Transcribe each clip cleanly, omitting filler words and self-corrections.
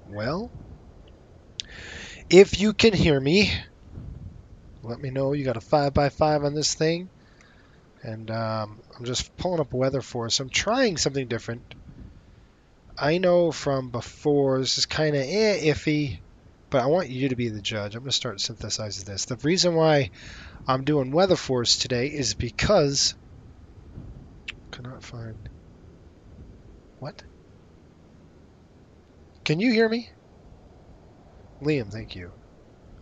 Well, if you can hear me, let me know. You got a 5x5 on this thing. And I'm just pulling up weather for us. I'm trying something different. I know from before this is kind of iffy, but I want you to be the judge. I'm going to start synthesizing this. The reason why I'm doing weather for us today is because... Cannot find... What? Can you hear me? Liam, thank you.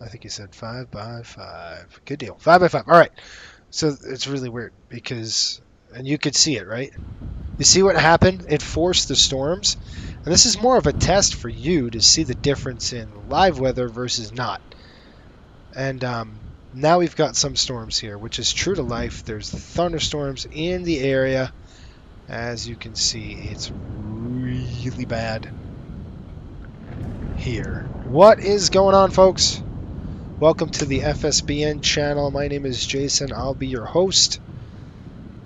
I think he said 5x5. Good deal. 5x5. All right. So it's really weird because, and you could see it, right? You see what happened? It forced the storms. And this is more of a test for you to see the difference in live weather versus not. And Now we've got some storms here, which is true to life. There's thunderstorms in the area. As you can see, it's really bad here. What is going on, folks? Welcome to the FSBN channel. My name is Jason. I'll be your host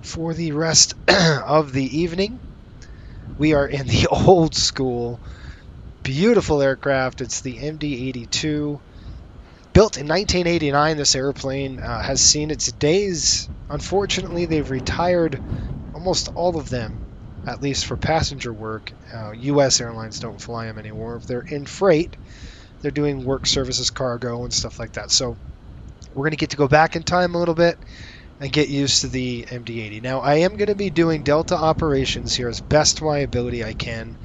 for the rest of the evening. We are in the old school, beautiful aircraft. It's the MD-82. Built in 1989, this airplane has seen its days. Unfortunately, they've retired almost all of them, at least for passenger work. U.S. airlines don't fly them anymore. If they're in freight, they're doing work services, cargo, and stuff like that. So we're going to get to go back in time a little bit and get used to the MD-80. Now, I am going to be doing Delta operations here as best my ability I can.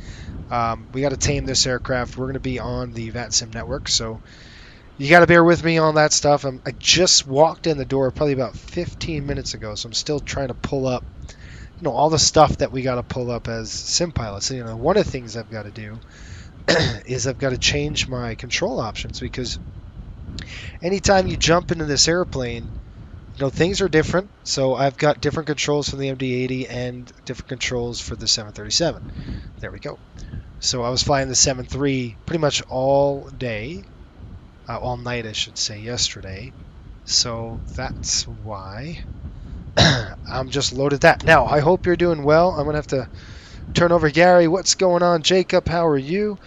We got to tame this aircraft. We're going to be on the VATSIM network, so you got to bear with me on that stuff. I just walked in the door probably about 15 minutes ago, so I'm still trying to pull up, all the stuff that we got to pull up as sim pilots. One of the things I've got to do is I've got to change my control options, because anytime you jump into this airplane, things are different. So I've got different controls for the MD-80 and different controls for the 737. There we go. So I was flying the 7.3 pretty much all day. All night, I should say, yesterday. So that's why I'm just loaded that. Now, I hope you're doing well. I'm going to have to turn over Gary. What's going on? Jacob, how are you?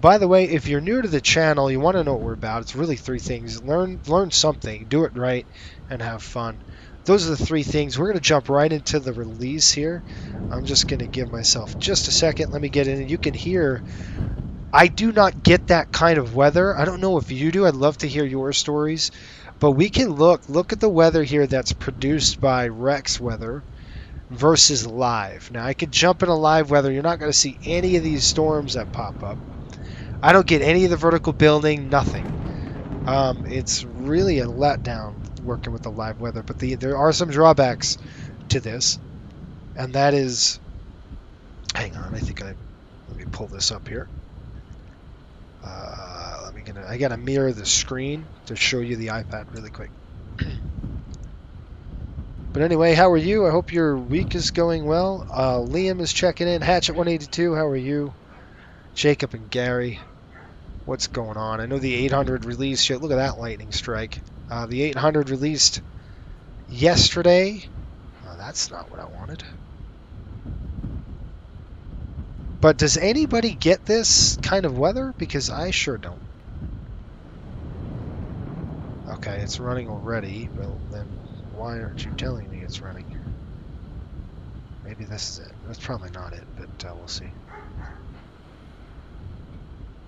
By the way, if you're new to the channel, you want to know what we're about, it's really three things. Learn something, do it right, and have fun. Those are the three things. We're going to jump right into the release here. I'm just going to give myself just a second. Let me get in. You can hear I do not get that kind of weather. I don't know if you do. I'd love to hear your stories. But we can look at the weather here that's produced by Rex weather versus live. Now, I could jump into live weather. You're not going to see any of these storms that pop up. I don't get any of the vertical building, nothing. It's really a letdown working with the live weather. But there are some drawbacks to this. And that is, hang on, let me pull this up here. I gotta mirror the screen to show you the iPad really quick. But anyway, how are you? I hope your week is going well. Liam is checking in. Hatchet182, how are you? Jacob and Gary, what's going on? I know the 800 released. Look at that lightning strike. The 800 released yesterday. That's not what I wanted. But does anybody get this kind of weather? Because I sure don't. Okay, it's running already. Well, then why aren't you telling me it's running? Maybe this is it. That's probably not it, but we'll see.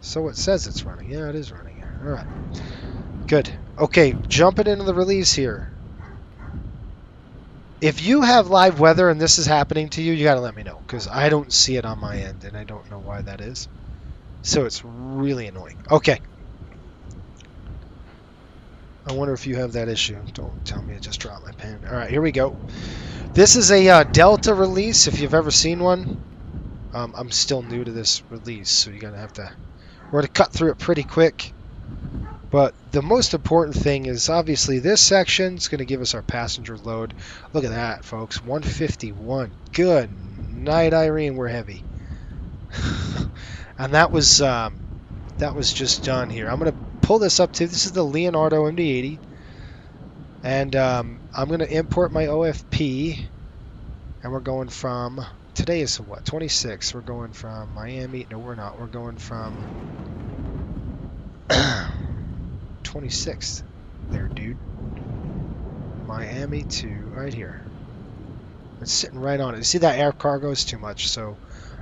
So it says it's running. Yeah, it is running. All right. Good. Okay, jumping into the release here. If you have live weather and this is happening to you, you got to let me know, because I don't see it on my end, and I don't know why that is. So it's really annoying. Okay. I wonder if you have that issue. Don't tell me I just dropped my pen. All right, here we go. This is a Delta release, if you've ever seen one. I'm still new to this release, so we're going to cut through it pretty quick. But the most important thing is obviously this section is going to give us our passenger load. Look at that, folks. 151. Good night, Irene. We're heavy. And that was just done here. I'm going to pull this up to, this is the Leonardo MD-80. And I'm going to import my OFP. And we're going from, today is what, 26. We're going from Miami. No, we're not. We're going from 26th there, dude. Miami to right here. It's sitting right on it. You see that air cargo is too much, so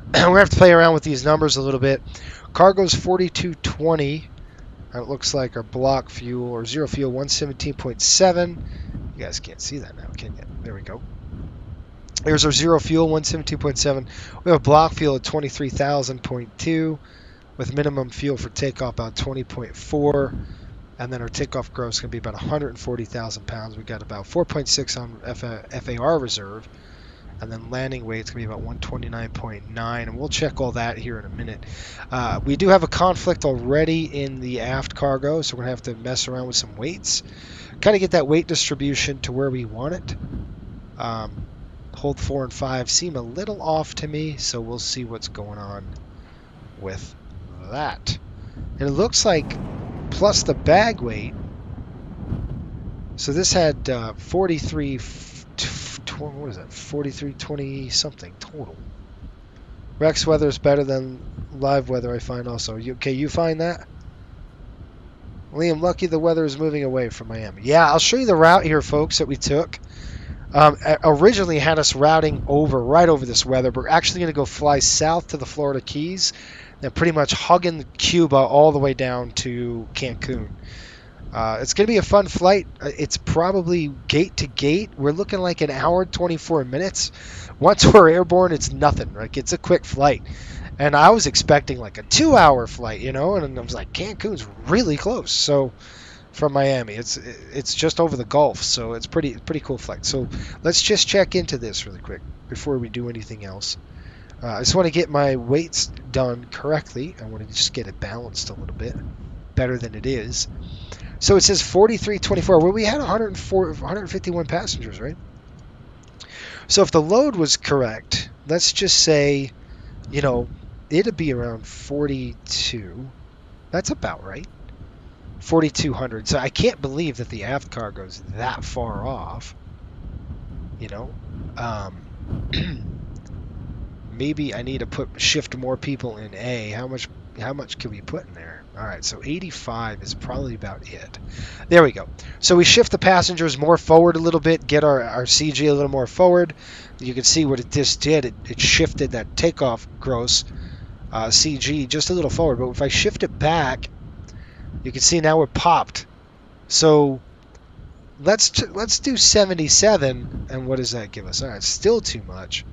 we're going to have to play around with these numbers a little bit. Cargo's 4220. It looks like our block fuel, or zero fuel, 117.7. You guys can't see that now, can you? There we go. There's our zero fuel, 117.7. We have a block fuel at 23,000.2 with minimum fuel for takeoff about 20.4. And then our takeoff gross is going to be about 140,000 pounds. We've got about 4.6 on FAR reserve. And then landing weight is going to be about 129.9. And we'll check all that here in a minute. We do have a conflict already in the aft cargo, so we're going to have to mess around with some weights. kind of get that weight distribution to where we want it. Hold 4 and 5 seem a little off to me, so we'll see what's going on with that. And it looks like plus the bag weight. So this had 43, what is that? 4320 something total. Rex weather is better than live weather, I find also. You find that? Liam, lucky the weather is moving away from Miami. Yeah, I'll show you the route here, folks, that we took. Originally had us routing right over this weather, but we're actually going to go fly south to the Florida Keys, then pretty much hugging Cuba all the way down to Cancun. It's going to be a fun flight. It's probably gate to gate. We're looking like an hour, 24 minutes. Once we're airborne, it's nothing. Like, it's a quick flight. And I was expecting like a 2-hour flight, you know, and I was like, Cancun's really close. So from Miami, it's just over the Gulf, so it's pretty cool flight. So let's just check into this really quick before we do anything else. I just want to get my weights done correctly. I want to just get it balanced a little bit better than it is. So it says 4324. Well, we had 151 passengers, right? So if the load was correct, let's just say, you know, it'd be around 42. That's about right. 4,200. So I can't believe that the aft cargo is that far off. You know, maybe I need to shift more people in A. How much can we put in there? All right, so 85 is probably about it. There we go. So we shift the passengers more forward a little bit, get our CG a little more forward. You can see what it just did. It shifted that takeoff gross CG just a little forward. But if I shift it back, you can see now we're popped. So let's do 77, and what does that give us? All right, still too much.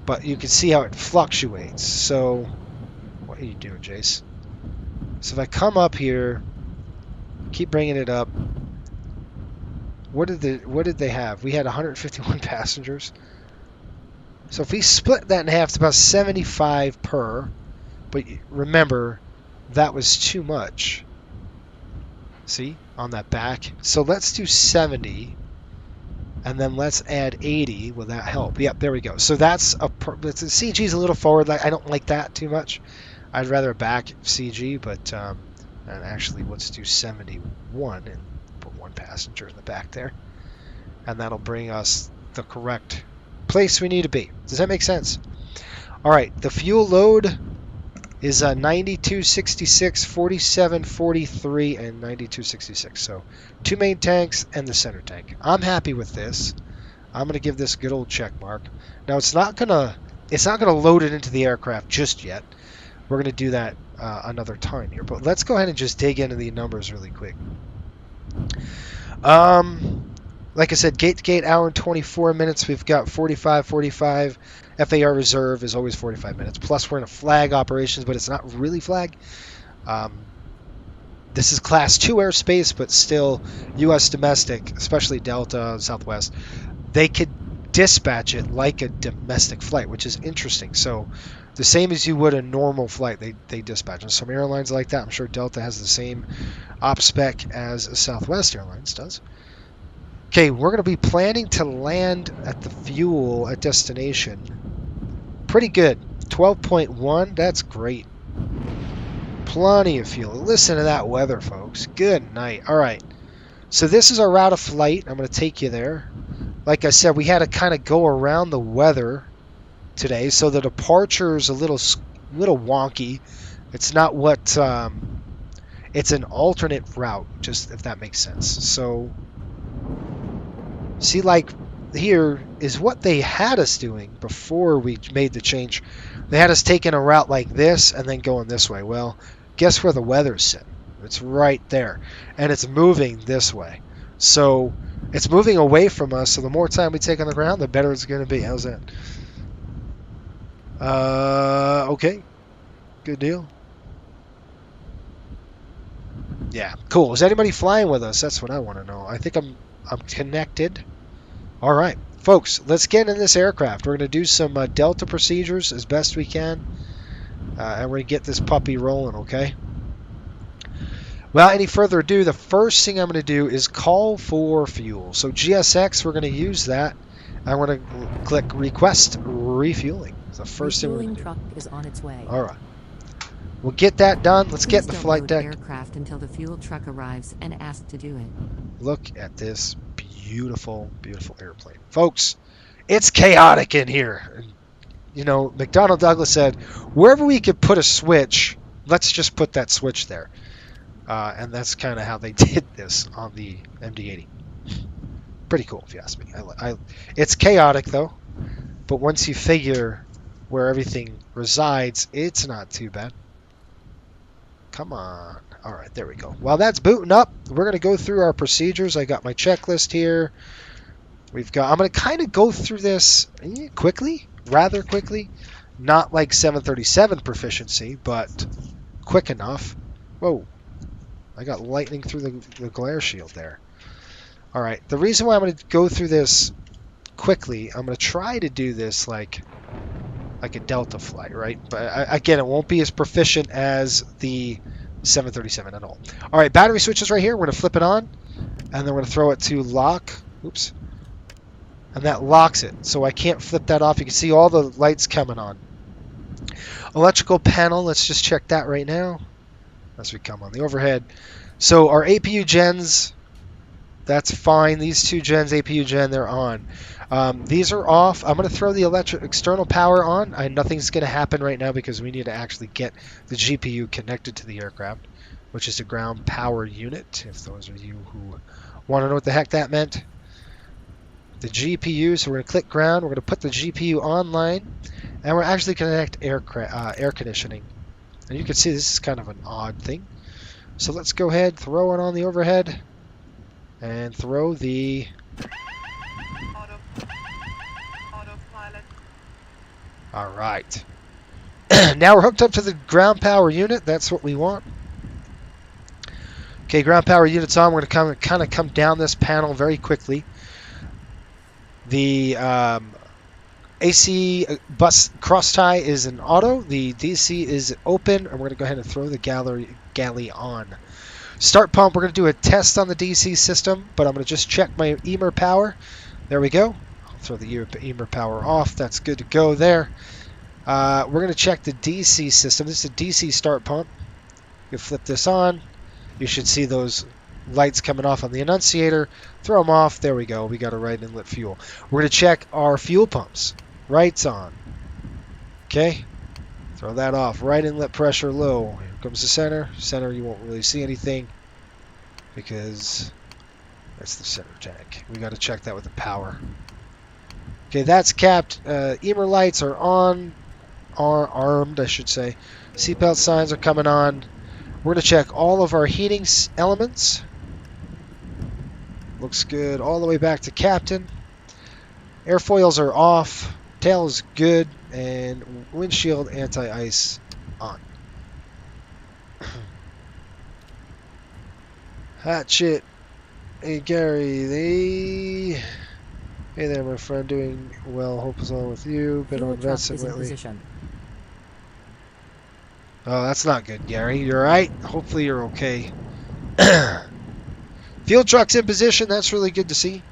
But you can see how it fluctuates. So what are you doing, Jace? So if I come up here, keep bringing it up. What did they have? We had 151 passengers. So if we split that in half, it's about 75 per. But remember, that was too much. See, on that back. So let's do 70. And then let's add 80. Will that help? Yep, there we go. So that's the CG's a little forward. I don't like that too much. I'd rather back CG, but and actually let's do 71 and put one passenger in the back there. And that'll bring us the correct place we need to be. Does that make sense? All right, the fuel load is 9266, 4743, and 9266. So 2 main tanks and the center tank. I'm happy with this. I'm gonna give this a good old check mark. Now it's not gonna load it into the aircraft just yet. We're gonna do that another time here. But let's go ahead and just dig into the numbers really quick. Like I said, gate to gate, hour and 24 minutes. We've got 45. FAR reserve is always 45 minutes. Plus, we're in a flag operations, but it's not really flag. This is Class 2 airspace, but still U.S. domestic, especially Delta, Southwest. They could dispatch it like a domestic flight, which is interesting. So the same as you would a normal flight, they dispatch. And some airlines like that. I'm sure Delta has the same op spec as Southwest Airlines does. Okay, we're going to be planning to land at the fuel at destination. Pretty good. 12.1. That's great. Plenty of fuel. Listen to that weather, folks. Good night. All right. So this is our route of flight. I'm going to take you there. Like I said, we had to kind of go around the weather today, so the departure is a little wonky. It's not what... it's an alternate route, just if that makes sense. So... see, like, here is what they had us doing before we made the change. They had us taking a route like this and then going this way. Well, guess where the weather's sitting? It's right there. And it's moving this way. So it's moving away from us, so the more time we take on the ground, the better it's going to be. How's that? Okay. Good deal. Yeah, cool. Is anybody flying with us? That's what I want to know. I think I'm connected. All right, folks, let's get in this aircraft. We're going to do some Delta procedures as best we can, and we're going to get this puppy rolling, okay? Without any further ado, the first thing I'm going to do is call for fuel. So GSX, we're going to use that. I'm going to click request refueling. It's the first thing we're going to do. Truck is on its way. All right. We'll get that done. Let's get the flight deck. Aircraft until the fuel truck arrives and ask to do it. Look at this beautiful, beautiful airplane. Folks, it's chaotic in here. You know, McDonnell Douglas said, wherever we could put a switch, let's just put that switch there. And that's kind of how they did this on the MD-80. Pretty cool, if you ask me. It's chaotic, though. But once you figure where everything resides, it's not too bad. Come on. All right, there we go. While that's booting up, we're going to go through our procedures. I got my checklist here. I'm going to kind of go through this quickly, rather quickly. Not like 737 proficiency, but quick enough. Whoa. I got lightning through the glare shield there. All right. The reason why I'm going to go through this quickly, I'm going to try to do this like a Delta flight, right? But again, it won't be as proficient as the 737 at all. All right, battery switches right here. We're going to flip it on, and then we're going to throw it to lock. Oops. And that locks it, so I can't flip that off. You can see all the lights coming on. Electrical panel, let's just check that right now as we come on the overhead. So our APU gens, that's fine. These two gens, APU gen, they're on. These are off. I'm going to throw the external power on. Nothing's going to happen right now because we need to actually get the GPU connected to the aircraft, which is the ground power unit, if those of you who want to know what the heck that meant. The GPU, so we're going to click ground. We're going to put the GPU online, and we're actually going to connect air conditioning. And you can see this is kind of an odd thing. So let's go ahead, throw it on the overhead, and throw the autopilot. All right. Now we're hooked up to the ground power unit. That's what we want. Okay, ground power unit's on. We're going to kind of come down this panel very quickly. The AC bus cross tie is an auto. The DC is open, and we're going to go ahead and throw the galley on. Start pump, we're going to do a test on the DC system, but I'm going to just check my EMR power. There we go. I'll throw the EMR power off. That's good to go there. We're going to check the DC system. This is a DC start pump. You flip this on. You should see those lights coming off on the annunciator. Throw them off. There we go. We got a right inlet fuel. We're going to check our fuel pumps. Right's on. Okay. Throw that off. Right inlet pressure low. Here comes the center. Center, you won't really see anything because that's the center tank. We got to check that with the power. Okay, that's capped. EMR lights are on. Are armed, I should say. Seatbelt signs are coming on. We're going to check all of our heating elements. Looks good all the way back to captain. Airfoils are off. Tail is good. And windshield anti-ice on. Hatchet. Hey Gary, hey there my friend, doing well, hope it's all with you. Been on Vincent lately. Oh, that's not good, Gary. You're right. Hopefully you're okay. Fuel truck's in position. That's really good to see.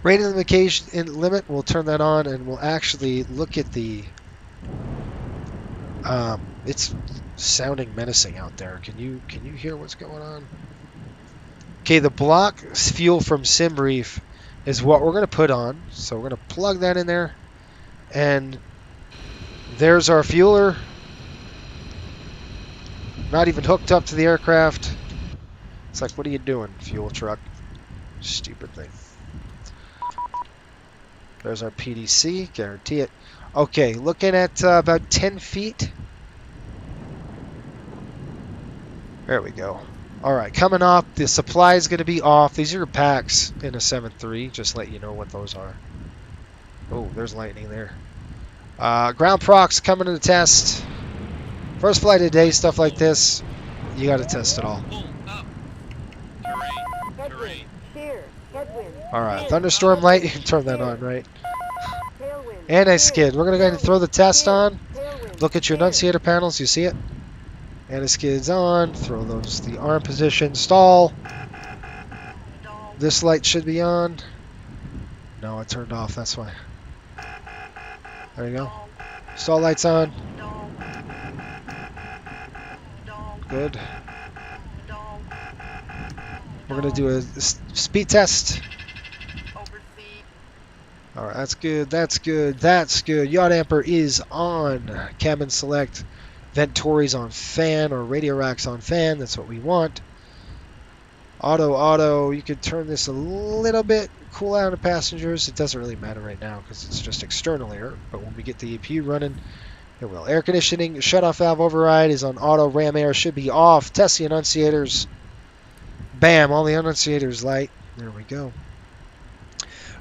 Rate indication limit. We'll turn that on, and we'll actually look at the. It's sounding menacing out there. Can you hear what's going on? Okay, the block fuel from SimBrief is what we're going to put on. So we're going to plug that in there, and there's our fueler. Not even hooked up to the aircraft. It's like, what are you doing, fuel truck? Stupid thing. There's our PDC, guarantee it. Okay, looking at about 10 feet. There we go. All right, coming off. The supply is going to be off. These are your packs in a 7.3. Just let you know what those are. Oh, there's lightning there. Ground procs coming to the test. First flight of the day, stuff like this, you got to test it all. All right, thunderstorm light, you can turn that on, right? Anti-skid, we're going to go ahead and throw the test on. Look at your annunciator panels, you see it? Anti-skid's on. Throw those the arm position. Stall. This light should be on. No, it turned off. That's why. There you go. Stall lights on. Good. We're going to do a speed test. Alright, that's good. That's good. That's good. Yaw damper is on. Cabin select. Venturi's on fan or radio racks on fan. That's what we want. Auto. You could turn this a little bit. Cool out the passengers. It doesn't really matter right now because it's just external air. But when we get the EP running, it will. Air conditioning, shutoff valve override is on auto. Ram air should be off. Test the annunciators. Bam, all the annunciators light. There we go.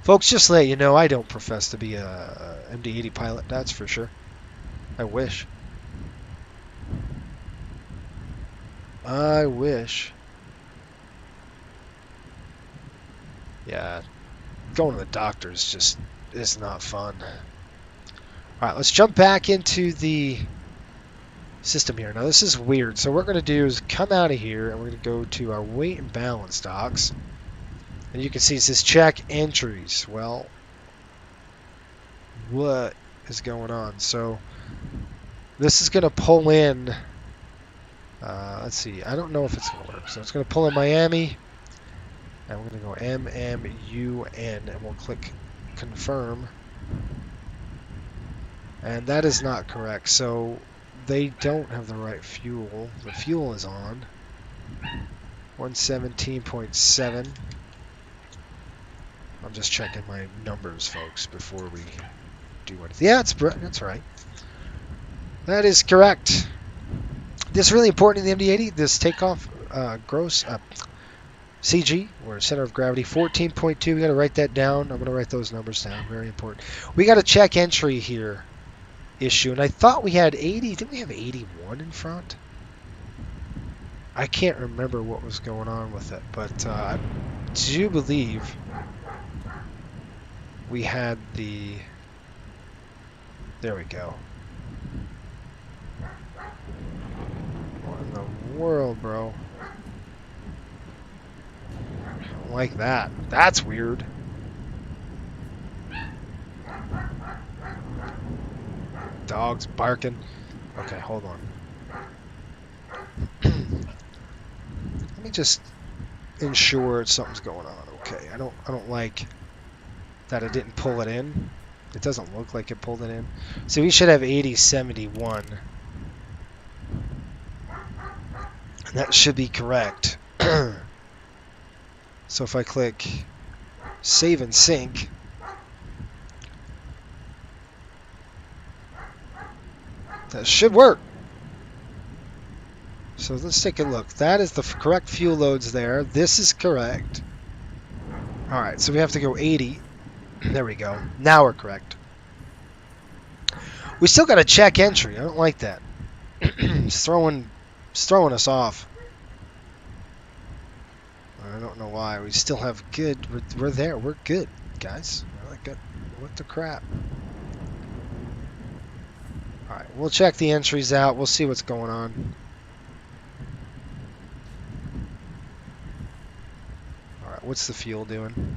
Folks, just to let you know, I don't profess to be a MD-80 pilot, that's for sure. I wish. I wish. Yeah, going to the doctor is not fun. Alright, let's jump back into the system here. Now this is weird. So what we're going to do is come out of here and we're going to go to our weight and balance docs. And you can see it says check entries. Well, what is going on? So this is going to pull in, let's see, I don't know if it's going to work. So it's going to pull in Miami. And we're going to go MMUN and we'll click confirm. And that is not correct. So they don't have the right fuel. The fuel is on 117.7. I'm just checking my numbers, folks, before we do anything. Yeah, that's right. That is correct. This is really important in the MD-80. This takeoff gross CG, or center of gravity, 14.2. We got to write that down. I'm going to write those numbers down. Very important. We got a check entry here issue, and I thought we had 80. Didn't we have 81 in front? I can't remember what was going on with it, but I do believe we had the... There we go. What in the world, bro? I don't like that. That's weird. Dogs barking. Okay, hold on. Let me just ensure something's going on. Okay, I don't like that it didn't pull it in. It doesn't look like it pulled it in. So we should have 8071. And that should be correct. So if I click save and sync, that should work. So let's take a look. That is the correct fuel loads there. This is correct. Alright, so we have to go 80. There we go. Now we're correct. We still got a check entry. I don't like that. It's throwing us off. I don't know why. We still have good. We're there. We're good, guys. We're good. What the crap? Alright, we'll check the entries out. We'll see what's going on. Alright, what's the fuel doing?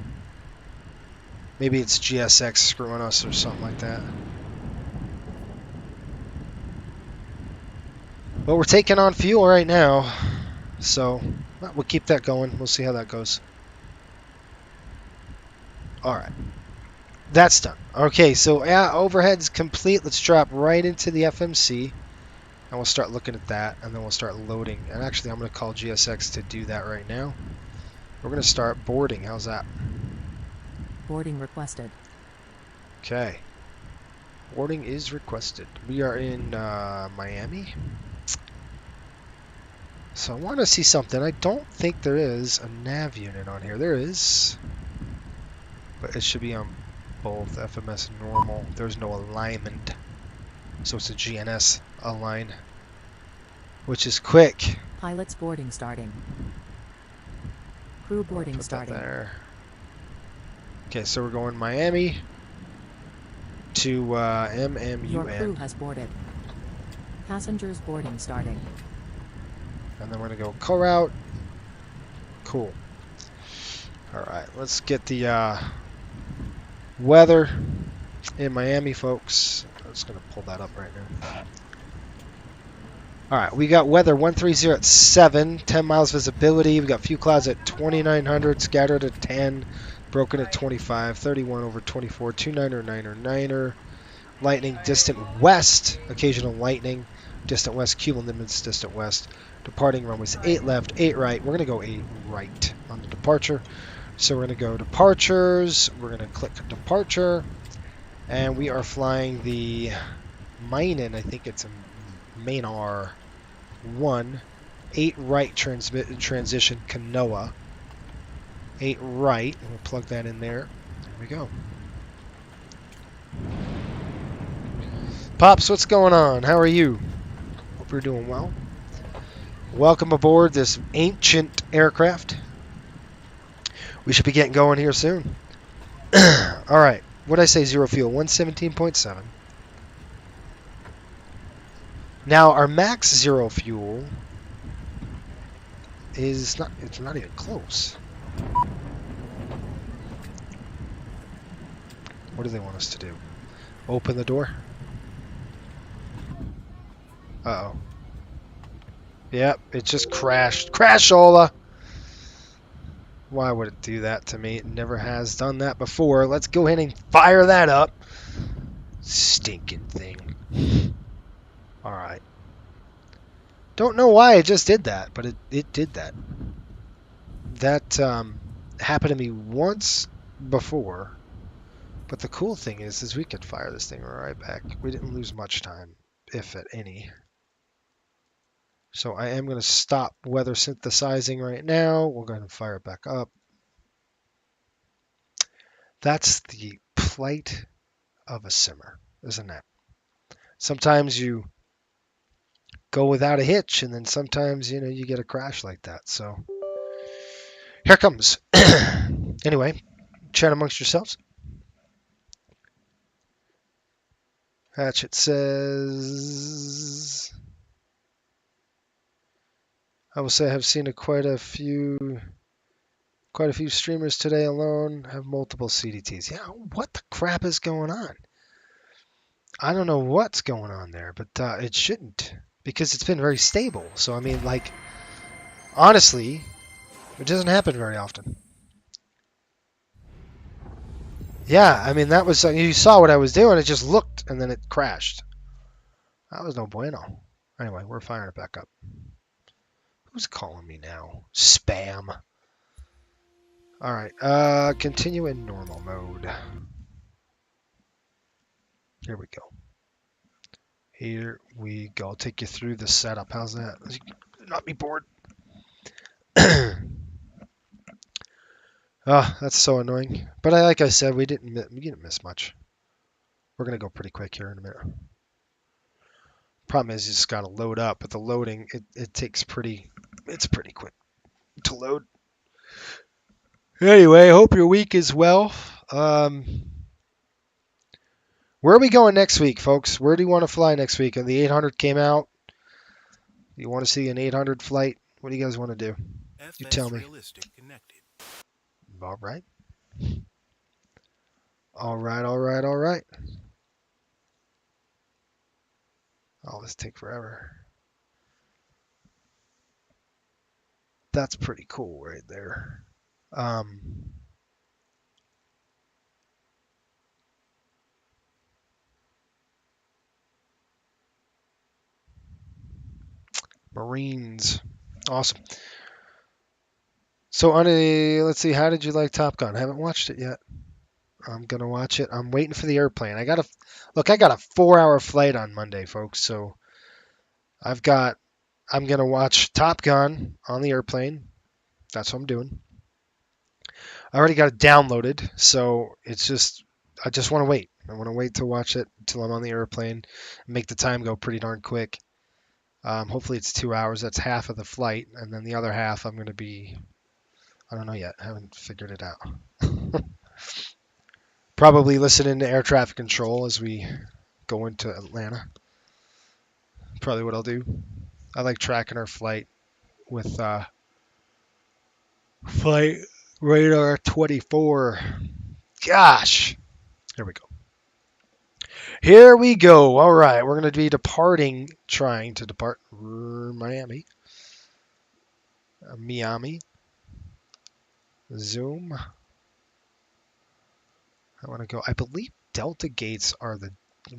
Maybe it's GSX screwing us or something like that. But we're taking on fuel right now. So, we'll keep that going. We'll see how that goes. Alright. That's done. Okay, so yeah, overhead's complete. Let's drop right into the FMC. And we'll start looking at that. And then we'll start loading. And actually, I'm going to call GSX to do that right now. We're going to start boarding. How's that? Boarding requested. Okay. Boarding is requested. We are in Miami. So I want to see something. I don't think there is a nav unit on here. There is. But it should be on both FMS and normal. There's no alignment. So it's a GNS align. Which is quick. Pilot's boarding starting. Crew boarding starting. There. Okay, so we're going Miami to MMUN. Your crew has boarded. Passengers boarding starting. And then we're going to go co-route. Cool. All right, let's get the weather in Miami, folks. I'm just going to pull that up right now. All right, we got weather 130 at 7, 10 miles visibility. We got few clouds at 2900, scattered at 10, broken at 25, 31 over 24, 29er, 9er, 9er. Lightning distant west, occasional lightning. Distant west, cumulonimbus distant west. Departing runways 8 left, 8 right. We're going to go 8 right on the departure. So we're going to go departures. We're going to click departure. And we are flying the Mainen, I think it's a Maynard 1. 8 right transition Kanoa. 8 right. We'll plug that in there. There we go. Pops, what's going on? How are you? Hope you're doing well. Welcome aboard this ancient aircraft. We should be getting going here soon. All right. What did I say? Zero fuel. 117.7. Now, our max zero fuel is not, it's not even close. What do they want us to do? Open the door? Uh-oh. Yep, it just crashed. Crashola! Why would it do that to me? It never has done that before. Let's go ahead and fire that up. Stinking thing. Alright. Don't know why it just did that, but it did that. That happened to me once before. But the cool thing is we could fire this thing right back. We didn't lose much time, if at any. So I am going to stop weather synthesizing right now. We're going to fire it back up. That's the plight of a simmer, isn't it? Sometimes you go without a hitch, and then sometimes, you know, you get a crash like that. So here it comes. Anyway, chat amongst yourselves. Hatchet says, I will say I have seen quite a few streamers today alone have multiple CDTs. Yeah, what the crap is going on? I don't know what's going on there, but it shouldn't, because it's been very stable. So, I mean, like, honestly, it doesn't happen very often. Yeah, I mean, that was, you saw what I was doing. It just looked, and then it crashed. That was no bueno. Anyway, we're firing it back up. Who's calling me now? Spam. All right, continue in normal mode. Here we go. Here we go. I'll take you through the setup. How's that? Not be bored. Oh, that's so annoying. But like I said, we didn't miss much. We're gonna go pretty quick here in a minute. Problem is, you just gotta load up. But the loading, it takes it's pretty quick to load. Anyway, hope your week is well. Where are we going next week, folks? Where do you want to fly next week? And the 800 came out. You want to see an 800 flight? What do you guys want to do? You tell me. All right. All right, all right, all right. Oh, this take forever. That's pretty cool right there. Marines. Awesome. So let's see, how did you like Top Gun? I haven't watched it yet. I'm gonna watch it. I'm waiting for the airplane. I got a 4-hour flight on Monday, folks. So I'm gonna watch Top Gun on the airplane. That's what I'm doing. I already got it downloaded, so I just want to wait. I want to wait to watch it until I'm on the airplane, make the time go pretty darn quick. Hopefully it's 2 hours. That's half of the flight, and then the other half I'm going to be, I don't know yet. I haven't figured it out. Probably listening to air traffic control as we go into Atlanta. Probably what I'll do. I like tracking our flight with Flight Radar 24. Gosh. Here we go. Here we go. All right. We're going to be trying to depart Miami. Miami. Zoom. I want to go. I believe Delta gates are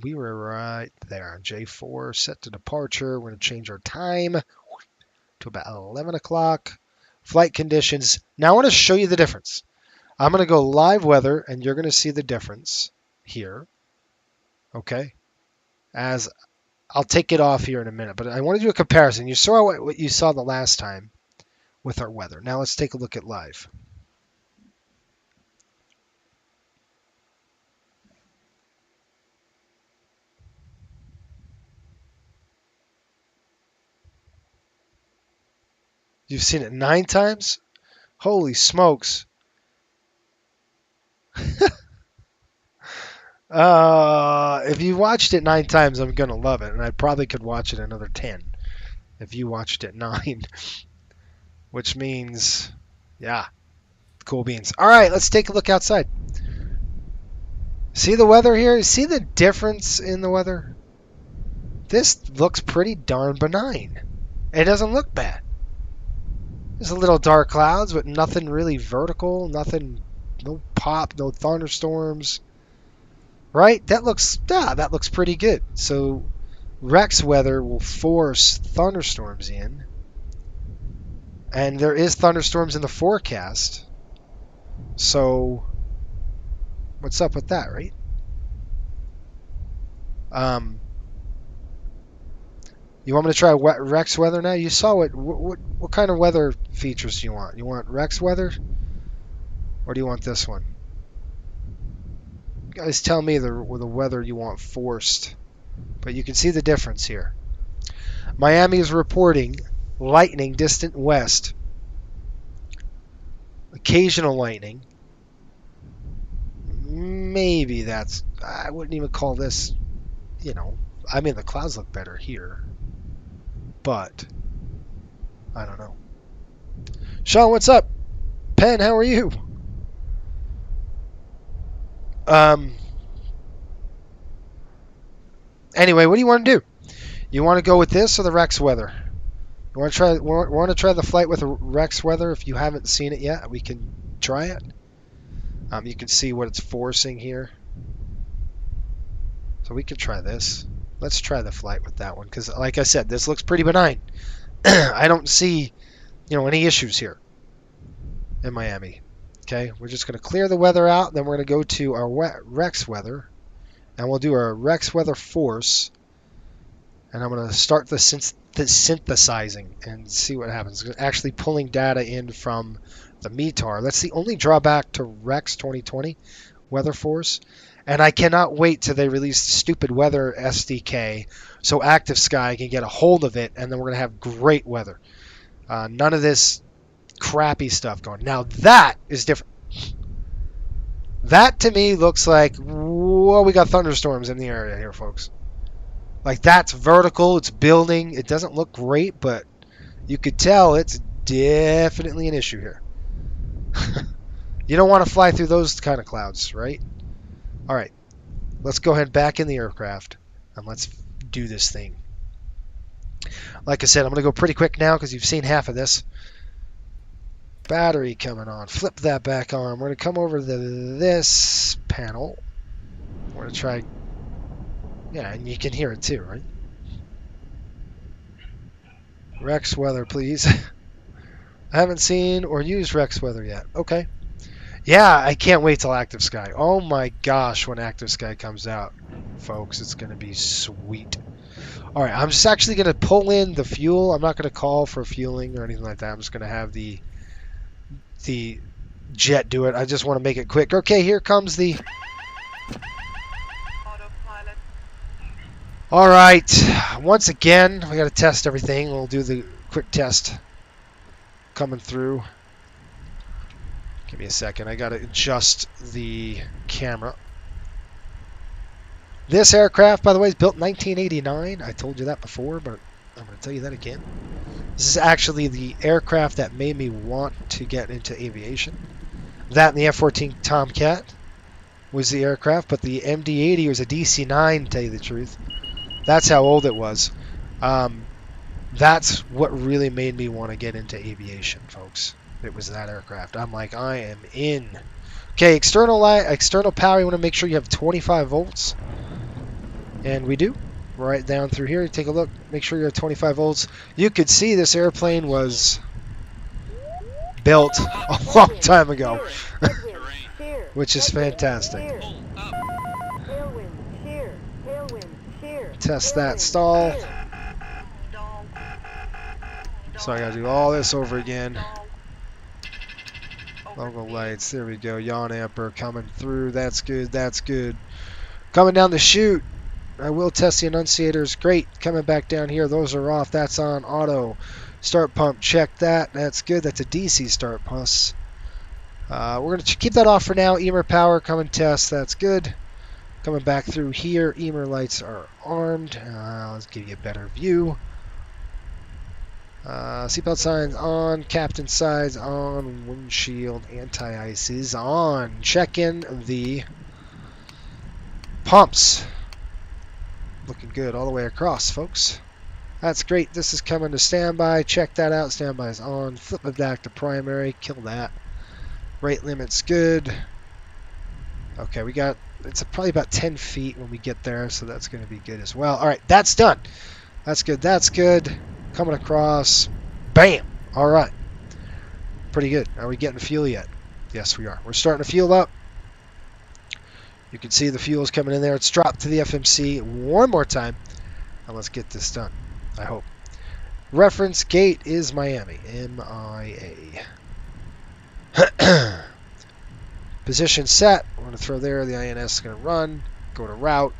we were right there. J4 set to departure. We're going to change our time to about 11 o'clock. Flight conditions. Now I want to show you the difference. I'm going to go live weather, and you're going to see the difference here. Okay? As I'll take it off here in a minute, but I want to do a comparison. You saw what you saw the last time with our weather. Now let's take a look at live. You've seen it 9 times? Holy smokes. If you watched it 9 times, I'm going to love it. And I probably could watch it another 10 if you watched it 9. Which means, yeah, cool beans. All right, let's take a look outside. See the weather here? See the difference in the weather? This looks pretty darn benign. It doesn't look bad. There's a little dark clouds, but nothing really vertical. Nothing, no pop, no thunderstorms. Right? That looks pretty good. So Rex weather will force thunderstorms in. And there is thunderstorms in the forecast. So what's up with that, right? You want me to try Rex weather now? You saw what kind of weather features do you want? You want Rex weather? Or do you want this one? You guys tell me the weather you want forced. But you can see the difference here. Miami is reporting lightning distant west. Occasional lightning. Maybe that's... I wouldn't even call this, I mean, the clouds look better here. But, I don't know. Sean, what's up? Penn, how are you? Anyway, what do you want to do? You want to go with this or the Rex weather? You want to try the flight with Rex weather? If you haven't seen it yet, we can try it. You can see what it's forcing here. So we can try this. Let's try the flight with that one because, like I said, this looks pretty benign. I don't see, any issues here in Miami. Okay, we're just going to clear the weather out, then we're going to go to our Rex weather, and we'll do our Rex weather force, and I'm going to start the synthesizing and see what happens. Actually pulling data in from the METAR. That's the only drawback to Rex 2020 weather force. And I cannot wait till they release the stupid weather SDK so Active Sky can get a hold of it, and then we're going to have great weather. None of this crappy stuff going. Now that is different. That to me looks like, whoa, we got thunderstorms in the area here, folks. Like that's vertical, it's building. It doesn't look great, but you could tell it's definitely an issue here. You don't want to fly through those kind of clouds, right? All right, let's go ahead back in the aircraft and let's do this thing. Like I said, I'm going to go pretty quick now because you've seen half of this. Battery coming on. Flip that back on. We're going to come over to this panel. We're going to try... Yeah, and you can hear it too, right? Rex weather, please. I haven't seen or used Rex weather yet. Okay. Yeah, I can't wait till Active Sky. Oh my gosh, when Active Sky comes out, folks, it's going to be sweet. All right, I'm just actually going to pull in the fuel. I'm not going to call for fueling or anything like that. I'm just going to have the jet do it. I just want to make it quick. Okay, here comes the... Autopilot. All right, once again, we got to test everything. We'll do the quick test coming through. Give me a second. I got to adjust the camera. This aircraft, by the way, is built in 1989. I told you that before, but I'm going to tell you that again. This is actually the aircraft that made me want to get into aviation. That and the F-14 Tomcat was the aircraft, but the MD-80 was a DC-9, to tell you the truth. That's how old it was. That's what really made me want to get into aviation, folks. It was that aircraft. I'm like, I am in. Okay, external power, you want to make sure you have 25 volts. And we do. Right down through here, take a look, make sure you have 25 volts. You could see this airplane was built a long time ago, which is fantastic. Test that stall. So I gotta do all this over again. Logo lights, there we go. Yaw amper coming through, that's good, that's good. Coming down the chute. I will test the annunciators. Great. Coming back down here. Those are off. That's on auto. Start pump. Check that. That's good. That's a DC start plus. We're going to keep that off for now. Emer power. Come and test. That's good. Coming back through here. Emer lights are armed. Let's give you a better view. Seatbelt signs on. Captain sides on. Windshield anti-ice is on. Check in the pumps. Looking good all the way across, folks. That's great. This is coming to standby. Check that out. Standby is on. Flip it back to primary. Kill that. Rate limit's good. Okay, we got, it's probably about 10 feet when we get there, so that's going to be good as well. All right, that's done. That's good. That's good. Coming across. Bam. All right. Pretty good. Are we getting fuel yet? Yes, we are. We're starting to fuel up. You can see the fuel's coming in there. It's dropped to the FMC one more time. And let's get this done, I hope. Reference gate is Miami. MIA. Position set. We're going to throw there. The INS is going to run. Go to route.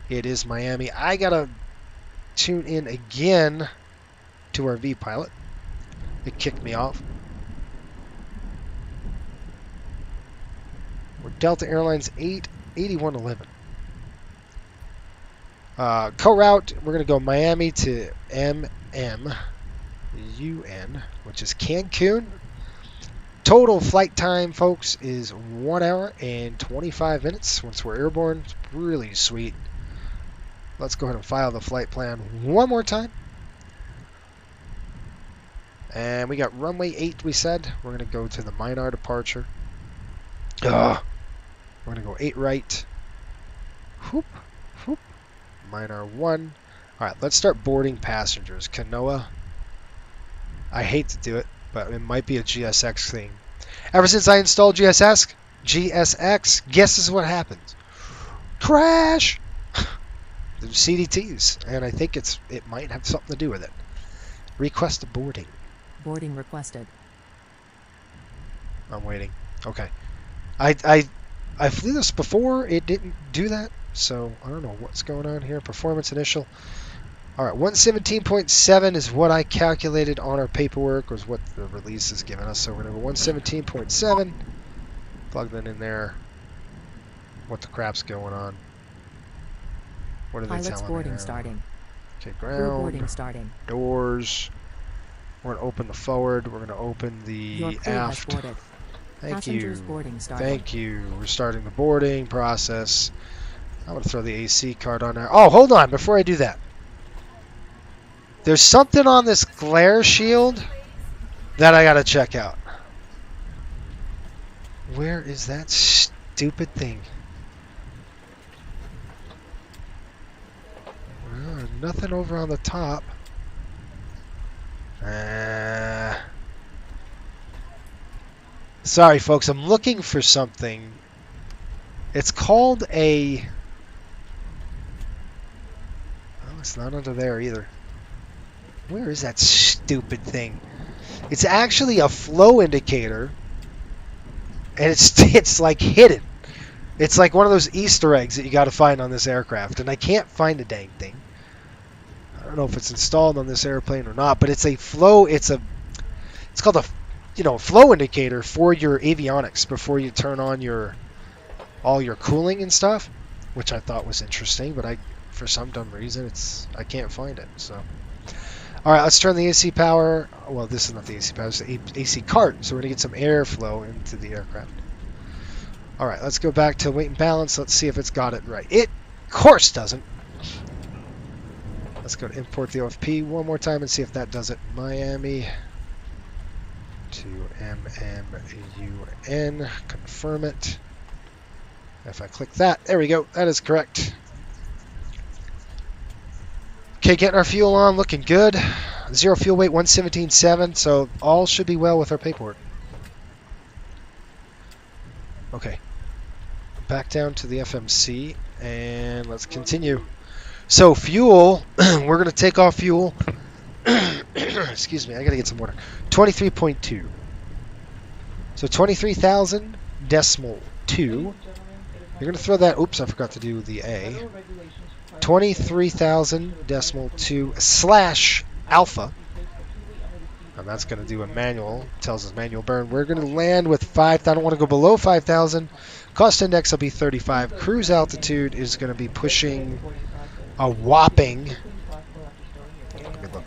It is Miami. I got to tune in again to our V-pilot. It kicked me off. We're Delta Airlines 8111. Co-route, we're going to go Miami to MMUN, which is Cancun. Total flight time, folks, is 1 hour and 25 minutes once we're airborne. It's really sweet. Let's go ahead and file the flight plan one more time. And we got runway 8, we said. We're going to go to the Minar departure. We're going to go 8 right. Whoop, whoop. Minar 1. All right, let's start boarding passengers. Kanoa. I hate to do it, but it might be a GSX thing. Ever since I installed GSX, guess what happens? Crash! The CDTs, and I think it might have something to do with it. Request a boarding. Boarding requested. I'm waiting. Okay. I flew this before. It didn't do that, so I don't know what's going on here. Performance initial. All right, 117.7 is what I calculated on our paperwork, was what the release is giving us. So we're going to go 117.7. Plug that in there. What the crap's going on? What are they Pilot's telling me boarding now? starting. Okay, Crew ground. boarding starting. Doors. We're going to open the forward. We're going to open Your the crew has aft. boarded. Thank Passengers you. boarding starting. Thank you. We're starting the boarding process. I'm going to throw the AC card on there. Oh, hold on. Before I do that. There's something on this glare shield that I got to check out. Where is that stupid thing? Nothing over on the top. Sorry, folks. I'm looking for something. It's called a... Oh, it's not under there either. Where is that stupid thing? It's actually a flow indicator, and it's like hidden. It's like one of those Easter eggs that you got to find on this aircraft, and I can't find the dang thing. I don't know if it's installed on this airplane or not, but it's a flow. It's called a flow indicator for your avionics before you turn on all your cooling and stuff, which I thought was interesting, but for some dumb reason I can't find it. So. All right, let's turn the AC power. Well, this is not the AC power, it's the AC cart. So we're going to get some airflow into the aircraft. All right, let's go back to weight and balance. Let's see if it's got it right. It, of course, doesn't. Let's go to import the OFP one more time and see if that does it. Miami to MMUN. Confirm it. If I click that, there we go. That is correct. Okay, getting our fuel on, looking good. Zero fuel weight, 117.7, so all should be well with our paperwork. Okay, back down to the FMC, and let's continue. So fuel, we're going to take off fuel. Excuse me, I got to get some water. 23.2. So 23,000.2. You're going to throw that, oops, I forgot to do the A. 23,000.2 slash alpha. And that's going to do a manual. Tells us manual burn. We're going to land with 5,000. I don't want to go below 5,000. Cost index will be 35. Cruise altitude is going to be pushing a whopping. Let me look.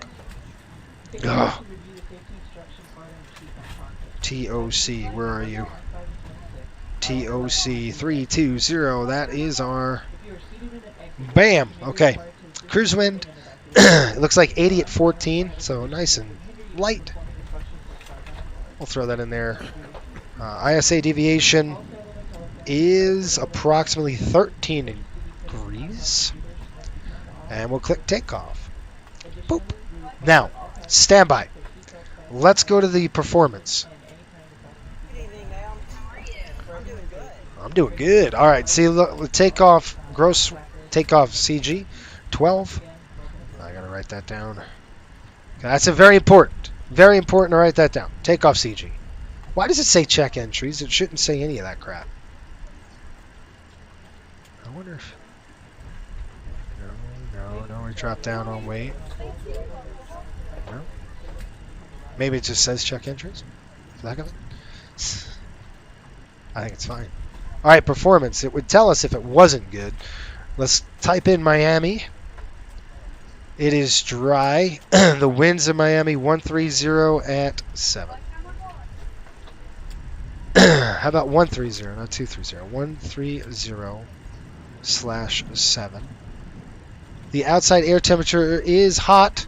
Ugh. TOC, where are you? TOC 320. That is our. Bam. Okay. Cruise wind. It looks like 80 at 14, so nice and light. We'll throw that in there. ISA deviation is approximately 13 degrees. And we'll click takeoff. Boop. Now, standby. Let's go to the performance. I'm doing good. All right, see, look, takeoff, gross takeoff CG, 12. I got to write that down. That's a very important to write that down. Takeoff CG. Why does it say check entries? It shouldn't say any of that crap. I wonder if... No, we drop down on weight. No. Maybe it just says check entries. Flag of it. I think it's fine. All right, performance. It would tell us if it wasn't good. Let's type in Miami. It is dry. The winds in Miami 130 at 7. How about 130, not 230? 130/7. The outside air temperature is hot.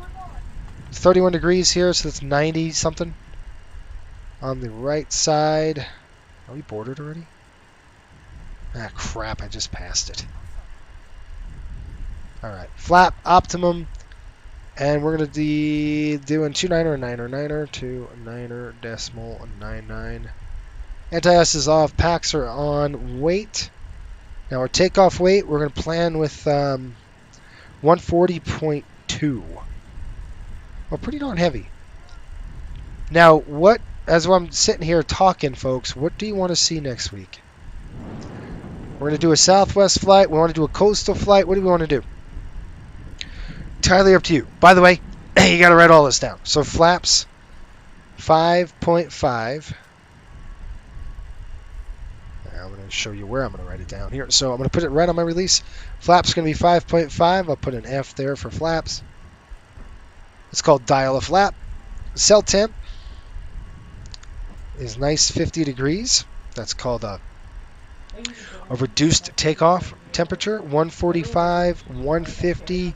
31 degrees here, so that's 90 something. On the right side. Are we boarded already? Ah, crap, I just passed it. Alright, flap, optimum. And we're going to be doing 2-9er and 9er. 2-9er decimal 99. Anti-ice is off. Packs are on. Weight. Now our takeoff weight, we're going to plan with 140.2. Well, pretty darn heavy. Now, what, as I'm sitting here talking, folks, what do you want to see next week? We're going to do a Southwest flight. We want to do a coastal flight. What do we want to do? Entirely up to you. By the way, you got to write all this down. So flaps, 5.5. I'm going to show you where I'm going to write it down here. So I'm going to put it right on my release. Flaps going to be 5.5. I'll put an F there for flaps. It's called dial a flap. Cell temp is nice 50 degrees. That's called a reduced takeoff temperature. 145, 150,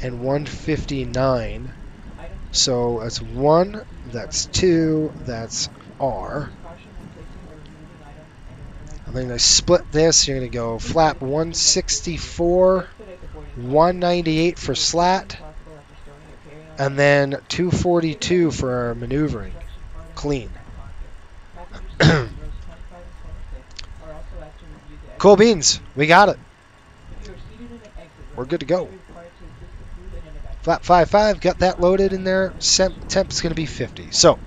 and 159. So that's 1, that's 2, that's R. And then I split this. You're going to go flap 164, 198 for slat, and then 242 for our maneuvering. Clean. Cool beans. We got it. We're good to go. Flap 5.5. Got that loaded in there. Temp is going to be 50. So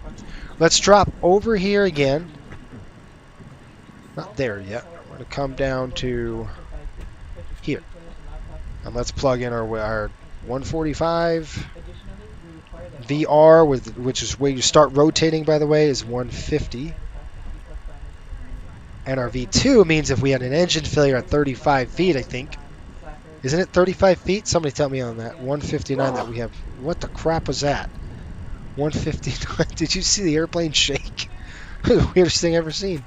let's drop over here again. Not there yet. We're going to come down to here. And let's plug in our 145. VR, which is where you start rotating, by the way, is 150. And our V2 means if we had an engine failure at 35 feet, I think, Isn't it 35 feet? Somebody tell me on that. 159 that we have. What the crap was that? 159. Did you see the airplane shake? The weirdest thing I've ever seen. All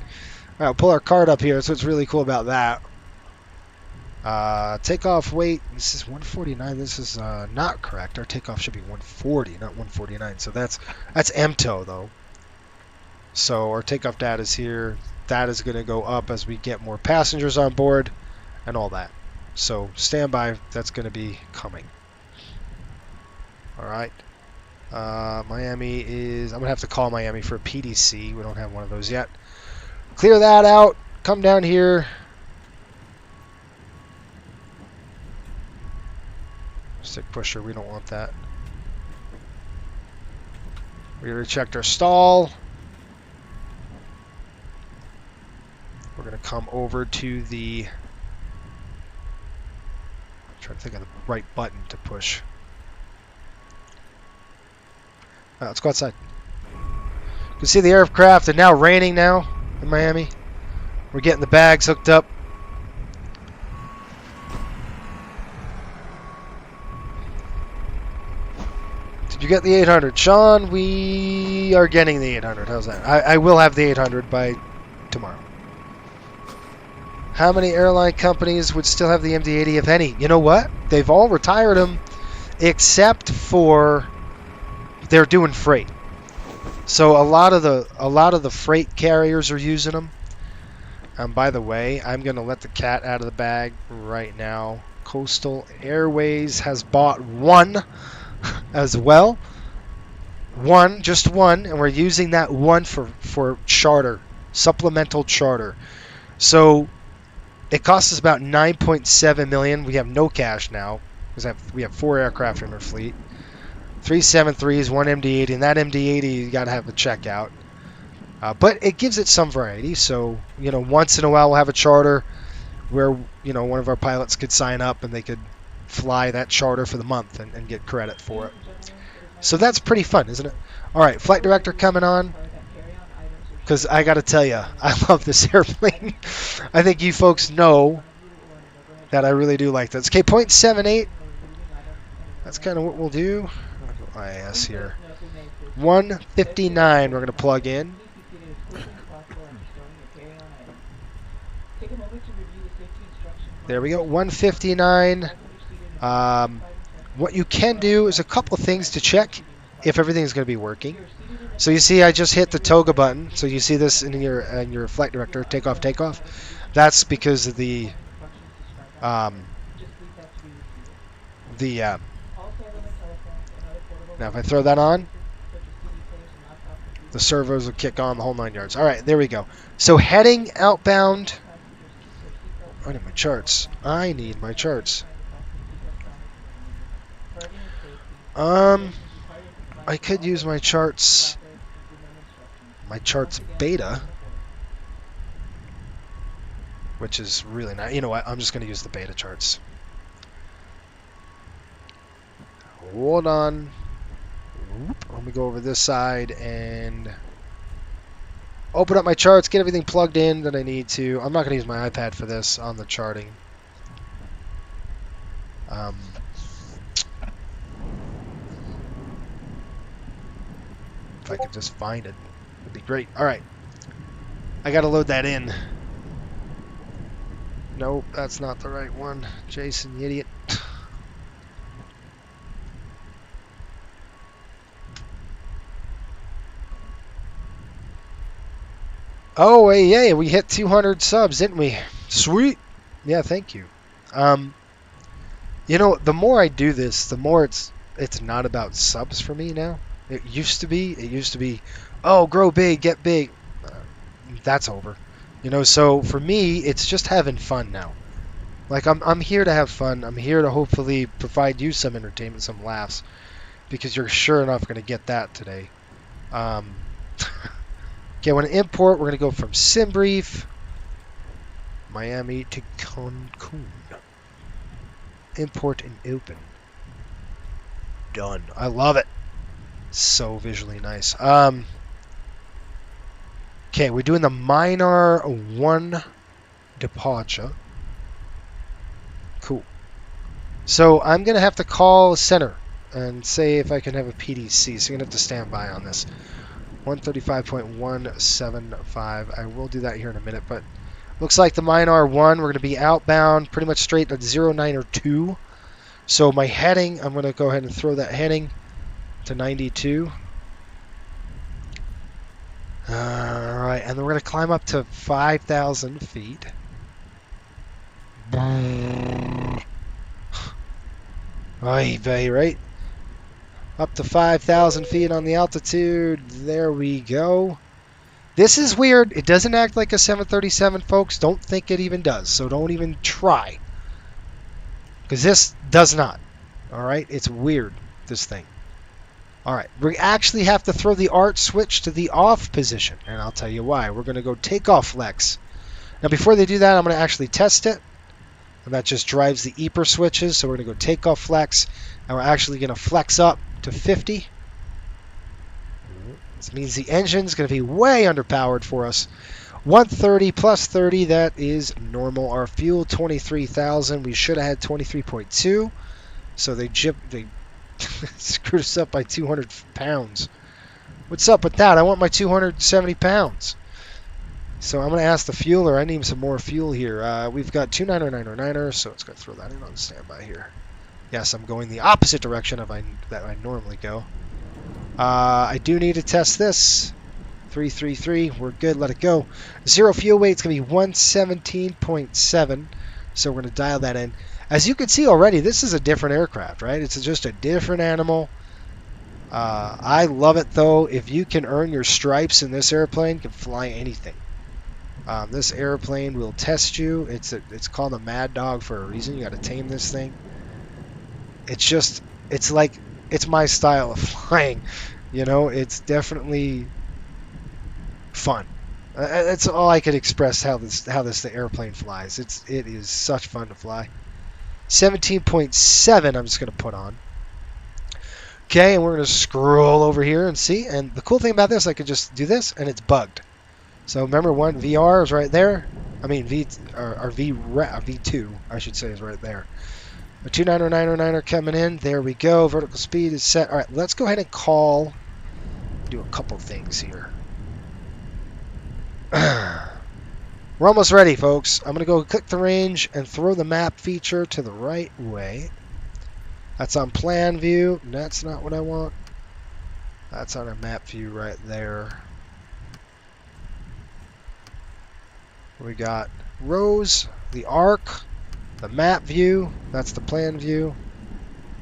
right, I'll pull our card up here. That's what's really cool about that. Takeoff weight. This is 149. This is not correct. Our takeoff should be 140, not 149. So that's MTO though. So our takeoff data is here. That is going to go up as we get more passengers on board and all that. So stand by. That's going to be coming. All right. Miami is. I'm going to have to call Miami for a PDC. We don't have one of those yet. Clear that out. Come down here. Stick pusher. We don't want that. We already checked our stall. We're going to come over to the. I'm trying to think of the right button to push. Let's go outside. You can see the aircraft are now raining now in Miami. We're getting the bags hooked up. Did you get the 800? Sean, we are getting the 800. How's that? I will have the 800 by tomorrow. How many airline companies would still have the MD-80, if any? You know what? They've all retired them except for they're doing freight. So a lot of the freight carriers are using them. By the way, I'm going to let the cat out of the bag right now. Coastal Airways has bought one as well. Just one, and we're using that one for charter, supplemental charter. So it costs us about $9.7 million. We have no cash now because we have 4 aircraft in our fleet. 3 737s, 1 MD-80, and that MD-80 you got to have a checkout. But it gives it some variety. So, once in a while we'll have a charter where, one of our pilots could sign up and they could fly that charter for the month and get credit for it. So that's pretty fun, isn't it? All right, flight director coming on. Because I got to tell you, I love this airplane. I think you folks know that I really do like this. Okay, 0.78. That's kind of what we'll do. I'll go IS here. 159 we're going to plug in. There we go, 159. What you can do is a couple of things to check if everything's going to be working. So you see I just hit the toga button. So you see this in your flight director, takeoff. That's because of the now if I throw that on, the servos will kick on, the whole 9 yards. All right, there we go. So heading outbound. I need my charts. I could use my charts beta, which is really nice. You know what? I'm just going to use the beta charts. Hold on. Let me go over this side and open up my charts, get everything plugged in that I need to. I'm not going to use my iPad for this on the charting. If I could just find it, it'd be great. All right. I got to load that in. Nope, that's not the right one. Jason, you idiot. Oh, yeah, we hit 200 subs, didn't we? Sweet. Yeah, thank you. The more I do this, the more it's not about subs for me now. It used to be, oh, grow big, get big. That's over. So for me, it's just having fun now. Like, I'm here to have fun. I'm here to hopefully provide you some entertainment, some laughs, because you're sure enough going to get that today. Okay, I want to import. We're going to go from SimBrief, Miami to Cancun. Import and open. Done. I love it. So visually nice. Okay, we're doing the minor 1 departure. Cool. So I'm going to have to call center and say if I can have a PDC. So you're going to have to stand by on this. 135.175. I will do that here in a minute, but looks like the mine R1, we're going to be outbound pretty much straight at 09 or 2. So my heading, I'm going to go ahead and throw that heading to 92. All right, and then we're going to climb up to 5,000 feet. Oy vey, right? Up to 5,000 feet on the altitude. There we go. This is weird. It doesn't act like a 737, folks. Don't think it even does. So don't even try. Because this does not. All right? It's weird, this thing. All right. We actually have to throw the ART switch to the off position. And I'll tell you why. We're going to go takeoff flex. Now, before they do that, I'm going to actually test it. And that just drives the EPR switches. So we're going to go takeoff flex. And we're actually going to flex up to 50. This means the engine's going to be way underpowered for us. 130 plus 30, that is normal. Our fuel, 23,000. We should have had 23.2. So they screwed us up by 200 pounds. What's up with that? I want my 270 pounds. So I'm going to ask the fueler. I need some more fuel here. We've got 290-909er, so it's going to throw that in on standby here. Yes, I'm going the opposite direction that I normally go. I do need to test this. 333, we're good, let it go. Zero fuel weight, it's going to be 117.7, so we're going to dial that in. As you can see already, this is a different aircraft, right? It's just a different animal. I love it, though. If you can earn your stripes in this airplane, you can fly anything. This airplane will test you. It's called a Mad Dog for a reason. You got to tame this thing. It's my style of flying. You know, it's definitely fun. That's all I could express how the airplane flies. It is such fun to fly. 17.7 I'm just going to put on. Okay, and we're going to scroll over here and see. And the cool thing about this, I could just do this, and it's bugged. So remember, one VR is right there. I mean, V2, I should say, is right there. A 290-909er coming in. There we go. Vertical speed is set. All right, let's go ahead and do a couple things here. We're almost ready, folks. I'm going to go click the range and throw the map feature to the right way. That's on plan view. That's not what I want. That's on our map view right there. We got rows, the arc, the map view. That's the plan view.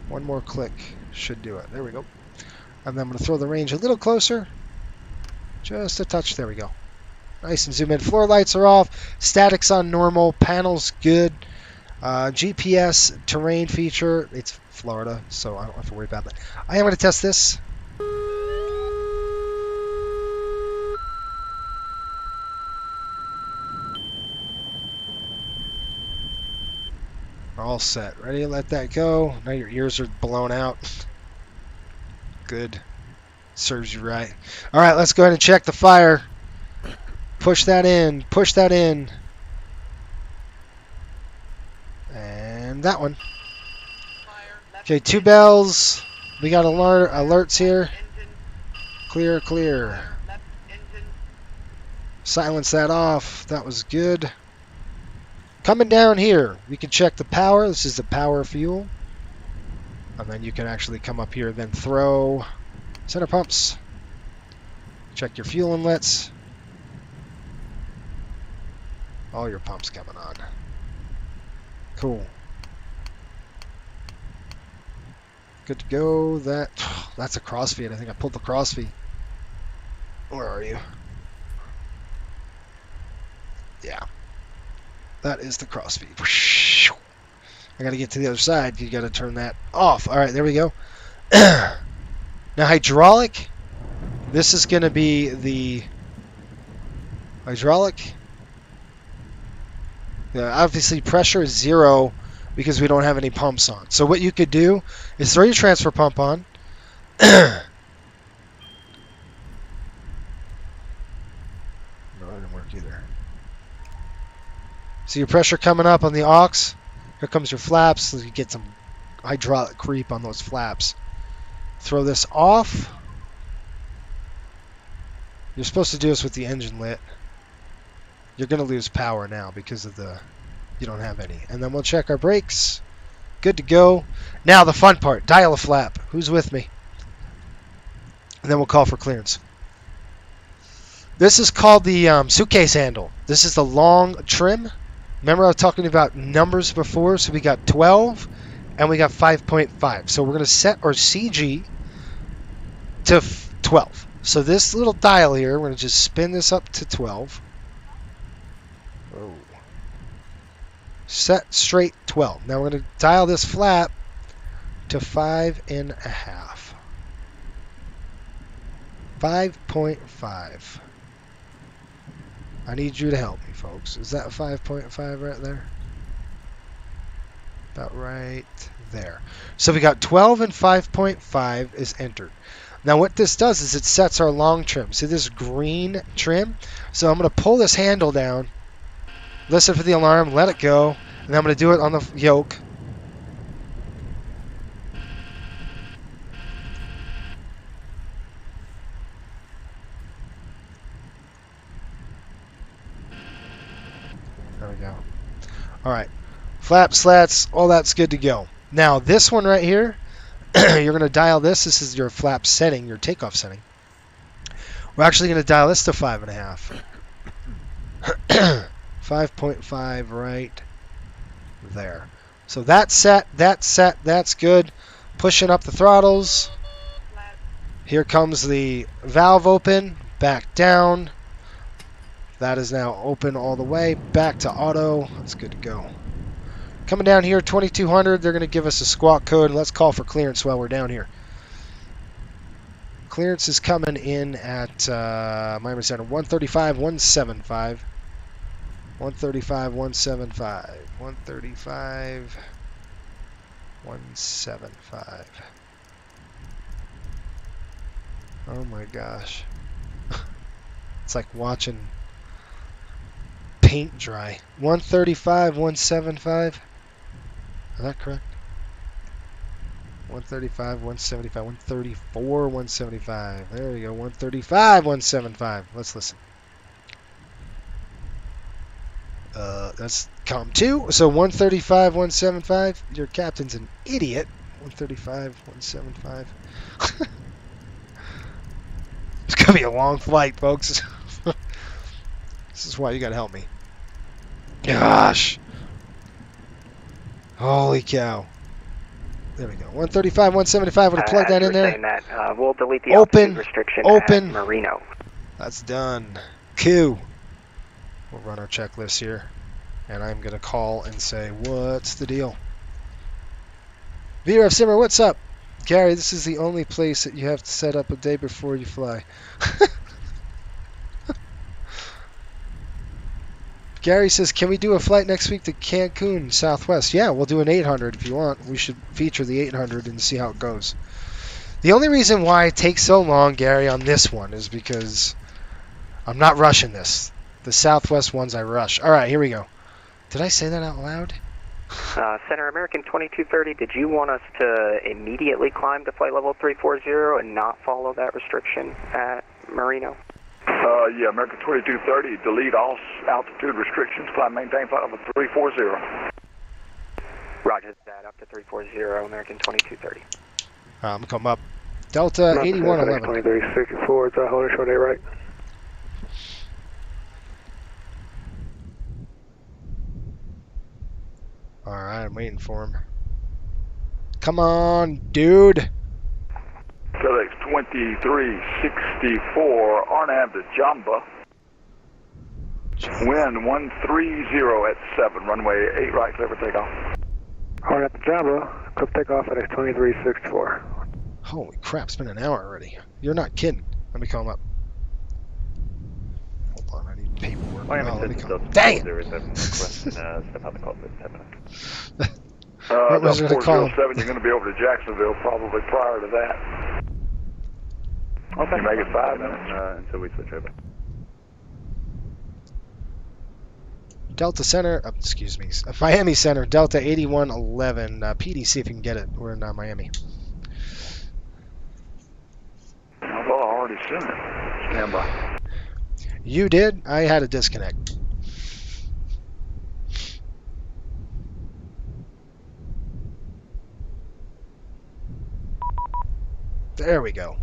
One more click should do it. There we go. And then I'm going to throw the range a little closer. Just a touch. There we go. Nice and zoom in. Floor lights are off. Statics on normal. Panels good. GPS terrain feature. It's Florida, so I don't have to worry about that. I am going to test this. We're all set. Ready to let that go. Now your ears are blown out. Good. Serves you right. All right, let's go ahead and check the fire. Push that in. Push that in. And that one. Okay, 2 bells. We got alerts here. Clear, clear. Silence that off. That was good. Coming down here, we can check the power. This is the power fuel. And then you can actually come up here and then throw center pumps. Check your fuel inlets. All your pumps coming on. Cool. Good to go. That's a crossfeed. I think I pulled the crossfeed. Where are you? Yeah. That is the crossfeed. I got to get to the other side. You got to turn that off. All right, there we go. Now hydraulic. This is going to be the hydraulic. Obviously, pressure is 0 because we don't have any pumps on. So what you could do is throw your transfer pump on. No, that didn't work either. See your pressure coming up on the aux. Here comes your flaps. So you get some hydraulic creep on those flaps. Throw this off. You're supposed to do this with the engine lit. You're going to lose power now because of you don't have any. And then we'll check our brakes. Good to go. Now the fun part, dial a flap. Who's with me? And then we'll call for clearance. This is called the suitcase handle. This is the long trim. Remember I was talking about numbers before? So we got 12 and we got 5.5. So we're going to set our CG to 12. So this little dial here, we're going to just spin this up to 12. Oh. Set straight 12. Now we're going to dial this flap to 5.5. 5.5. I need you to help me, folks. Is that 5.5 right there? About right there. So we got 12 and 5.5 is entered. Now what this does is it sets our long trim. See this green trim? So I'm going to pull this handle down, listen for the alarm, let it go, and I'm going to do it on the yoke. There we go. All right. Flap, slats, all that's good to go. Now this one right here, you're going to dial this. This is your flap setting, your takeoff setting. We're actually going to dial this to 5.5. 5.5 right there. So that's set, that's good. Pushing up the throttles. Here comes the valve open, back down. That is now open all the way, back to auto. That's good to go. Coming down here, 2200, they're going to give us a squawk code. Let's call for clearance while we're down here. Clearance is coming in at, my understanding, 135, 175. 135, 175. 135, 175. Oh my gosh. It's like watching paint dry. 135, 175. Is that correct? 135, 175, 134, 175. There we go. 135, 175. Let's listen. That's COM 2. So 135, 175. Your captain's an idiot. 135, 175. It's going to be a long flight, folks. This is why you got to help me. Gosh. Holy cow. There we go. 135, 175. I'm going to plug that in there. That, we'll delete the altitude restriction at Marino. That's done. Q. We'll run our checklist here. And I'm going to call and say, what's the deal? VRF Simmer, what's up? Gary, this is the only place that you have to set up a day before you fly. Gary says, can we do a flight next week to Cancun, Southwest? Yeah, we'll do an 800 if you want. We should feature the 800 and see how it goes. The only reason why it takes so long, Gary, on this one is because I'm not rushing this. The Southwest ones I rush. All right, here we go. Did I say that out loud? Center American 2230, did you want us to immediately climb to flight level 340 and not follow that restriction at Marino? Yeah, American 2230, delete all altitude restrictions, climb maintain flight level 340. Roger that, up to 340, American 2230. I'm going to come up. Delta 8111. 2364, it's a hold short 8 right. Alright, I'm waiting for him. Come on, dude. FedEx 2364, Arnhem to Jamba. Wind 130 at 7, runway 8 right, clear for takeoff. Arnhem to Jamba, clip takeoff FedEx 2364. Holy crap, it's been an hour already. You're not kidding. Let me call him up. Hold on, I need paperwork. Oh, let me call him. Dang it! What was it to call him? 407, you're going to be over to Jacksonville probably prior to that. Okay. You make it 5 minutes. Until we switch over. Delta Center, excuse me, Miami Center, Delta 8111. PD, see if you can get it. We're in Miami. Well, I already sent it. Stand by. You did? I had a disconnect. There we go.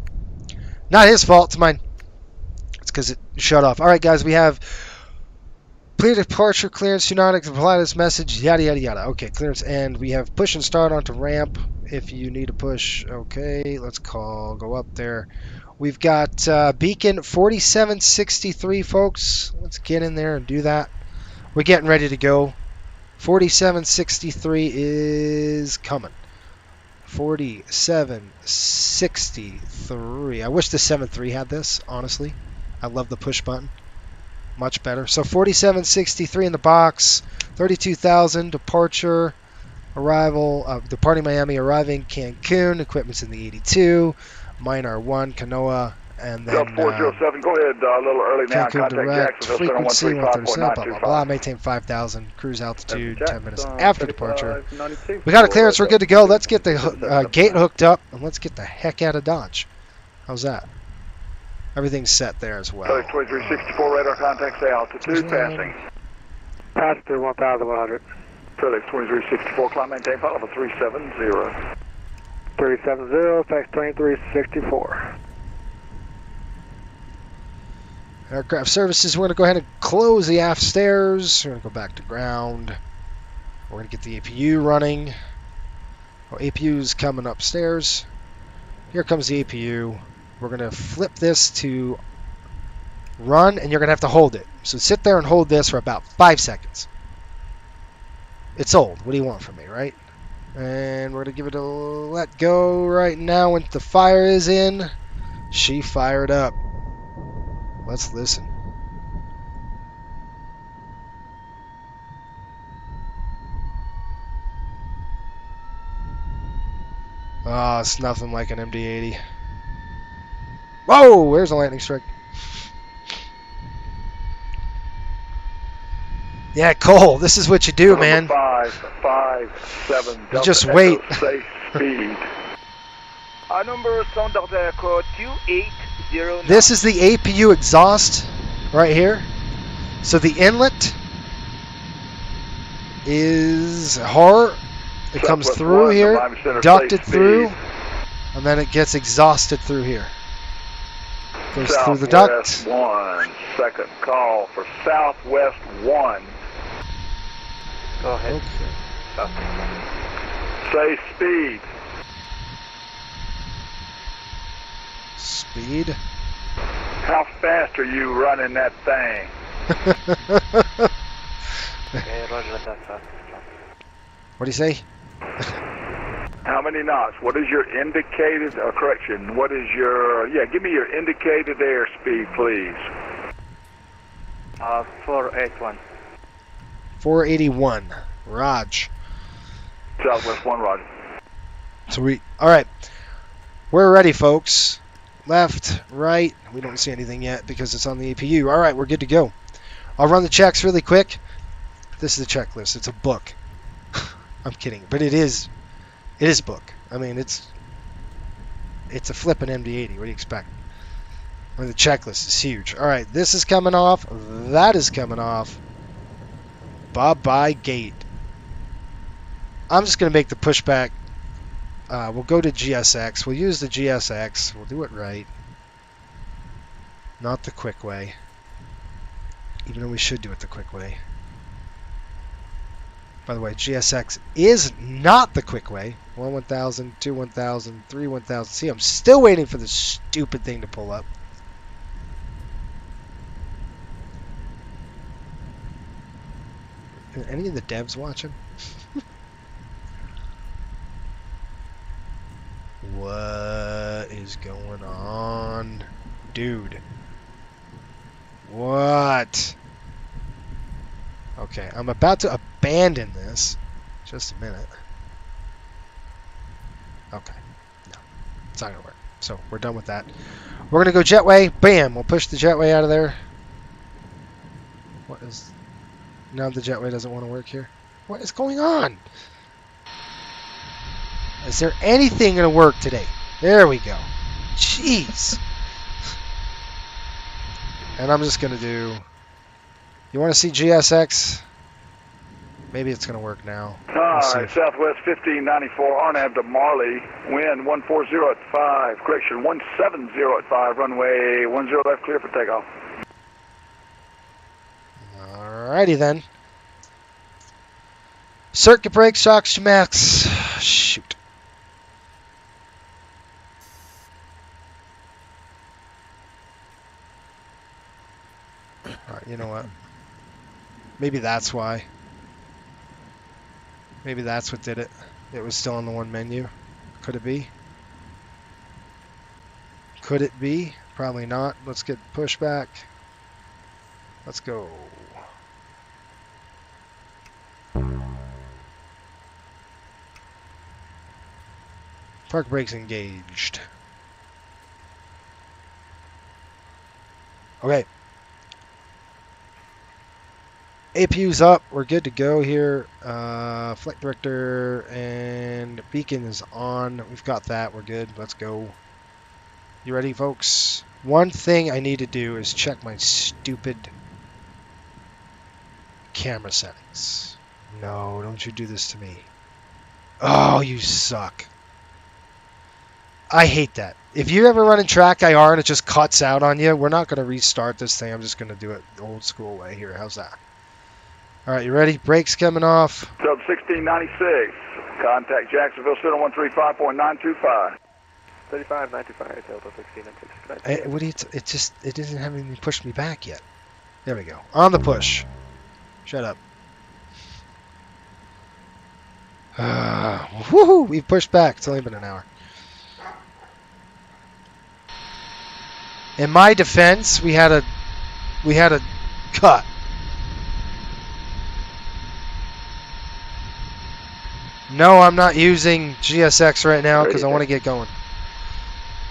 Not his fault, it's mine. It's because it shut off. All right, guys, we have clear departure, clearance, Unonic, reply to this message, yada, yada, yada. Okay, clearance, and we have push and start onto ramp if you need to push. Okay, let's go up there. We've got beacon 4763, folks. Let's get in there and do that. We're getting ready to go. 4763 is coming. 4763. I wish the 7.3 had this, honestly. I love the push button. Much better. So 4763 in the box. 32,000 departure. Arrival. Departing Miami, arriving Cancun. Equipment's in the 82. Mine are 1, Canoa, and then 407. Go ahead, a little early now. Cancun Contact direct. Jacksonville, Frequency 137. Blah, blah, blah. 135.925. Maintain 5,000. Cruise altitude 10 minutes Jackson, after departure. 3592. We got a clearance. We're good to go. Let's get the gate hooked up, and let's get the heck out of Dodge. How's that? Everything's set there as well. 2364 radar contacts altitude passing. Pass through 1,100. FedEx 2364 climb maintain flight level 370. 370, FedEx 2364. Aircraft services, we're going to go ahead and close the aft stairs. We're going to go back to ground. We're going to get the APU running. Oh, APU's coming upstairs. Here comes the APU. We're going to flip this to run, and you're going to have to hold it. So sit there and hold this for about 5 seconds. It's old. What do you want from me, right? And we're going to give it a let go right now. When the fire is in, she fired up. Let's listen. Oh, it's nothing like an MD-80. Whoa, there's a lightning strike. Yeah, Cole, this is what you do, man. 557. You just wait. Safe speed. Number sound order code 2809. This is the APU exhaust right here. So the inlet is hard. It comes Southwest through 1, here, Miami Center, ducted safe through, speed. and then it gets exhausted through here. Goes through the duct. Southwest 1, second call for Southwest 1. Go ahead. Okay. Safe speed. Speed. How fast are you running that thing? Okay, roger that. What do you say? How many knots? What is your indicated, correction, what is your, give me your indicated airspeed, please. 481. 481. Raj. Southwest 1, roger. Sweet. All right. We're ready, folks. Left, right. We don't see anything yet because it's on the APU. All right, we're good to go. I'll run the checks really quick. This is a checklist. It's a book. I'm kidding, but it is book. I mean, it's a flippin' MD-80. What do you expect? I mean, the checklist is huge. All right, this is coming off. That is coming off. Bye-bye gate. I'm just going to make the pushback. We'll go to GSX. We'll use the GSX. We'll do it right. Not the quick way. Even though we should do it the quick way. By the way, GSX is not the quick way. 1 1000, 2 1000, 3 1000. See, I'm still waiting for this stupid thing to pull up. Are any of the devs watching? What is going on? Dude. What? Okay, I'm about to abandon this. Just a minute. Okay. No. It's not going to work. So, we're done with that. We're going to go jetway. Bam! We'll push the jetway out of there. What is... Now the jetway doesn't want to work here. What is going on? Is there anything going to work today? There we go. Jeez. And I'm just going to do... You want to see GSX? Maybe it's going to work now. Alright, Southwest 1594, RNAV to Marley, wind 140 at 5, correction 170 at 5, runway 10 left, clear for takeoff. Alrighty then. Circuit break, shocks to max. Shoot. Alright, you know what? Maybe that's why. Maybe that's what did it. It was still on the one menu. Could it be? Could it be? Probably not. Let's get pushback. Let's go. Park brakes engaged. Okay. APU's up. We're good to go here. Flight director and beacon is on. We've got that. We're good. Let's go. You ready, folks? One thing I need to do is check my stupid camera settings. No, don't you do this to me. Oh, you suck. I hate that. If you ever run in track IR and it just cuts out on you, we're not going to restart this thing. I'm just going to do it the old school way here. How's that? All right, you ready? Brakes coming off. Sub 1696, contact Jacksonville Center 135.925. 35925, Delta 1696. What do you it doesn't have even pushed me back yet. There we go. On the push. Shut up. Woohoo! We've pushed back. It's only been an hour. In my defense, we had a cut. No, I'm not using GSX right now because I want to get going.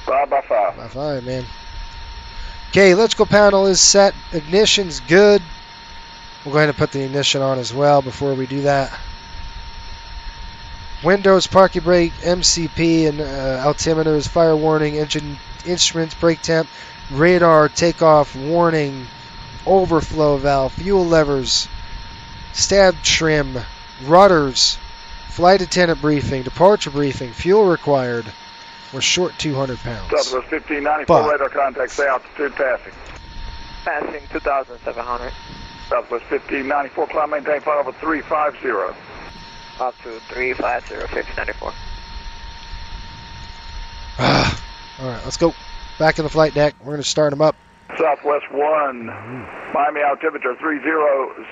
5 by 5. By 5, man. Okay, electrical panel is set. Ignition's good. We'll go ahead and put the ignition on as well before we do that. Windows, parking brake, MCP, and altimeters, fire warning, engine instruments, brake temp, radar, takeoff warning, overflow valve, fuel levers, stab trim, rudders, flight attendant briefing, departure briefing, fuel required. We're short 200 pounds. Southwest 1594, radar contact, say altitude passing. Passing 2,700. Southwest 1594, climb maintain flight level 350. Up to 350, 1594. All right, let's go. Back in the flight deck. We're going to start them up. Southwest 1, Miami altimeter 3000.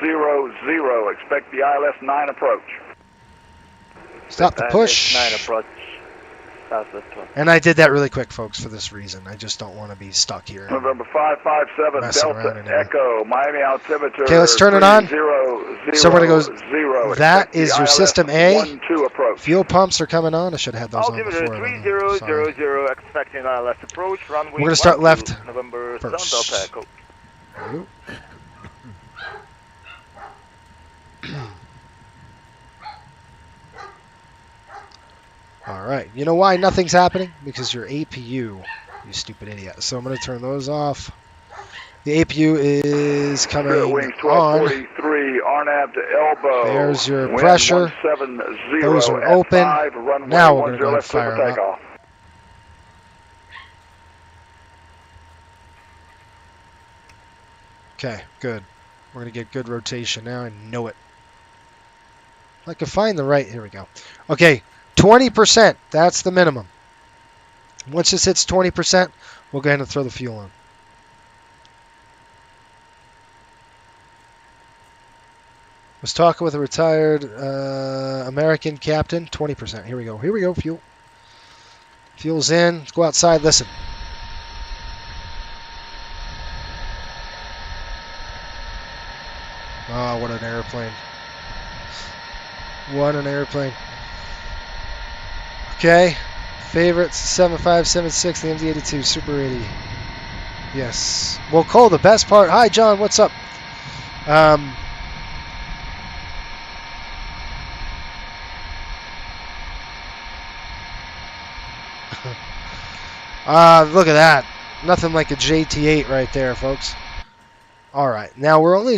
Expect the ILS 9 approach. Stop the push. 9 approach. Southwest 1. And I did that really quick, folks, for this reason. I just don't want to be stuck here. November 557, Delta Echo, Miami altimeter. Okay, let's turn it on. 3000. So we're going to go. That Expect is the your ILS system A. 12 approach. Fuel pumps are coming on. I should have had those on Altimeter before. 3000, expecting ILS approach, runway We're going to start 12, left November first. 7 Delta Echo. All right. You know why nothing's happening? Because your APU, you stupid idiot. So I'm going to turn those off. The APU is coming Wings on. 1243, RNAV to elbow. There's your Wind pressure. 170 Those are at open. 5, runway Now we're going to 10 go and left, clear fire for them up. takeoff. Okay, good. We're going to get good rotation now. I know it. If I can find the right. Here we go. Okay, 20%. That's the minimum. Once this hits 20%, we'll go ahead and throw the fuel on. Was talking with a retired American captain. 20%. Here we go. Here we go. Fuel. Fuel's in. Let's go outside. Listen. Oh, what an airplane. What an airplane. Okay. Favorites 7576, the MD-82, Super 80. Yes. Well, Cole, the best part. Hi, John. What's up? Look at that. Nothing like a JT8 right there, folks. All right, now we're only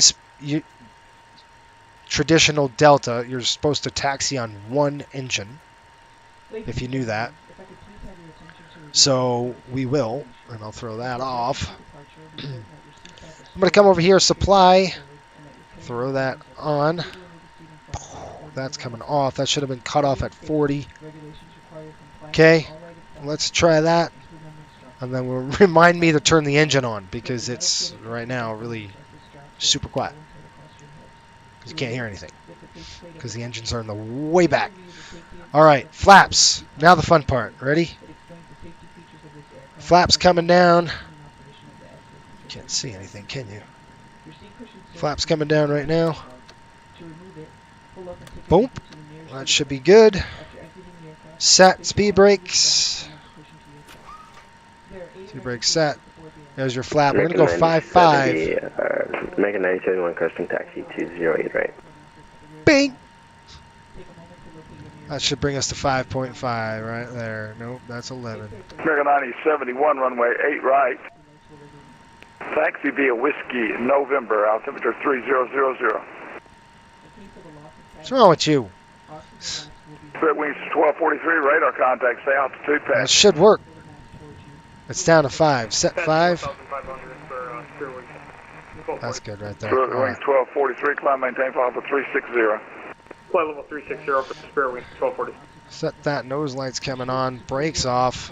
traditional Delta. You're supposed to taxi on one engine, if you knew that. So we will, and I'll throw that off. I'm going to come over here, supply, throw that on. That's coming off. That should have been cut off at 40. Okay, let's try that. And then we'll remind me to turn the engine on because it's right now really super quiet. Because you can't hear anything. Because the engines are in the way back. All right, flaps. Now the fun part. Ready? Flaps coming down. Can't see anything, can you? Flaps coming down right now. Boom. That should be good. Set. Speed brakes. Speed brakes set. There's your flap. We're going to go 5.5. American 9071 custom taxi 208 right. Bing! That should bring us to 5.5 right there. Nope, that's 11. American 9071 runway 8 right. Taxi via Whiskey November, altimeter 3000. What's wrong with you? Spirit wings 1243, radar contact, stay altitude That pass. should work. It's down to 5. Set 5. That's good right there. Spirit All wings right. 1243, climb maintain flight level 360. Flight level 360 for Spirit wings 1240. Set that. Nose lights coming on. Brakes off.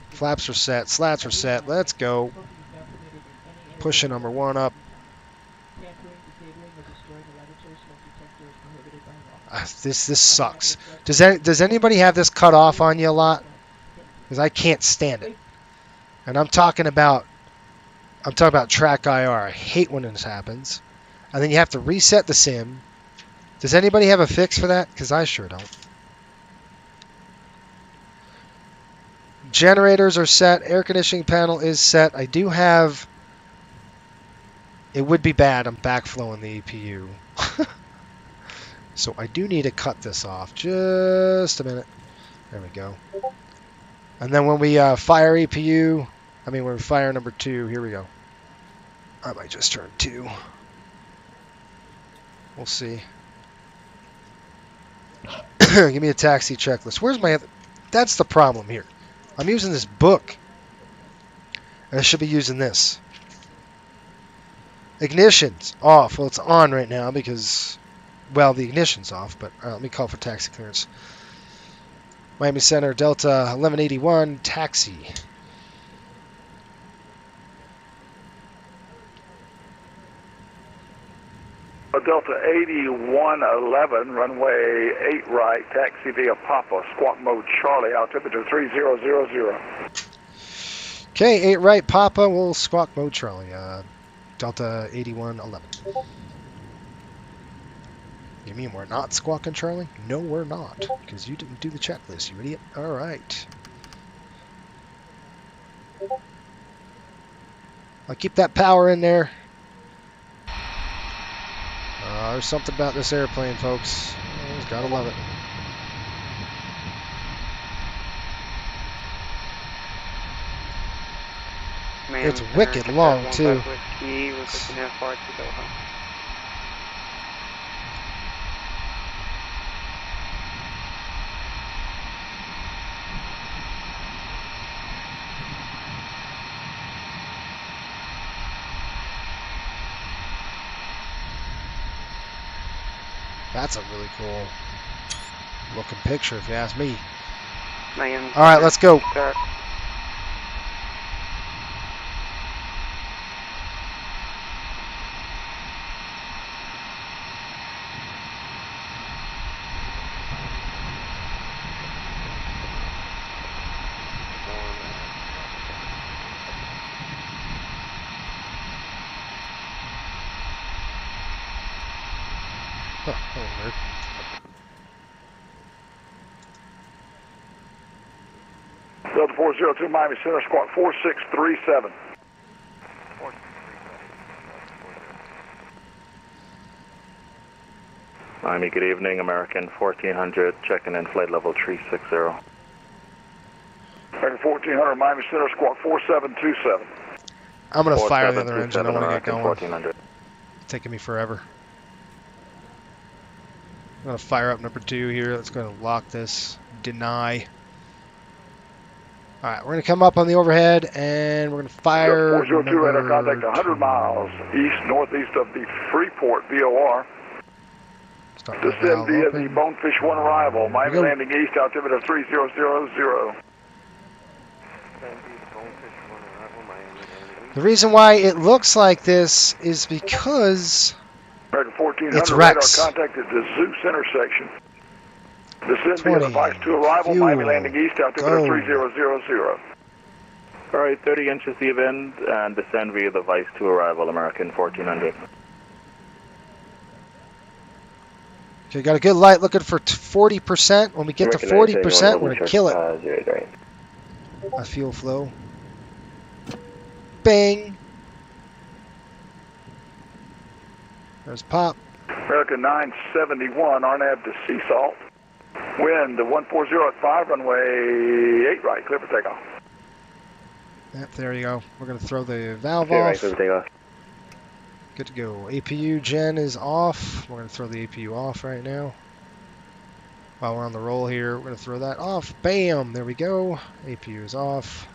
Flaps are set. Slats are set. Let's go. Pushing number 1 up. This sucks. Does anybody have this cut off on you a lot? Because I can't stand it. And I'm talking about track IR. I hate when this happens. And then you have to reset the sim. Does anybody have a fix for that? Because I sure don't. Generators are set. Air conditioning panel is set. I do have... It would be bad. I'm backflowing the EPU. So I do need to cut this off. Just a minute. There we go. And then when we fire EPU, when we fire number 2, here we go. I might just turn 2. We'll see. Give me a taxi checklist. Where's my other... That's the problem here. I'm using this book. And I should be using this. Ignition's off. Well, it's on right now because... Well, the ignition's off, but let me call for taxi clearance. Miami Center, Delta 1181, taxi. Delta 8111, runway 8 right, taxi via Papa, squawk mode Charlie, altimeter 3000. Okay, 8 right, Papa, we'll squawk mode Charlie, Delta 8111. You mean we're not squawking Charlie? No, we're not, because you didn't do the checklist, you idiot. All right. I'll keep that power in there. There's something about this airplane, folks. You just gotta love it. It's wicked long, too. That's a really cool looking picture, if you ask me. All right, let's go. Weird. Delta 402 Miami Center, squawk 4637. Miami, good evening. American 1400, checking in flight level 360. American American 1400, Miami Center, squawk 4727. I'm going to fire the other engine. I want to get going. 1400. It's taking me forever. I'm going to fire up number 2 here. Let's go and lock this. Deny. All right, we're going to come up on the overhead, and we're going to fire 402 radar number contact 100 miles northeast of the Freeport VOR. Start my Descend valve via open. the Bonefish 1 arrival. Miami go. landing east, altimeter of 3000. The reason why it looks like this is because American 1400 It's radar Rex. contact at the Zeus intersection. Descend via 20, the Vice 2 arrival. fuel, Miami landing east, altimeter go. 3000. All right, 30 inches the event and descend via the Vice 2 arrival, American 1400. Okay, got a good light looking for 40%. When we get to 40%, we're going to kill it. 08, right. A fuel flow. Bang. There's pop. American 971, RNAV to Sea Salt. Wind 140 at 5, runway 8 right, clear for takeoff. Yep, there you go. We're going to throw the valve Okay, right, off. clear for takeoff. Good to go. APU gen is off. We're going to throw the APU off right now. While we're on the roll here, we're going to throw that off. Bam! There we go. APU is off.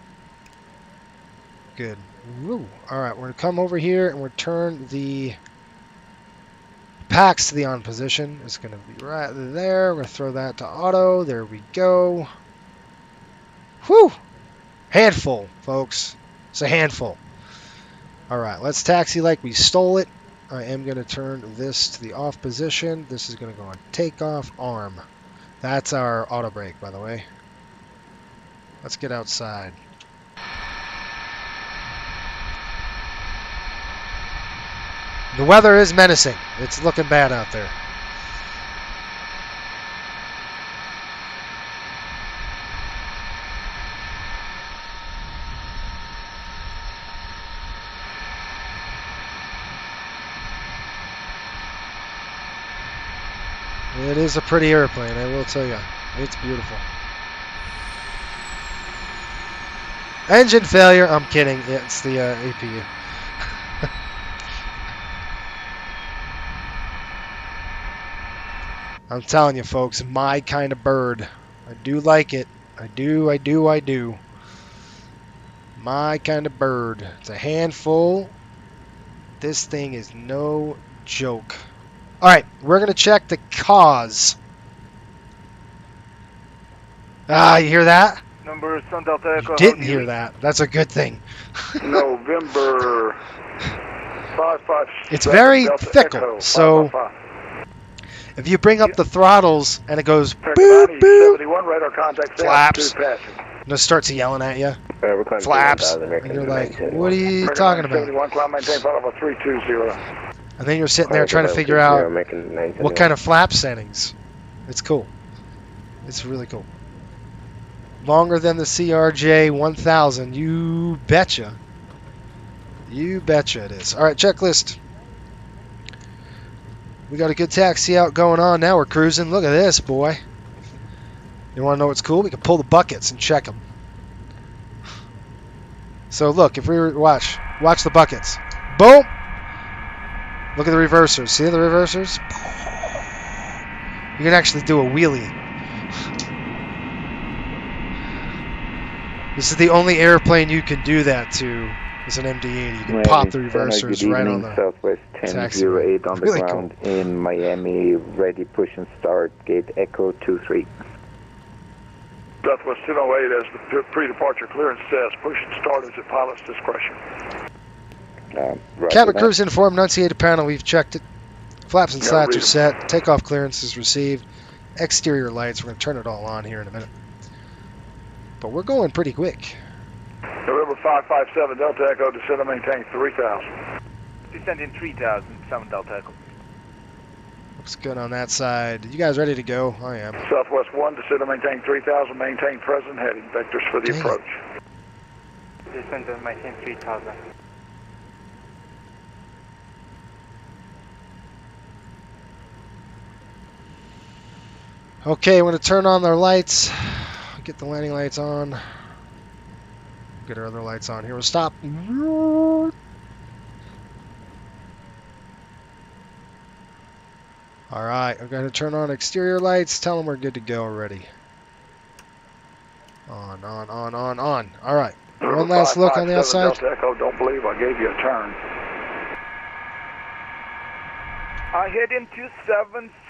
Good. Woo. All right, we're going to come over here and we're going to turn the packs to the on position. It's going to be right there. We're going to throw that to auto. There we go. Whew! Handful, folks. It's a handful. All right, let's taxi like we stole it. I am going to turn this to the off position. This is going to go on takeoff arm. That's our auto brake, by the way. Let's get outside. The weather is menacing. It's looking bad out there. It is a pretty airplane, I will tell you. It's beautiful. Engine failure. I'm kidding. It's the APU. I'm telling you, folks, my kind of bird. I do like it. I do. My kind of bird. It's a handful. This thing is no joke. All right, we're going to check the cause. Ah, you hear that? Number Sun Delta Echo. You didn't hear that. That's a good thing. November 557. It's very Delta fickle, Echo, so 555. if you bring up the throttles and it goes American boop, boop, 971, radar contact Flaps. passing. and it starts yelling at you, We're climbing flaps, 1000, and American you're like, 971. what are you American talking about? 971, climb maintain flight level 320. And then you're sitting there trying to figure out what kind of flap settings. It's cool. It's really cool. Longer than the CRJ 1000. You betcha. You betcha it is. All right, checklist. We got a good taxi out going on. Now we're cruising. Look at this, boy. You want to know what's cool? We can pull the buckets and check them. So look, if we were watch the buckets. Boom. Look at the reversers. See the reversers? You can actually do a wheelie. This is the only airplane you can do that to. It's an MD-80. You can pop the reversers right on the Southwest taxi. 1008 on the Really ground in Miami, ready push and start, gate Echo 23. Southwest 1008 as the pre-departure clearance says, push and start is at pilot's discretion. Cabin crews informed, enunciated panel, we've checked it. Flaps and slats are set. Takeoff clearance is received. Exterior lights, we're going to turn it all on here in a minute. But we're going pretty quick. November 557, Delta Echo, descend and maintain 3000. Descending 3000, 7 Delta Echo. Looks good on that side. You guys ready to go? I am. Southwest 1, descend and maintain 3000, maintain present heading. Vectors for the Dang it. approach. Descend and maintain 3000. Okay, we're going to turn on our lights. Get the landing lights on. get our other lights on here. We'll stop. All right, we're going to turn on exterior lights. Tell them we're good to go already. On. All right. One last look on the outside. Delta Echo, don't believe I gave you a turn. I head into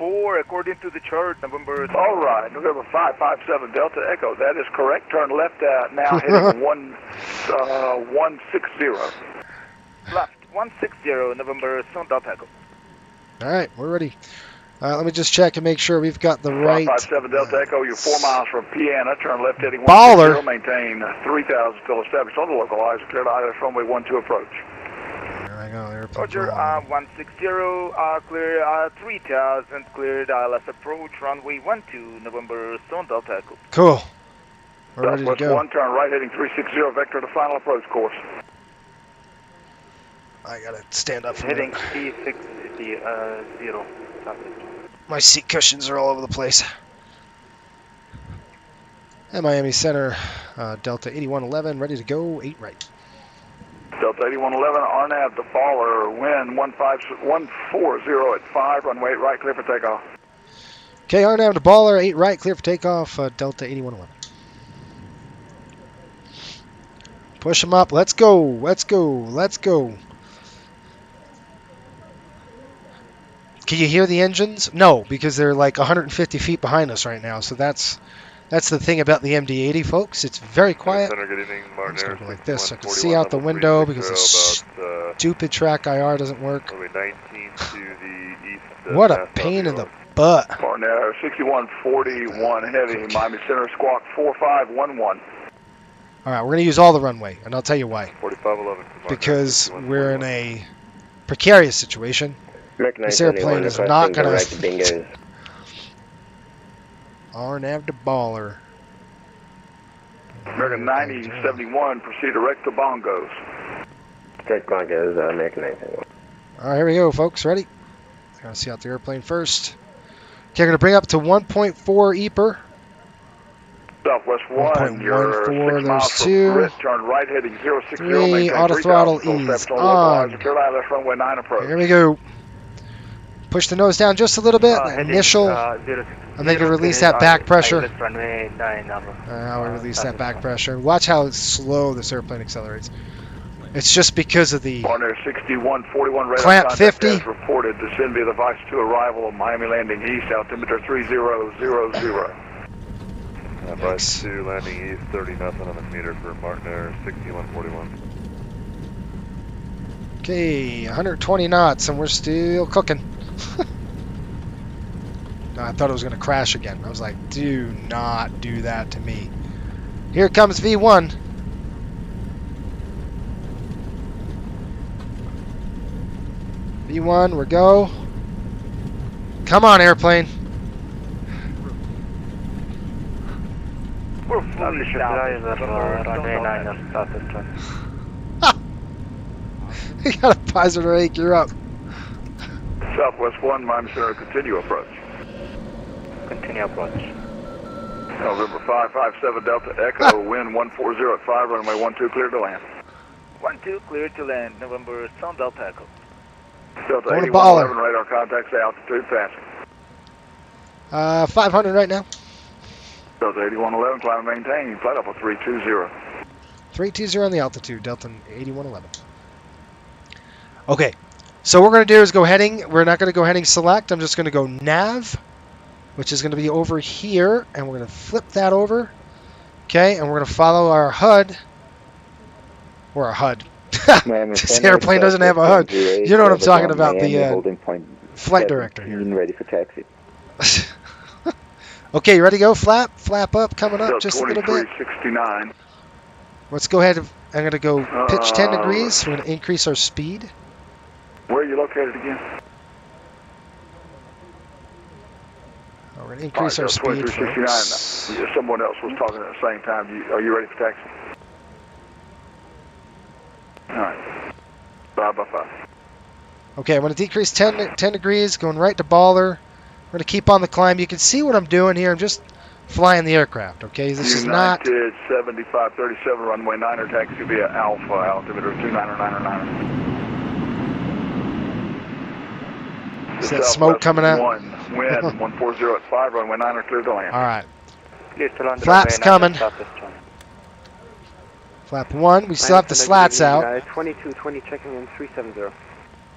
7-4 according to the chart, November. All right, November 557 Delta Echo. That is correct. Turn left now heading 160. Left 160 November Sun Delta Echo. All right, we're ready. Let me just check and make sure we've got the right. 557 Delta Echo. You're 4 miles from Piana. Turn left heading Baller. 160. Maintain 3,000 still established on the localized. Cleared ILS runway 12 approach. There I go. There. Roger, 160, clear 3000, cleared ILS approach, runway 12, November, Sun Delta Echo. Cool. We're ready to Southwest go. 1, turn right heading 360, vector to final approach course. I gotta stand up. Heading C660, My seat cushions are all over the place. And Miami Center, Delta 8111, ready to go, 8 right. Delta 8111, RNAV to baller, wind 140 at 5, runway 8 right, clear for takeoff. Okay, RNAV to baller, 8 right, clear for takeoff, Delta 8111. Push them up, let's go, let's go, let's go. Can you hear the engines? No, because they're like 150 feet behind us right now, so that's the thing about the MD-80, folks. It's very quiet. Center, good evening, I'm just going to go like this so I can see out the window because the stupid track IR doesn't work. 19 to the east. What a pain in the butt. Partner 6141 heavy, Miami Center, squawk 4511. All right, we're going to use all the runway, and I'll tell you why. 4511. Because we're in a precarious situation. This airplane is not going to... RNAV to baller. American 9071, proceed direct to bongos. Direct bongos, American 9071. All right, here we go, folks. Ready? Gotta see out the airplane first. Okay, I'm going to bring up to 1.4 EPR. Southwest 1, you're 6 miles from 2. Grit, turn right heading 060. 3, auto throttle ease on. Runway 9 approach. Here we go. Push the nose down just a little bit. Initial. And then you release that back pressure. Now we release that back pressure. Watch how slow this airplane accelerates. It's just because of the 6141 radar clamp 50. As reported, descend via the Vice 2 arrival of Miami landing east, altimeter 3000. Vice 2 landing east, 30 nothing on the meter for Martin 6141. Okay, 120 knots, and we're still cooking. No, I thought it was going to crash again. I was like, do not do that to me. Here comes V1. V1, we're go. Come on, airplane. We're fully runway 9 of Southwest. You got a positive rake, you're up. Southwest 1, Miami Center, continue approach. Continue approach. November 557 Delta Echo, wind 140 at 5, runway 12, clear to land. 12, clear to land, November, Sun Delta Echo. Delta Going to 8111, radar contacts, altitude, passing. 500 right now. Delta 8111, climb and maintain, flight level 320. 320 on the altitude, Delta 8111. Okay, so what we're going to do is go heading. We're not going to go heading select. I'm just going to go nav, which is going to be over here, and we're going to flip that over. Okay, and we're going to follow our HUD. Or our HUD. This airplane doesn't have a HUD. You know what I'm talking about, the flight director here. Ready for taxi. Okay, you ready to go? Flap up, coming up just a little bit. 2369. Let's go ahead. I'm going to go pitch 10 degrees. We're going to increase our speed. Where are you located again? We're going to increase our speed. 2369. Someone else was talking at the same time. Are you ready for taxi? All right. 5 by 5. Okay, I'm going to decrease 10 degrees, going right to baller. We're going to keep on the climb. You can see what I'm doing here. I'm just flying the aircraft, okay? This is not... United 7537, runway 9er, taxi via Alpha, altimeter 2999. Is that smoke coming out? Wind 140 at 5, runway 9er, clear to land. All right. Flaps coming. Flap 1, we still have the slats out. 2220 checking in 370.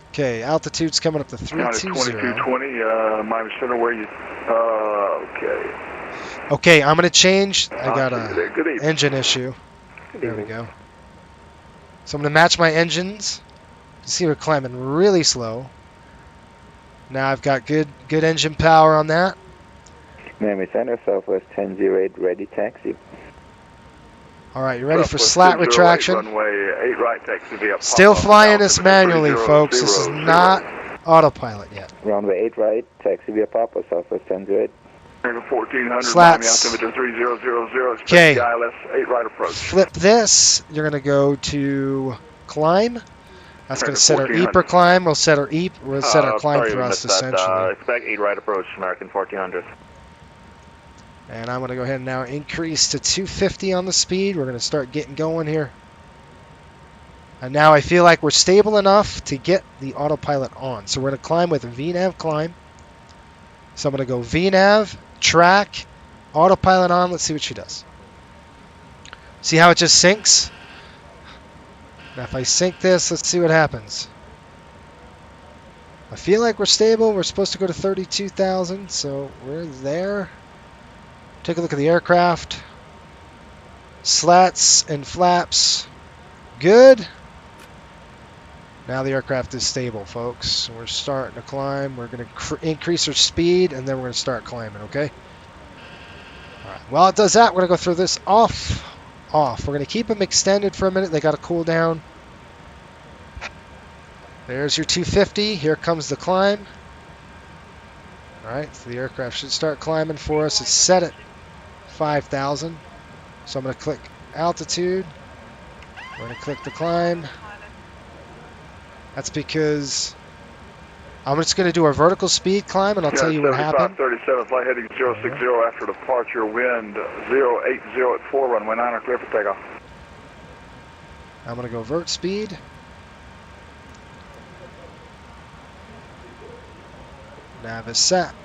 Okay, altitude's coming up to 320. 2220, Miami Center, where you... okay. Okay, I'm going to change. I got a engine issue. There we go. So I'm going to match my engines. You see we're climbing really slow. Now I've got good engine power on that. Miami Center, Southwest 1008, ready taxi. All right, you ready for slat retraction? Runway 8 right, taxi via Still flying this manually, folks. This is not autopilot yet. Runway 8 right, taxi via Papa, Southwest 1008. 1400, slats. altimeter 3000. Okay. ILS 8 right approach. Flip this. You're going to go to climb. That's going to set our EEPR climb. We'll set our We'll set our climb thrust essentially. Expect 8 right approach, American 1400. And I'm going to go ahead and now increase to 250 on the speed. We're going to start getting going here. And now I feel like we're stable enough to get the autopilot on. So we're going to climb with a VNAV climb. So I'm going to go VNAV, track, autopilot on. Let's see what she does. See how it just sinks? Now if I sync this, let's see what happens. I feel like we're stable. We're supposed to go to 32,000, so we're there. Take a look at the aircraft. Slats and flaps. Good. Now the aircraft is stable, folks. We're starting to climb. We're going to increase our speed, and then we're going to start climbing, okay? All right. While it does that, we're going to go through this off. We're going to keep them extended for a minute. They got to cool down. There's your 250. Here comes the climb. All right, so the aircraft should start climbing for us. It's set at 5,000. So I'm going to click altitude. We're going to click the climb. That's because I'm just going to do our vertical speed climb, and I'll tell you what happened. 37, flight heading 060 after departure, wind 080 at 4, runway 9er, clear for takeoff. I'm going to go vert speed. Nav is set.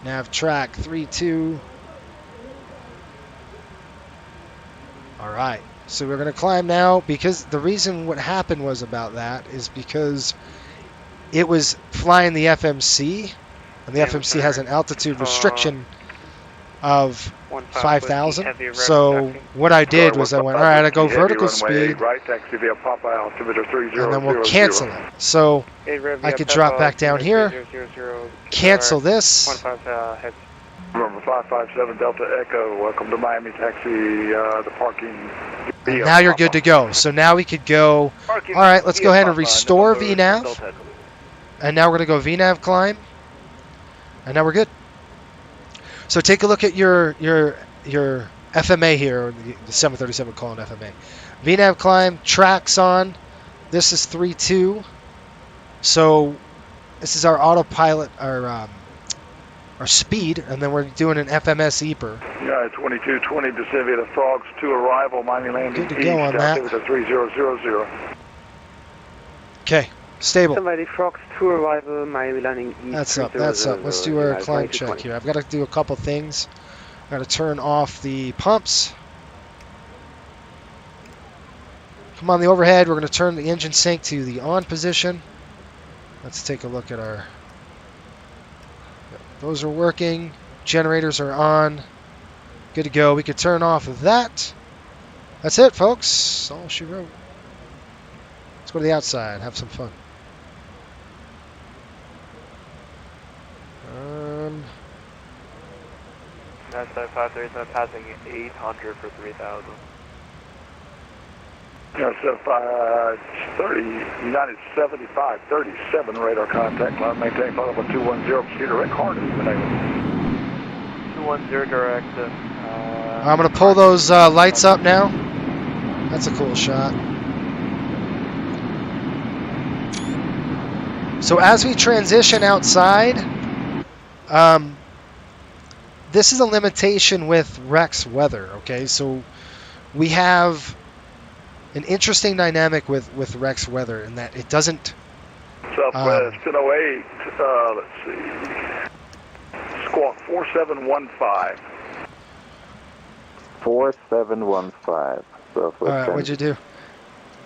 Nav track 32. All right. So we're going to climb now, because the reason what happened was about that is because it was flying the FMC, and the FMC has an altitude restriction of 5,000. So what I did was I went, all right, I go vertical speed, and then we'll cancel it. So I could drop back down here, cancel this. Number 557 Delta Echo, welcome to Miami Taxi, the parking. And now you're good to go. So now we could go, all right, let's go ahead and restore VNAV. And now we're going to go VNAV climb. And now we're good. So take a look at your FMA here, the 737 calling FMA. VNAV climb, tracks on. This is 3.2. So this is our autopilot, our speed, and then we're doing an FMS EEPR. Yeah, 2220 descend via the Frogs to arrival, Miami landing. Good to go on that. 3000. Okay, stable. Somebody Frogs to arrival, Miami landing east. That's up, that's up. Let's do our climb check here. I've got to do a couple things. I've got to turn off the pumps. Come on the overhead. We're going to turn the engine sync to the on position. Let's take a look at our... Those are working. Generators are on. Good to go. We could turn off of that. That's it, folks. That's all she wrote. Let's go to the outside. Have some fun. That's 537 passing 800 for 3,000. Yeah, 530, United 7537 radar contact line, maintain flight level 210, proceed direct hard is the name. 210 direct. I'm going to pull those lights up now. That's a cool shot. So as we transition outside, this is a limitation with Rex weather. Okay, so we have an interesting dynamic with Rex weather in that it doesn't. Southwest 1008. Let's see. Squawk 4715. 4715. Southwest. All right, what'd you do?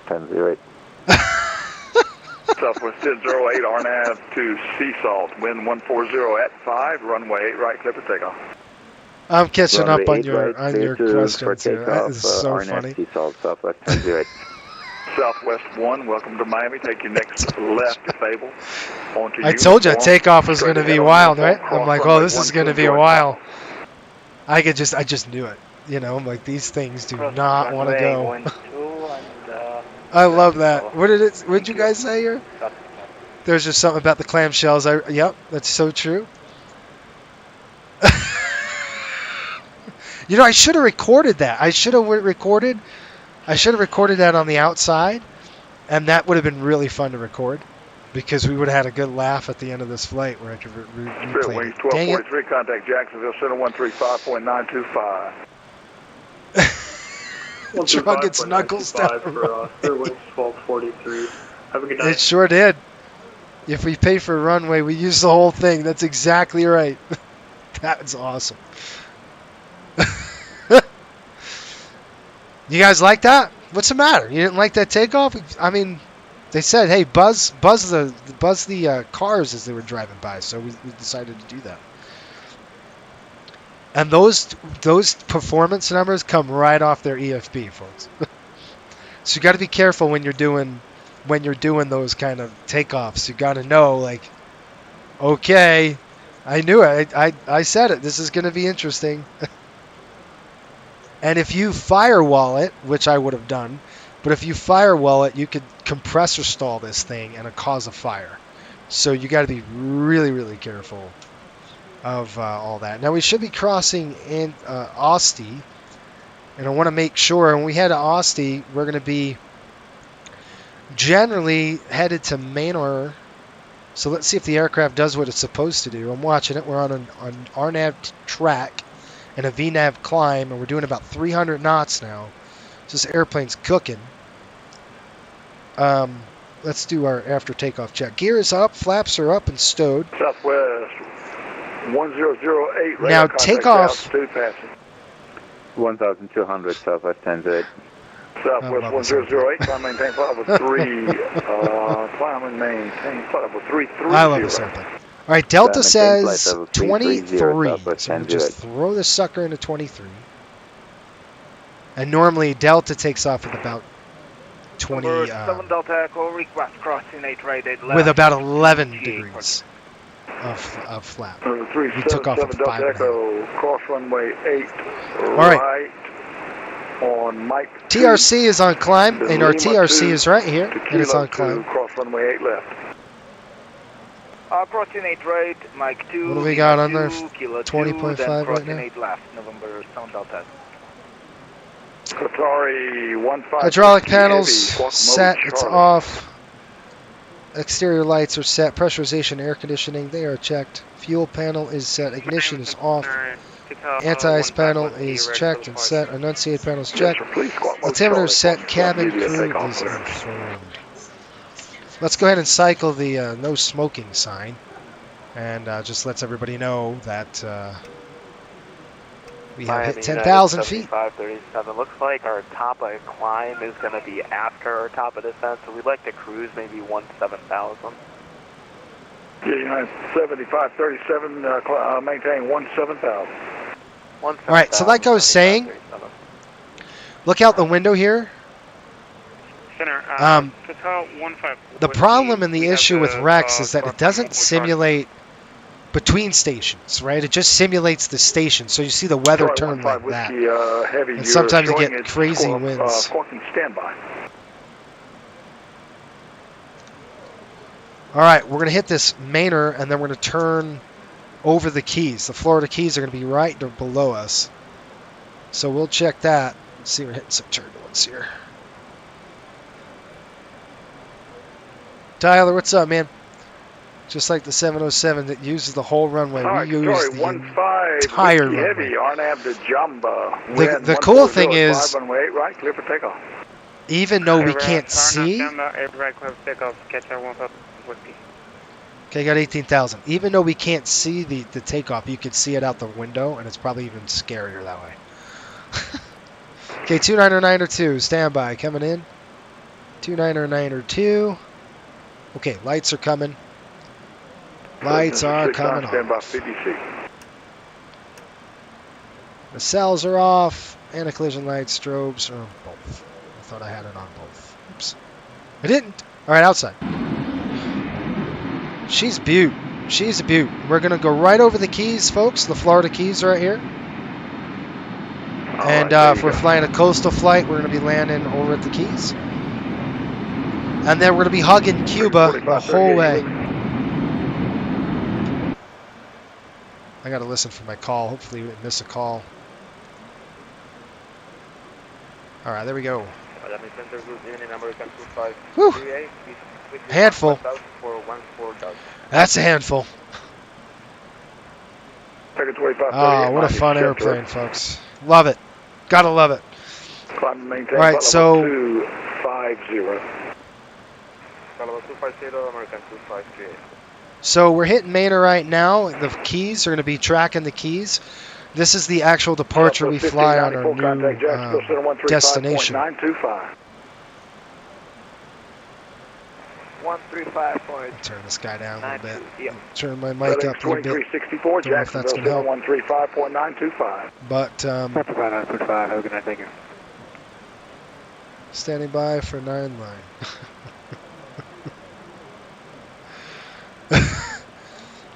1008. Southwest 1008, RNAV to Sea Salt, wind 140 at 5, runway 8 right, clear for takeoff. I'm catching Runway up on 8 your right, clear questions for here. That takeoff, is so RNAV funny. Sea Salt, Southwest 1008. Southwest 1, welcome to Miami. Take your next left if able. Onto I told you uniform. takeoff was going to Straight be ahead on wild, uniform, right? I'm cross like, oh, runway this is 12, going to be a join while. I just knew it. You know, I'm like, these things do not want to go. I love that. What did you guys say here? There's just something about the clamshells. Yep, that's so true. You know, I should have recorded that. I should have recorded that on the outside, and that would have been really fun to record, because we would have had a good laugh at the end of this flight where I could Spirit replay Wings it. Dang it. 1243, contact Jacksonville Center 135.925. Drug its knuckles down. For Spirit Wings 1243. Have a good night. It sure did. If we pay for a runway, we use the whole thing. That's exactly right. That's awesome. You guys like that? What's the matter? You didn't like that takeoff? I mean, they said, hey, buzz the cars as they were driving by, so we decided to do that. And those performance numbers come right off their EFB, folks. So you got to be careful when you're doing those kind of takeoffs. You got to know, like, okay, I knew it. I said it. This is going to be interesting. And if you firewall it, which I would have done, but if you firewall it, you could compressor stall this thing and it cause a fire. So you got to be really, really careful of all that. Now we should be crossing in Asti, and I want to make sure when we head to Asti, we're going to be generally headed to Manor. So let's see if the aircraft does what it's supposed to do. I'm watching it. We're on an RNAV track and a VNAV climb, and we're doing about 300 knots now. So this airplane's cooking. Let's do our after takeoff check. Gear is up, flaps are up and stowed. Southwest 1008. Now takeoff. 1,200 Southwest 1008. Southwest 1008. Climb maintain flight level 3. Climb and maintain flight level 330. I love this airplane. All right, Delta says 23. So we'll just throw this sucker into 23. And normally Delta takes off with about 20. 7 Delta Echo, request crossing 8 right, 8 left. With about 11 degrees of flap. We took off with 5 Echo, cross runway 8. All right. On Mike. TRC is on climb, and our TRC is right here, and it's on climb. Cross runway 8 left. Crossing 8 right, Mike 2. What do we got on there? 20.5 right now. 8 left, November 7 Delta. Qatari 15. Hydraulic panels set. It's off. Exterior lights are set. Pressurization, air conditioning, they are checked. Fuel panel is set. Ignition is off. Anti-ice panel is checked and set. Enunciate panel is checked. Altimeter is set. Cabin crew is informed. Let's go ahead and cycle the no smoking sign, and just lets everybody know that we have hit 10,000 feet. 537. Looks like our top of climb is going to be after our top of descent, so we'd like to cruise maybe 17,000. Yeah, United 7537, maintain 17,000. All right, so like I was saying, look out the window here. The problem and the issue with Rex is that it doesn't simulate between stations, right? It just simulates the station. So you see the weather turn like that. And sometimes you get crazy winds. All right, we're going to hit this Manor, and then we're going to turn over the Keys. The Florida Keys are going to be right below us. So we'll check that. Let's see, we're hitting some turbulence here. Tyler, what's up, man? Just like the 707 that uses the whole runway. All right, We use sorry, the 15 entire Whiskey runway. Heavy, RNAV to Jamba. The cool thing is, 518 right, clear for takeoff. even though we can't see, okay, got 18,000. Even though we can't see the takeoff, you could see it out the window, and it's probably even scarier that way. Okay, 29092, standby, coming in. 29092. Okay, lights are coming. Lights are coming on. The cells are off, and the collision lights, strobes, or both. I thought I had it on both. Oops. I didn't. All right, outside. She's beaut. She's a beaut. We're going to go right over the Keys, folks. The Florida Keys right here. And if we're flying a coastal flight, we're going to be landing over at the Keys. And then we're going to be hugging Cuba the whole way. I got to listen for my call. Hopefully we didn't miss a call. All right, there we go. Whew. Handful. That's a handful. Oh, what a fun airplane, folks. Love it. Gotta love it. All right, so we're hitting Maynard right now. The Keys are going to be tracking the Keys. This is the actual departure we fly on our new destination. 135. Turn this guy down a little bit. Turn my mic up a little bit. Don't know if that's going to help. 135.925. But thank you. Standing by for 9 line.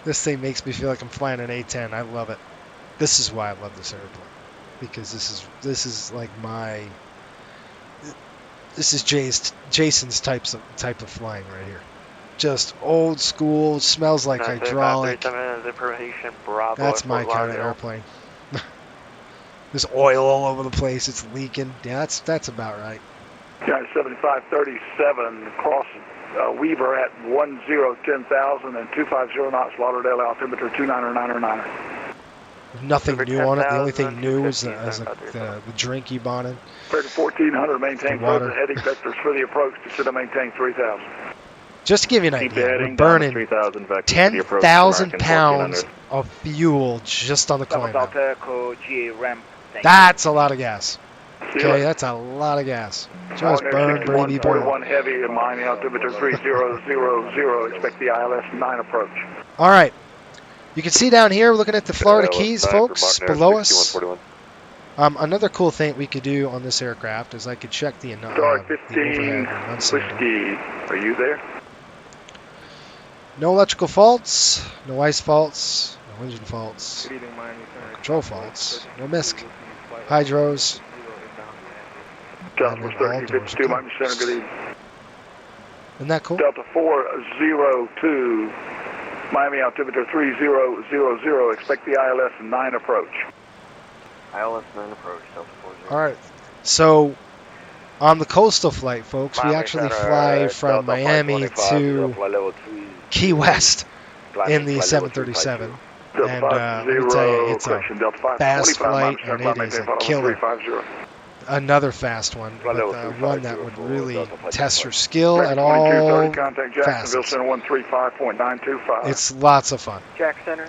This thing makes me feel like I'm flying an A-10. I love it. This is why I love this airplane, because this is like this is Jason's type of flying right here. Just old school, smells like hydraulic. That's my kind of airplane. There's oil all over the place. It's leaking. Yeah, that's about right. Yeah, 7537 cross Weaver at 10,000 and 250 knots, Lauderdale altimeter 29909. Nothing new on it. The only thing new is the drink you bought in. 1400, maintain present heading vectors for the approach to maintain 3000. Just to give you an idea, we're burning 10,000 pounds of fuel just on the climb. That's a lot of gas. Okay, that's a lot of gas. Just burn, baby, burn. 41 heavy, Miami altimeter 3000, expect the ILS 9 approach. All right. You can see down here, we're looking at the Florida Keys, folks, below us. Another cool thing we could do on this aircraft is I could check the Star 15, Whiskey, are you there? No electrical faults, no ice faults, no engine faults, no control faults, no MISC, hydros. Delta 1352, Miami Center, good evening. Isn't that cool? Delta 402, Miami altimeter 3000, expect the ILS 9 approach. ILS 9 approach, Delta 40. All right, so on the coastal flight, folks, we actually fly from Miami to Key West in the 737. And let me tell you, it's a fast flight, and it is a killer. Another fast one, but one that would really test your skill at all facets. It's lots of fun.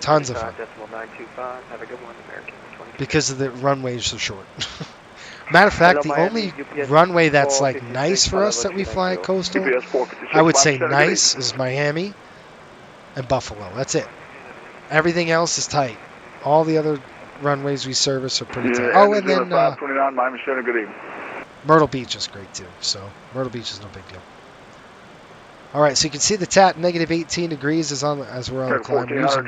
Tons of fun. Because of the runways are short. Matter of fact, the only runway that's like nice for us that we fly at coastal, I would say nice, is Miami and Buffalo. That's it. Everything else is tight. All the other runways we service are pretty tight. Oh, and then Myrtle Beach is great too. So Myrtle Beach is no big deal. All right, so you can see the TAT negative 18 degrees is on as we're on the climb. We're using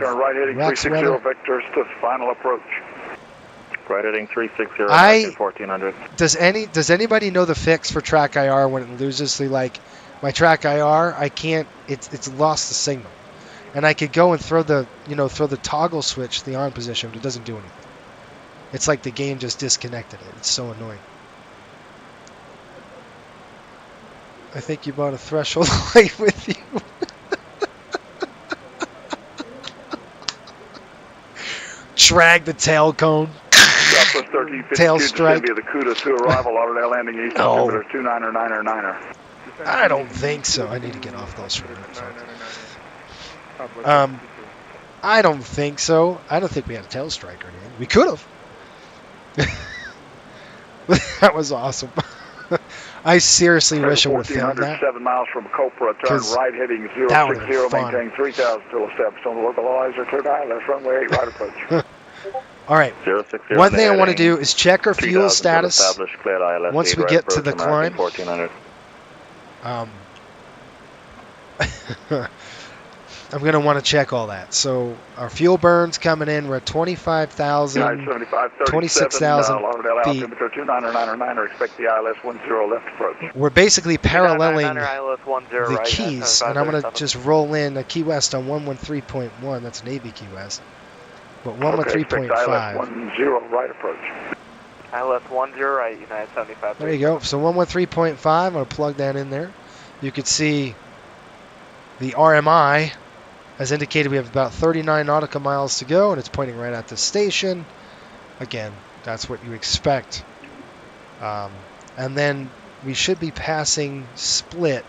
Rex weather. Vectors to final approach. Right heading 360, 1400. Does anybody know the fix for track IR when it loses? Like my track IR, I can't. It's lost the signal, and I could go and throw the toggle switch, the on position, but it doesn't do anything. It's like the game just disconnected it. It's so annoying. I think you bought a threshold light with you. Shrag the tail cone. Southwest 1352, Tail strike. descend via the CUDA to arrival, Lauderdale landing east, altimeter 299er. I don't think so. I need to get off those for a minute. I don't think so. I don't think we had a tail strike or anything. We could have. That was awesome. I seriously wish I would have found that. 7 miles from Copra, turn right heading 060, maintain 3000 till established on the localizer, clear ILS runway 8, right approach. All right. 060, one thing I want to do is check our fuel status ILS, once we get to the climb. 1400. I'm going to want to check all that. So our fuel burn's coming in. We're at 25,000, 26,000 feet. Expect the ILS 10 left approach. We're basically paralleling ILS 10 the right, keys, and I'm going to just roll in a Key West on 113.1. That's Navy Key West. But 113.5. ILS 10 right approach. ILS 10 right, United 75. There you go. So 113.5. I'm going to plug that in there. You could see the RMI has indicated we have about 39 nautical miles to go, and it's pointing right at the station. Again, that's what you expect. And then we should be passing Split.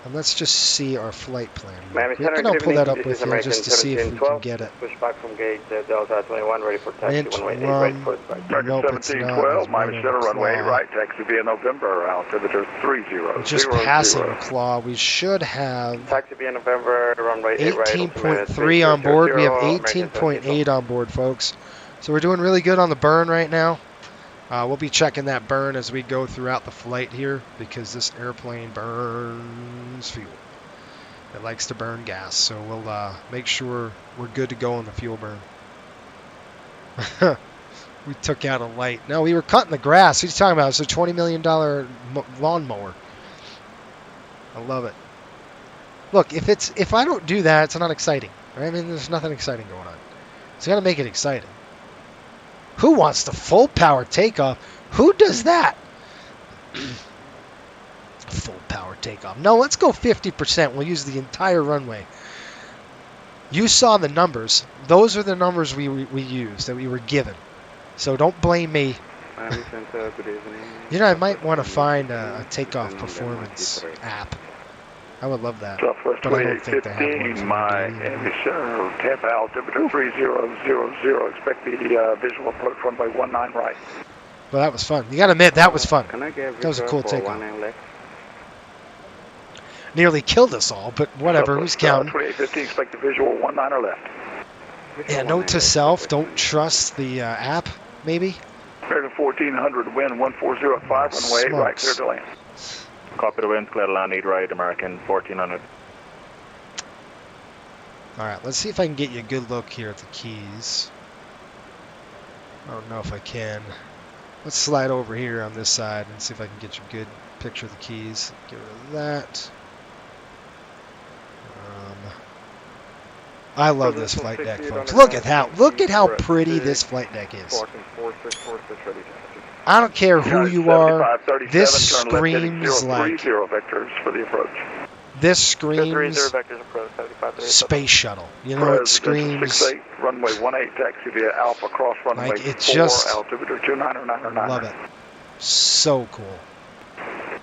And let's just see our flight plan. And I'll pull that up with you just to see if we can get it. Push back from gate Delta 21, ready for taxi. Wind run. Nope, it's not. 1712, minus center runway right, taxi via November, altimeter 30. We're just passing Claw. We should have taxi via November, runway 18.3 on board. We have 18.8 on board, folks. So we're doing really good on the burn right now. We'll be checking that burn as we go throughout the flight here because this airplane burns fuel. It likes to burn gas, so we'll make sure we're good to go on the fuel burn. We took out a light. No, we were cutting the grass. What are you talking about? It's a $20 million lawnmower. I love it. Look, if I don't do that, it's not exciting. Right? I mean, there's nothing exciting going on. So you got to make it exciting. Who wants the full power takeoff? Who does that? Full power takeoff. No, let's go 50%. We'll use the entire runway. You saw the numbers. Those are the numbers we used, that we were given. So don't blame me. You know, I might want to find a takeoff performance app. I would love that. Southwest but I don't think they have one. 2815, Miami, sir. Tampa, altimeter 3000. Expect the visual approach runway 19 right. Well, that was fun. You got to admit, that was fun. That was a cool takeoff. Nearly killed us all, but whatever. Who's counting? 2815, expect the visual 19 or left. Yeah, note to self, don't trust the app, maybe. American 1400, wind 1405, runway 8 right, clear to land. Copy the wind, clear to land, 8 right, American 1400. All right, let's see if I can get you a good look here at the keys. I don't know if I can. Let's slide over here on this side and see if I can get you a good picture of the keys. Get rid of that. I love this flight deck, folks. Look at how pretty this flight deck is. I don't care who you are. This screams like this screams space shuttle. You know, it screams. Runway 18 taxi via Alpha cross runway like it's just. Altimeter 2999. Love it. So cool.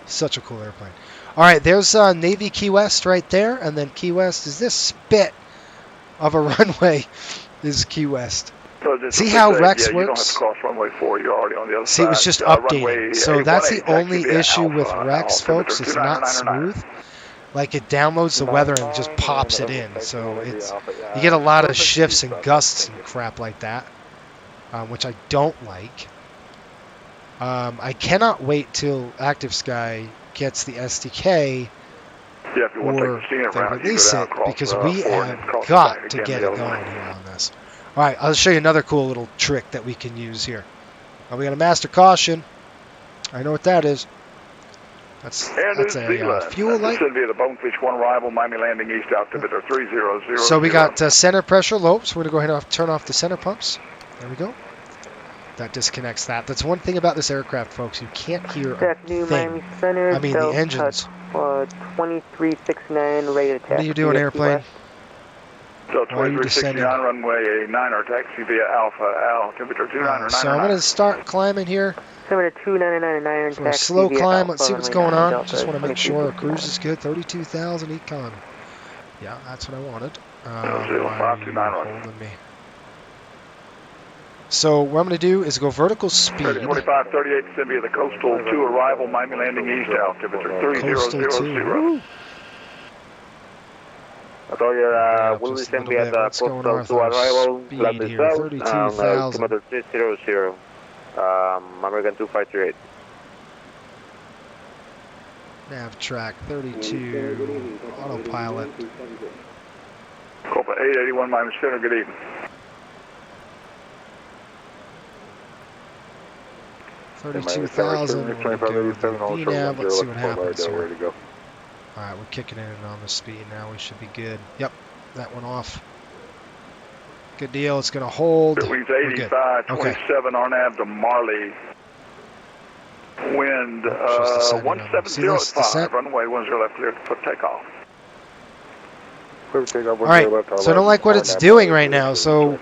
Such a cool airplane. All right, there's Navy Key West right there, and then Key West is this spit of a runway. This is Key West. See how Rex works? You don't have to cross runway 4. You're already on the other side. See, it was just updating. So that's the only issue with Rex, folks. It's not smooth. Like it downloads the weather and just pops it in. So it's you get a lot of shifts and gusts and crap like that, which I don't like. I cannot wait till Active Sky gets the SDK or they release it because we have got to get it going here on this. All right, I'll show you another cool little trick that we can use here. We got a master caution. I know what that is. That's a fuel light. So we got center pressure low, so we're going to go ahead and turn off the center pumps. There we go. That disconnects that. That's one thing about this aircraft, folks. You can't hear a thing. I mean, the engines. 2369, ready to attack. What are you doing, airplane? Delta Why are you descending? 2369, runway 9, taxi via Alpha, temperature 29 or So I'm going to start climbing here. Number 2999 For a slow climb, let's see what's going on. Just want to make sure our cruise is good. 32,000 econ. Yeah, that's what I wanted. Why are you holding me? So what I'm going to do is go vertical speed. 4538, send me the coastal 2 arrival, Miami landing east, temperature 3000. I told you, will we send me at the coastal 2 arrival, landing south, 32,000. 300, American 2538. Nav track 32, autopilot. Copa 881 Miami Center, good evening. 32,000. VNAV, let's see what happens here. Alright, we're kicking in on the speed now. We should be good. Yep, that went off. Good deal. It's going to hold. Wings 85, 27, RNAV to Marley. Wind 170.5, runway 10 left clear for takeoff. Alright, so I don't like what it's doing right now. So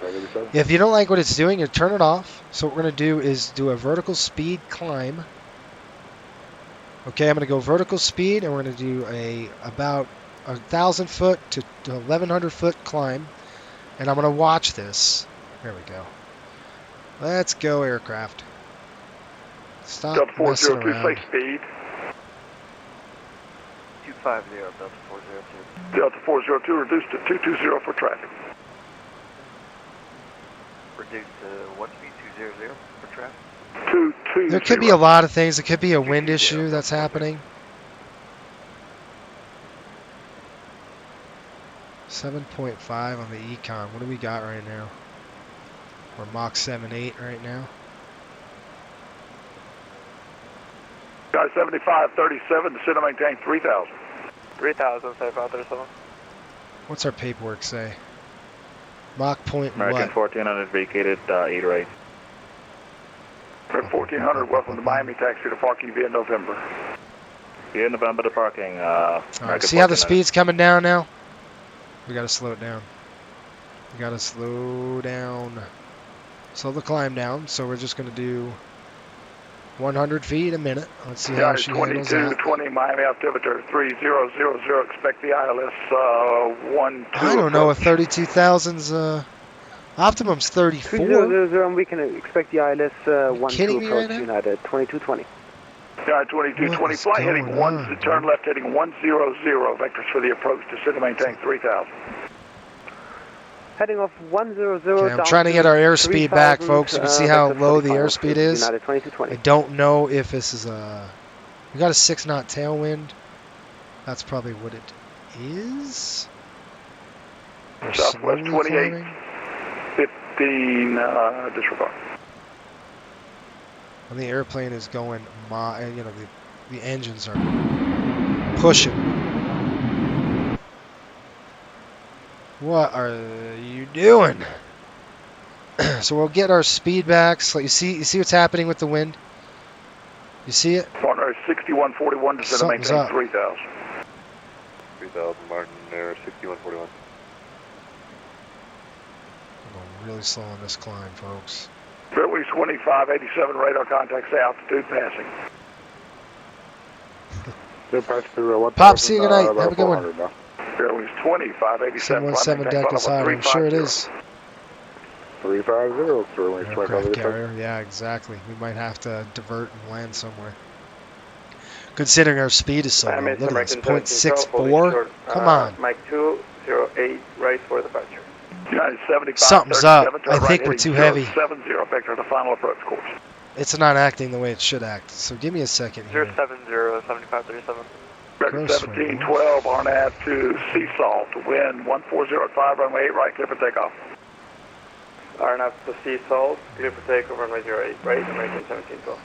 if you don't like what it's doing, you turn it off. So what we're going to do is do a vertical speed climb. Okay, I'm going to go vertical speed, and we're going to do about 1,000 foot to 1,100 foot climb. And I'm going to watch this. There we go. Let's go, aircraft. Stop Delta messing 402, around. safe speed. 250, Delta 402. Delta 402, reduced to 220 for traffic. Reduced to what speed? 200 for traffic? 220. There could be a lot of things. It could be a wind issue that's happening. 7.5 on the econ. What do we got right now? We're Mach 7.8 right now. Guy 7537, descend and maintain 3,000. 3,000, 7537. What's our paperwork say? Mach point American what? 1400 vacated 8 right. 1400, welcome to Miami, taxi to parking via November. Via November to parking. Alright, see how the speed's coming down now? We gotta slow it down. We gotta slow down. Slow the climb down. So we're just gonna do 100 feet a minute. Let's see how she handles that. 2220 Miami altimeter 3000. Expect the ILS 12. I don't know if 32,000's Optimum's 34. 3000, and we can expect the ILS 12 approach right United 2220. Guy 2220, flight heading 1, turn left heading 100, vectors for the approach, descend and maintain 3,000. Heading off 100. Okay, I'm trying to get our airspeed back, folks. You can see how low the airspeed is. I don't know if this is a... We got a 6-knot tailwind. That's probably what it is. Southwest 28, 15, disregard. When the airplane is going, you know, the engines are pushing. What are you doing? So we'll get our speed back. So you see what's happening with the wind? You see it? Partner 6141, descend and maintain 3,000. 3,000, Martin Air 6141. I'm really slow on this climb, folks. Fairway 2587, radar contacts altitude passing. Pop, see you good night. Have a good one. Fairway 2587. 717 deck is hot. I'm sure it is. 350, Sterling Aircraft carrier. Yeah, exactly. We might have to divert and land somewhere. Considering our speed is so low. Look at this, 0.64. Come on. Mike 208, right for the departure. Something's up. I think we're too heavy. 70, vector the final approach course. It's not acting the way it should act. So give me a second here. 070, 7537. Record 1712, RNAV to Sea Salt, wind 140.5, runway 8 right, clear for takeoff. RNAV to Sea Salt, clear for takeoff, runway 08 right, American 1712.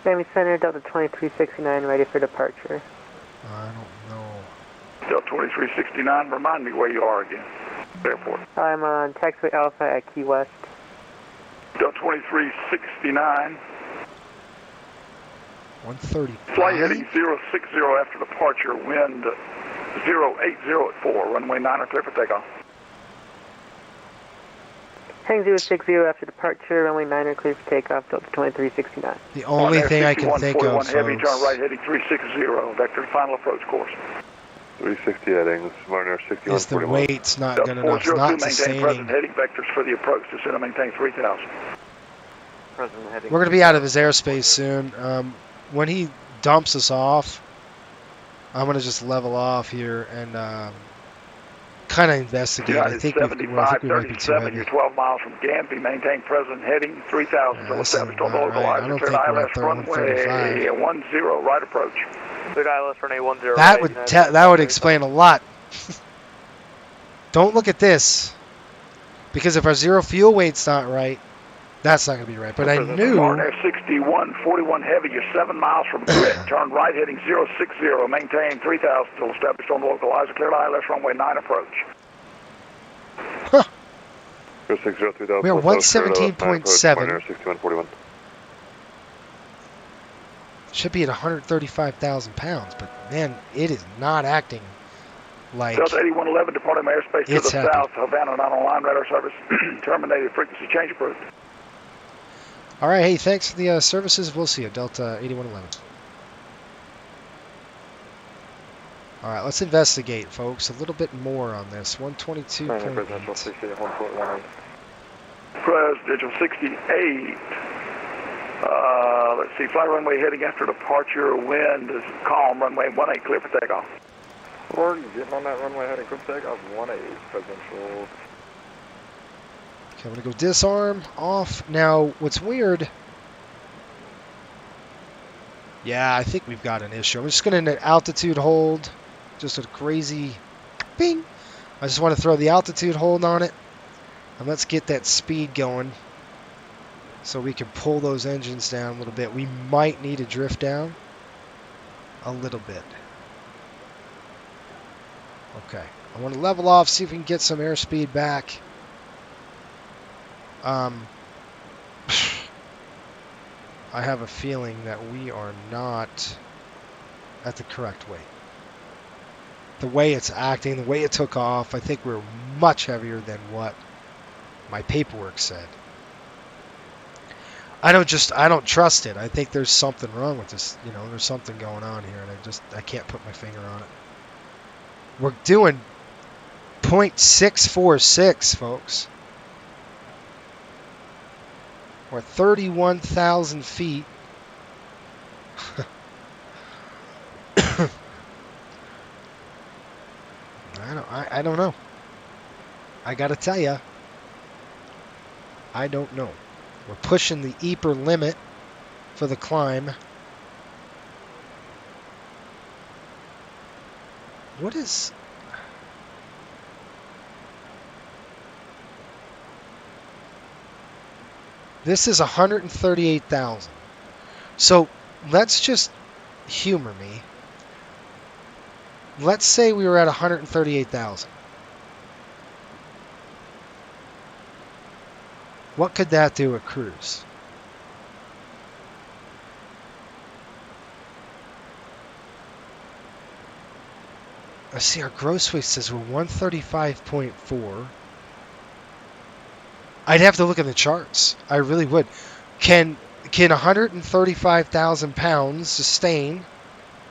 Miami Center, Delta 2369, ready for departure. I don't know. Delta 2369, remind me where you are again. Airport. I'm on taxiway Alpha at Key West. Delta 2369. 130. Flight heading 060 after departure, wind 080 at 4, runway 9 clear for takeoff. Hang 060 after departure, runway 9 clear for takeoff, Delta 2369. The only thing I can think of, heavy, folks, turn right heading 360, vector final approach course. 360 headings, Martin Air 6141. is the weight's not good enough. It's 402, not maintain sustaining. present heading vectors for the approach. Descend and maintain 3000. We're going to be out of his airspace soon. When he dumps us off, I'm going to just level off here and kind of investigate. I think we might be too heavy. You're 12 miles from Ganby. Maintain present heading 3000. Yeah, established on the right. I localizer. don't Clear think we're ILS at runway 10 right approach. Cleared ILS runway 10. That would explain a lot. Don't look at this, because if our zero fuel weight's not right, that's not going to be right. But I knew. Martin Air 6141 heavy. You're 7 miles from grid. Turn right heading 060. Maintain 3000 until established on the localizer. Clear ILS runway 9 approach. Huh. 060 3000. We are 117.7. 6141. Should be at 135,000 pounds, but man, it is not acting like. Delta 8111 departing my airspace to the happy. south. Havana not online. Radar service terminated. Frequency change approved. All right, hey, thanks for the services. We'll see you, Delta 8111. All right, let's investigate, folks, a little bit more on this. 122.8. Presidential 68, 1.18. Presidential 68. Let's see, flight runway heading after departure. Wind is calm. Runway 18 clear for takeoff. Or you getting on that runway heading clear for takeoff. 18 presidential. Okay, I'm going to go disarm, off. Now, what's weird... Yeah, I think we've got an issue. I'm just going to altitude hold. Just a crazy bing. I just want to throw the altitude hold on it. And let's get that speed going, so we can pull those engines down a little bit. We might need to drift down a little bit. Okay. I want to level off, see if we can get some airspeed back. I have a feeling that we are not at the correct weight. The way it's acting, the way it took off, I think we're much heavier than what my paperwork said. I don't trust it. I think there's something wrong with this. You know, there's something going on here, and I can't put my finger on it. We're doing 0.646, folks. We're 31,000 feet. I don't know. I gotta tell you, I don't know. We're pushing the upper limit for the climb. What is... This is 138,000. So let's just humor me. Let's say we were at 138,000. What could that do at cruise? I see our gross weight says we're 135.4. I'd have to look at the charts. I really would. Can 135,000 pounds sustain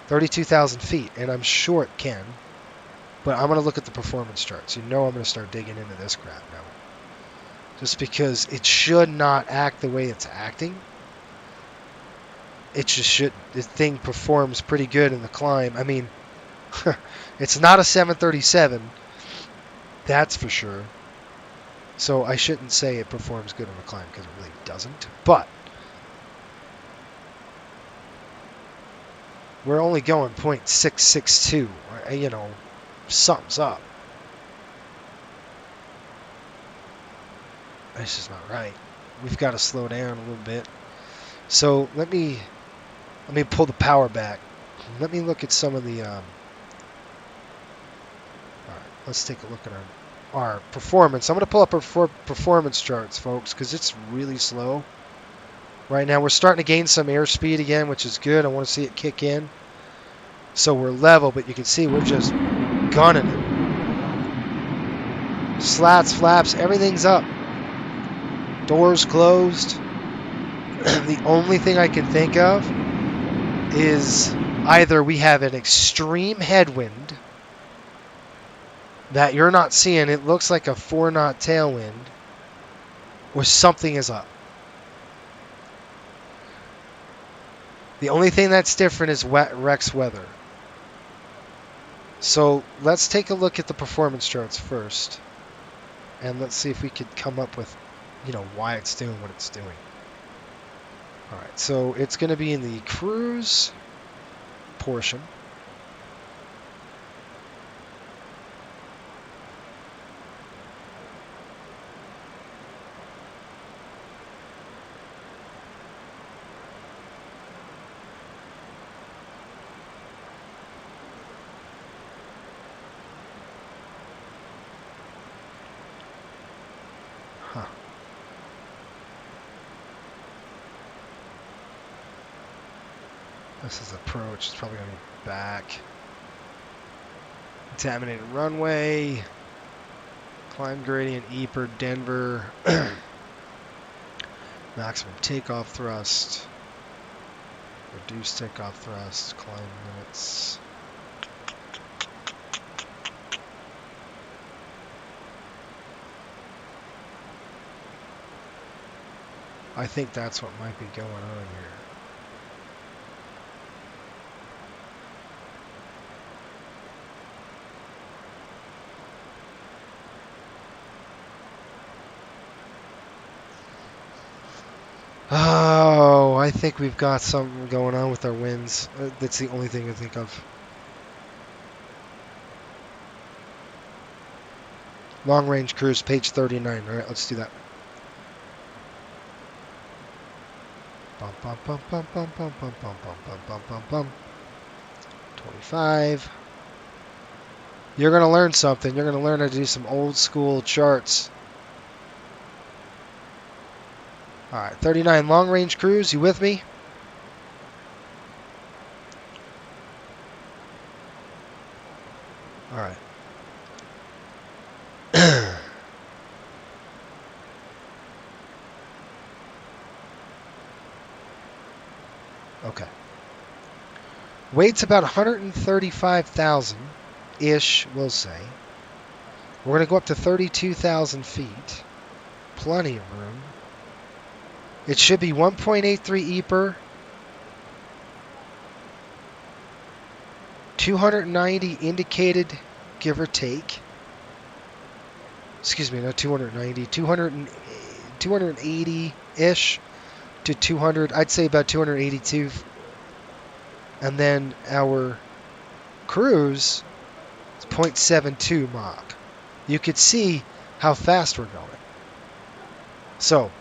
32,000 feet? And I'm sure it can. But I'm going to look at the performance charts. You know I'm going to start digging into this crap now. Just because it should not act the way it's acting. It just should. The thing performs pretty good in the climb. I mean, it's not a 737. That's for sure. So I shouldn't say it performs good on the climb, because it really doesn't. But we're only going 0.662. You know, something's up. This is not right. We've got to slow down a little bit. So let me pull the power back. Let me look at some of the. All right, let's take a look at our performance. I'm going to pull up our performance charts, folks, because it's really slow right now. We're starting to gain some airspeed again, which is good. I want to see it kick in. So we're level, but you can see we're just gunning it. Slats, flaps, everything's up. Doors closed. The only thing I can think of is either we have an extreme headwind that you're not seeing, it looks like a 4-knot tailwind, or something is up. The only thing that's different is Rex weather. So let's take a look at the performance charts first, and let's see if we could come up with, why it's doing what it's doing. All right, so it's going to be in the cruise portion. This is approach. It's probably going to be back. Contaminated runway. Climb gradient, EPR, Denver. Maximum takeoff thrust. Reduced takeoff thrust. Climb limits. I think that's what might be going on here. Oh, I think we've got something going on with our winds. That's the only thing I think of. Long range cruise, page 39. All right, let's do that. Bum, bum, bum, bum, bum, bum, bum, bum, bum, bum, bum, bum. 25. You're going to learn something. You're going to learn how to do some old school charts. All right, 39 long range cruise. You with me? All right. Okay. Weight's about 135,000-ish, we'll say. We're going to go up to 32,000 feet. Plenty of room. It should be 1.83 EPR. 290 indicated, give or take. Excuse me, not 290. 280-ish to 200. I'd say about 282. And then our cruise is 0.72 Mach. You could see how fast we're going. So,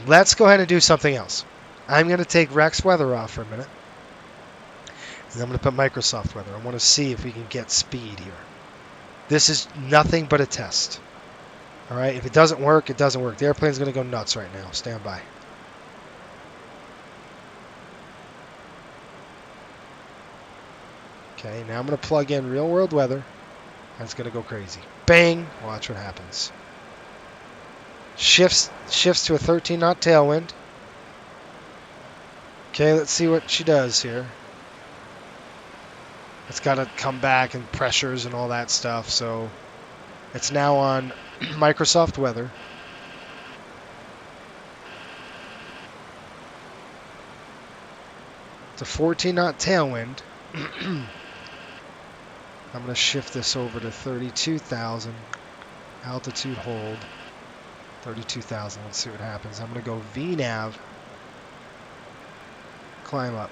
let's go ahead and do something else. I'm going to take Rex weather off for a minute. And I'm going to put Microsoft weather. I want to see if we can get speed here. This is nothing but a test. All right, if it doesn't work, it doesn't work. The airplane's going to go nuts right now. Stand by. Okay, now I'm going to plug in real world weather. And it's going to go crazy. Bang! Watch what happens. Shifts to a 13-knot tailwind. Okay, let's see what she does here. It's got to come back and pressures and all that stuff. So it's now on Microsoft weather. It's a 14-knot tailwind. I'm going to shift this over to 32,000. Altitude hold. 32,000. Let's see what happens. I'm going to go VNAV. Climb up.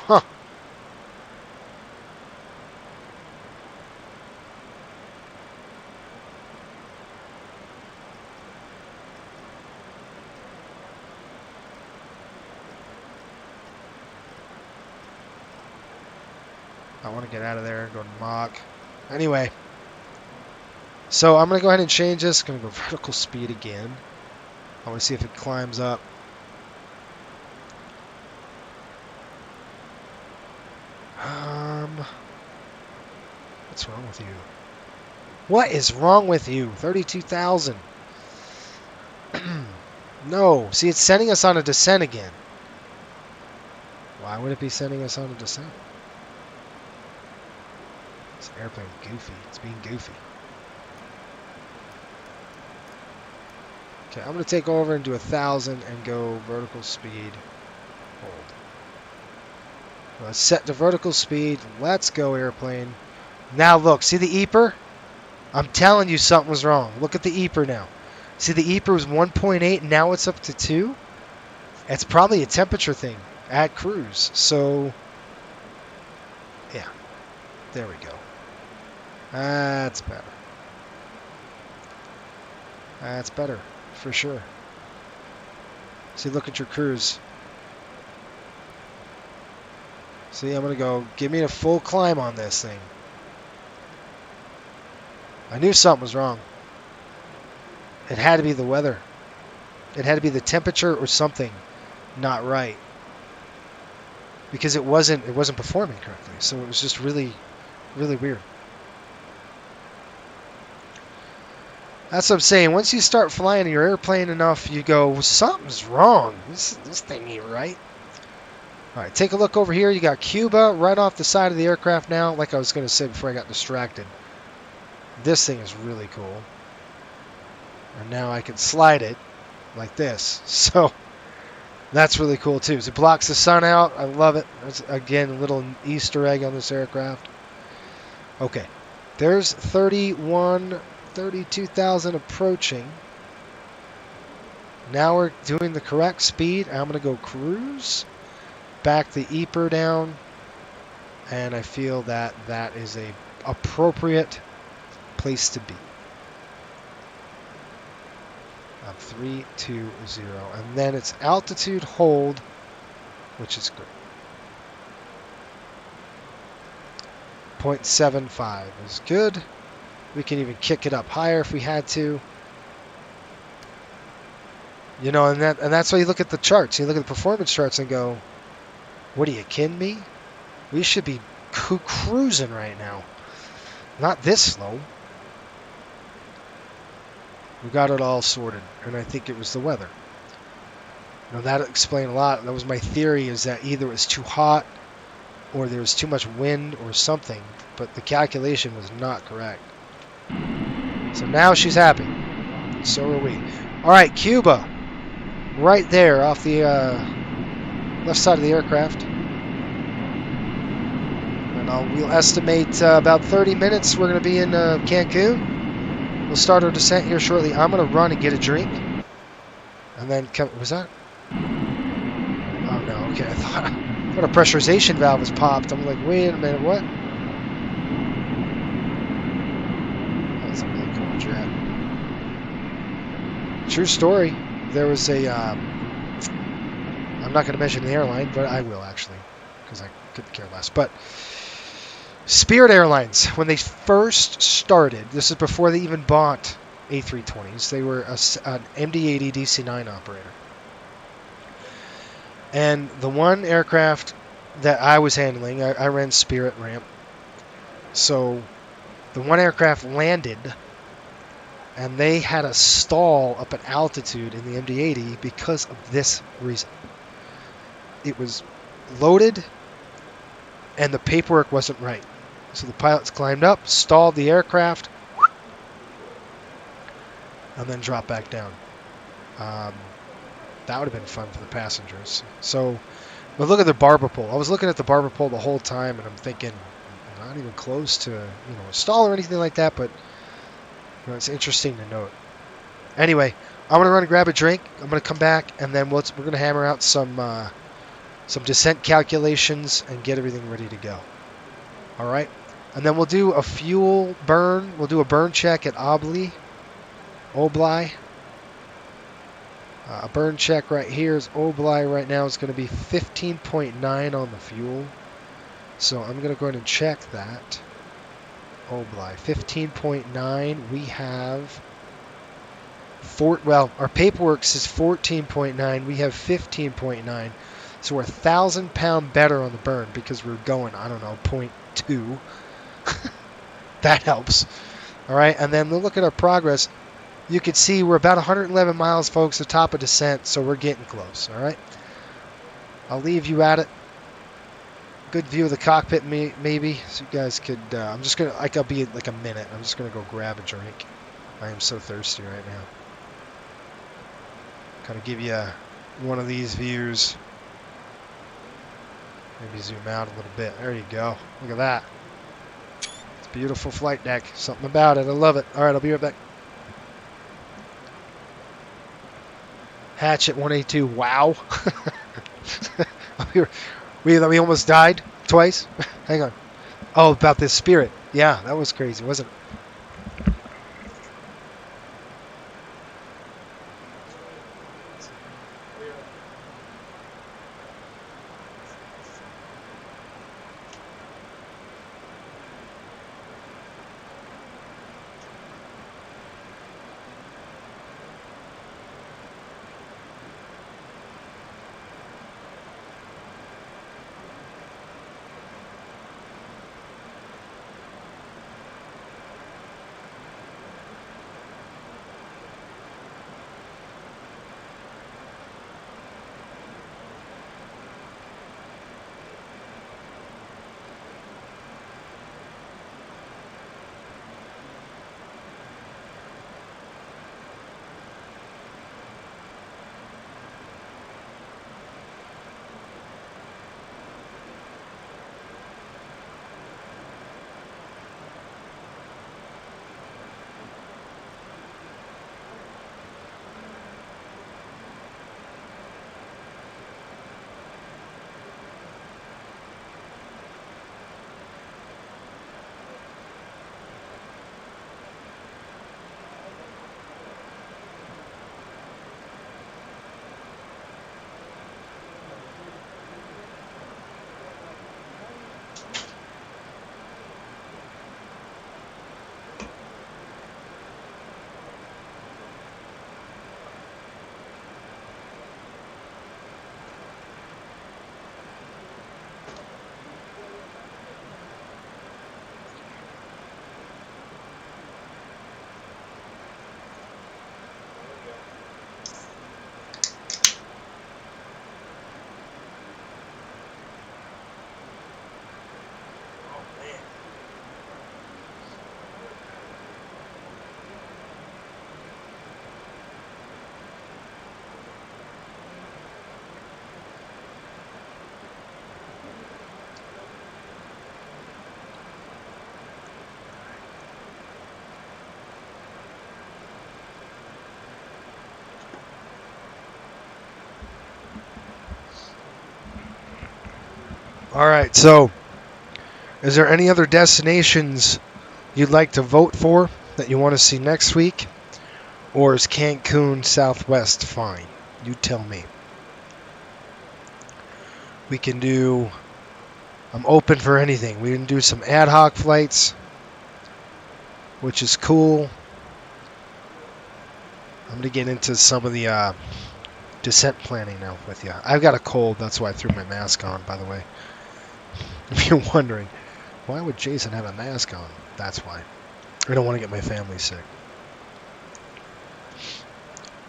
Huh. I want to get out of there and go to Mach. Anyway. So I'm going to go ahead and change this. Going to go vertical speed again. I want to see if it climbs up. What's wrong with you? What is wrong with you? 32,000. No. See, it's sending us on a descent again. Why would it be sending us on a descent? This airplane's goofy. It's being goofy. Okay, I'm going to take over and do 1,000 and go vertical speed. Hold. Let's set to vertical speed. Let's go, airplane. Now look, see the EPR? I'm telling you something was wrong. Look at the EPR now. See the EPR was 1.8, now it's up to 2? It's probably a temperature thing at cruise. So, yeah. There we go. That's better. That's better, for sure. See, look at your cruise. See, I'm going to go, give me a full climb on this thing. I knew something was wrong. It had to be the weather. It had to be the temperature or something not right. Because it wasn't performing correctly. So it was just really, really weird. That's what I'm saying. Once you start flying your airplane enough, you go, something's wrong. This thing ain't right. All right, take a look over here. You got Cuba right off the side of the aircraft now. Like I was going to say before I got distracted. This thing is really cool. And now I can slide it like this. So that's really cool too. So it blocks the sun out. I love it. That's, again, a little Easter egg on this aircraft. Okay. There's 32,000 approaching. Now we're doing the correct speed. I'm going to go cruise. Back the EPR down. And I feel that that is a appropriate place to be. 320, and then it's altitude hold, which is great. 0.75 is good. We can even kick it up higher if we had to. You know, and that's why you look at the charts. You look at the performance charts and go, "What are you kidding me? We should be cruising right now. Not this slow." We got it all sorted, and I think it was the weather. Now that explained a lot. That was my theory, is that either it was too hot or there was too much wind or something, but the calculation was not correct. So now she's happy. So are we. All right, Cuba. Right there off the left side of the aircraft. And we'll estimate about 30 minutes we're going to be in Cancun. We'll start our descent here shortly. I'm going to run and get a drink. And then come... Was that? Oh, no. Okay. I thought a pressurization valve was popped. I'm like, wait a minute. What? That's a really cool jet. True story. There was a... I'm not going to mention the airline, but I will, actually. Because I couldn't care less. But... Spirit Airlines, when they first started, this is before they even bought A320s, they were an MD-80 DC-9 operator. And the one aircraft that I was handling, I ran Spirit ramp. So the one aircraft landed, and they had a stall up at altitude in the MD-80 because of this reason. It was loaded, and the paperwork wasn't right. So the pilots climbed up, stalled the aircraft, and then dropped back down. That would have been fun for the passengers. So, but look at the barber pole. I was looking at the barber pole the whole time, and I'm thinking, not even close to a stall or anything like that, but it's interesting to note. Anyway, I'm going to run and grab a drink. I'm going to come back, and then we're going to hammer out some descent calculations and get everything ready to go. All right, and then we'll do a fuel burn. We'll do a burn check at Obli. A burn check right here is Obli right now. It's going to be 15.9 on the fuel. So I'm going to go ahead and check that. Oh, boy. 15.9. We have... our paperwork says 14.9. We have 15.9. So we're 1,000 pound better on the burn because we're going, I don't know, 0.2. That helps. All right, and then look at our progress. You can see we're about 111 miles, folks, the top of descent, so we're getting close. All right, I'll leave you at it. Good view of the cockpit, maybe, so you guys could. I'm just gonna, I'll be like a minute. I'm just gonna go grab a drink. I am so thirsty right now. Kind of give you one of these views. Maybe zoom out a little bit. There you go. Look at that. It's a beautiful flight deck. Something about it. I love it. All right, I'll be right back. Hatch at 182. Wow. we almost died twice. Hang on. Oh, about this Spirit. Yeah, that was crazy, wasn't it? All right, so is there any other destinations you'd like to vote for that you want to see next week? Or is Cancun Southwest fine? You tell me. We can do, I'm open for anything. We can do some ad hoc flights, which is cool. I'm going to get into some of the descent planning now with you. I've got a cold, that's why I threw my mask on, by the way. If you're wondering, why would Jason have a mask on? That's why. I don't want to get my family sick.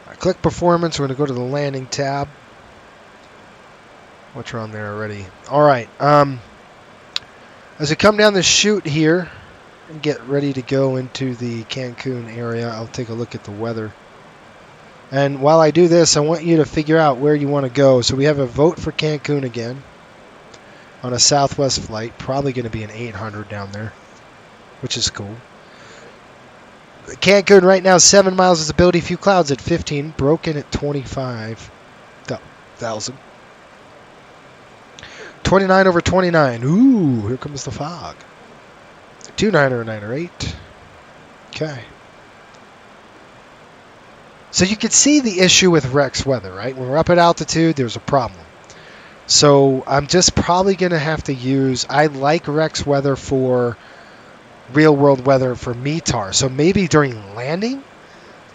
Right, click performance. We're going to go to the landing tab. What's on there already? All right. As we come down the chute here and get ready to go into the Cancun area, I'll take a look at the weather. And while I do this, I want you to figure out where you want to go. So we have a vote for Cancun again on a Southwest flight. Probably going to be an 800 down there, which is cool. Cancun right now, 7 miles visibility, few clouds at 15, broken at 25,000. 29 over 29. Ooh, here comes the fog. 29 or 9 or 8. Okay. So you can see the issue with Rex weather, right? When we're up at altitude, there's a problem. So I'm just probably going to have to use, I like Rex weather for real world weather for METAR. So maybe during landing,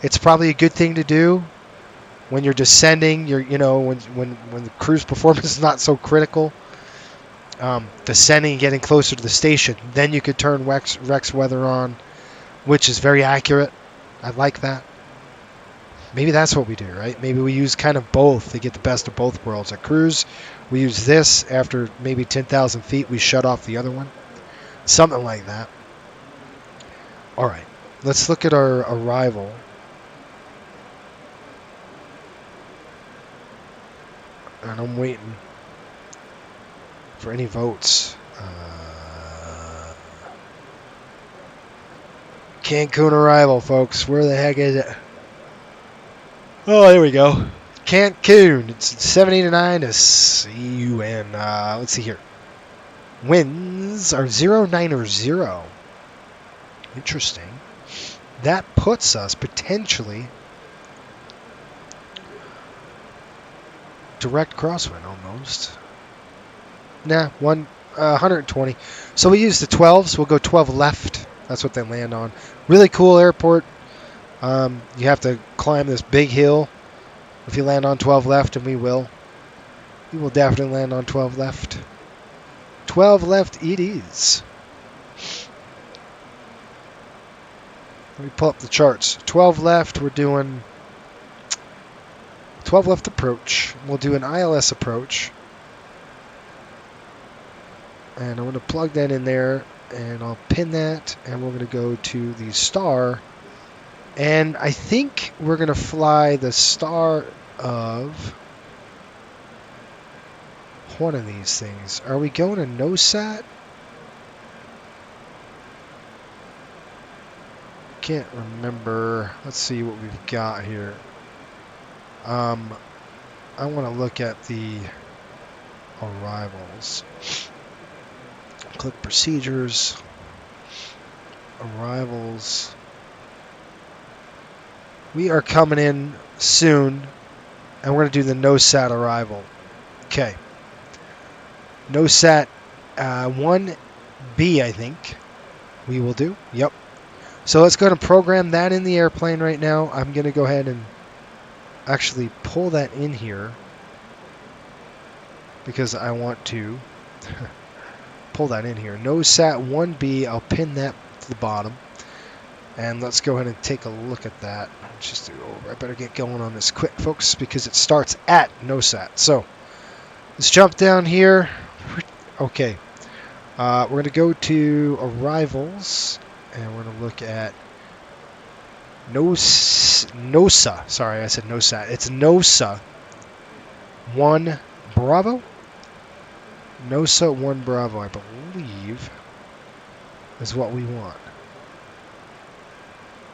it's probably a good thing to do. When you're descending, when the cruise performance is not so critical, descending and getting closer to the station, then you could turn Rex weather on, which is very accurate. I like that. Maybe that's what we do, right? Maybe we use kind of both to get the best of both worlds. At cruise, we use this. After maybe 10,000 feet, we shut off the other one. Something like that. All right, let's look at our arrival. And I'm waiting for any votes. Cancun arrival, folks. Where the heck is it? Oh, there we go. Cancun. It's 79 to CUN. Let's see here. Winds are 090. Interesting. That puts us potentially direct crosswind almost. Nah, 120. So we use the 12s. We'll go 12 left. That's what they land on. Really cool airport. You have to climb this big hill. If you land on 12 left, and we will definitely land on 12 left. 12 left it is. Let me pull up the charts. 12 left, we're doing 12 left approach. We'll do an ILS approach. And I'm going to plug that in there, and I'll pin that, and we're going to go to the star. And I think we're going to fly the star of one of these things. Are we going to NOSAT? Can't remember. Let's see what we've got here. I want to look at the arrivals. Click procedures. Arrivals. We are coming in soon, and we're going to do the NOSAT arrival. Okay. NOSAT 1B, I think we will do. Yep. So let's go ahead and program that in the airplane right now. I'm going to go ahead and actually pull that in here because I want to pull that in here. NOSAT 1B, I'll pin that to the bottom. And let's go ahead and take a look at that. Just I better get going on this quick, folks, because it starts at NOSAT. So let's jump down here. Okay. We're going to go to arrivals, and we're going to look at NOSA. Sorry, I said NOSAT. It's NOSA 1 Bravo. NOSA 1 Bravo, I believe, is what we want.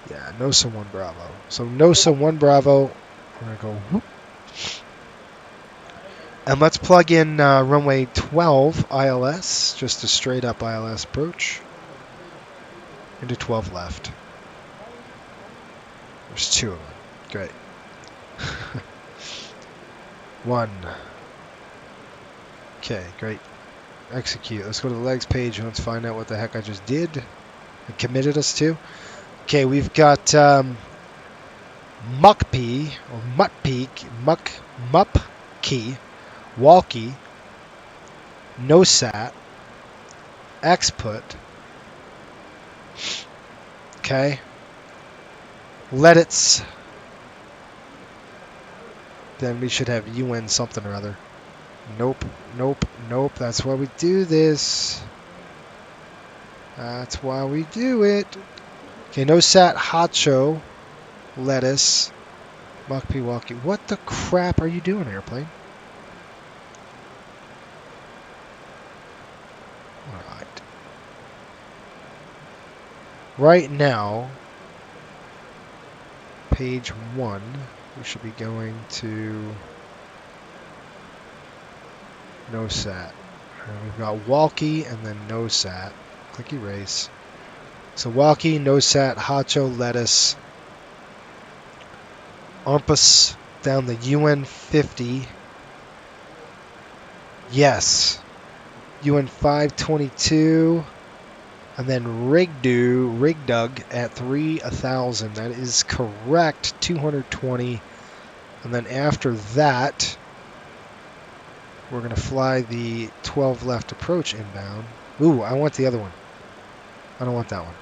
Yeah, NOSA 1 Bravo. So NOSA 1 Bravo, we're going to go whoop. And let's plug in runway 12 ILS, just a straight up ILS approach, into 12 left. There's two of them. Great. 1. Okay, great. Execute. Let's go to the legs page and let's find out what the heck I just did and committed us to. Okay, we've got Muckpee, or Mupkey, Walkie, NOSAT, Xput. Okay. Let's. Then we should have UN something or other. Nope, nope, nope. That's why we do this. That's why we do it. Okay, NOSAT, Hacho, Lettuce, Muckpee, Walkie. What the crap are you doing, airplane? Alright. Right now, page 1, we should be going to NOSAT. And we've got Walkie and then NOSAT. Click erase. So Walkie, NOSAT, Hacho, Lettuce, Umpus down the UN 50. Yes. UN 522. And then rig dug at 3,000. That is correct. 220. And then after that, we're going to fly the 12 left approach inbound. Ooh, I want the other one. I don't want that one.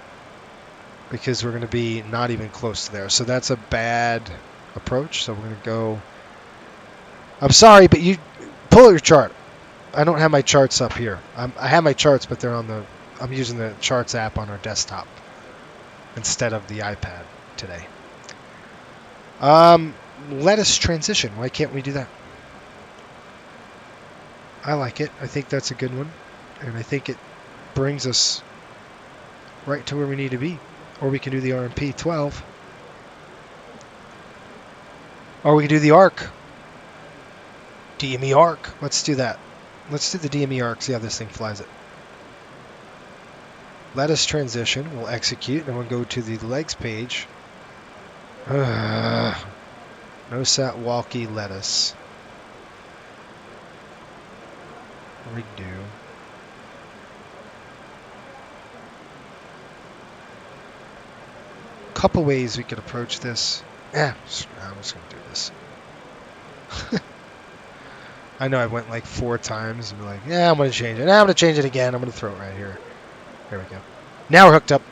Because we're going to be not even close to there. So that's a bad approach. So we're going to go... I'm sorry, but you pull your chart. I don't have my charts up here. I have my charts, but they're on the... I'm using the charts app on our desktop instead of the iPad today. Let us transition. Why can't we do that? I like it. I think that's a good one. And I think it brings us right to where we need to be. Or we can do the RMP 12. Or we can do the ARC. DME ARC. Let's do that. Let's do the DME ARC, see how this thing flies it. Let us transition. We'll execute, and we'll go to the legs page. No sat walkie lettuce. Redo. Couple ways we could approach this. I'm just gonna do this. I know I went like 4 times and be like, yeah, I'm gonna change it. Now I'm gonna change it again. I'm gonna throw it right here. There we go. Now we're hooked up.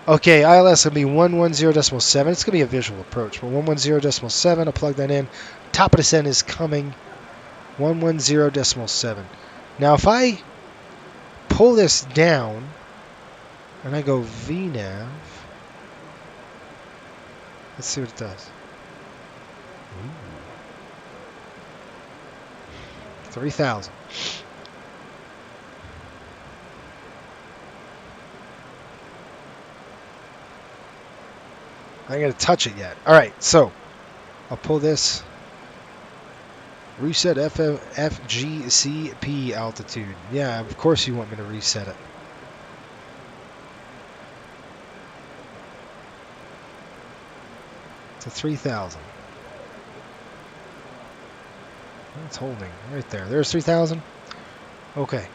Okay, ILS will be 110.7. It's gonna be a visual approach, but 110.7. I'll plug that in. Top of descent is coming. 110.7. Now if I pull this down and I go VNAV, let's see what it does. 3,000. I ain't gonna touch it yet. All right, so I'll pull this. Reset FGCP altitude. Yeah, of course you want me to reset it. To 3,000. It's holding right there. There's 3,000. Okay.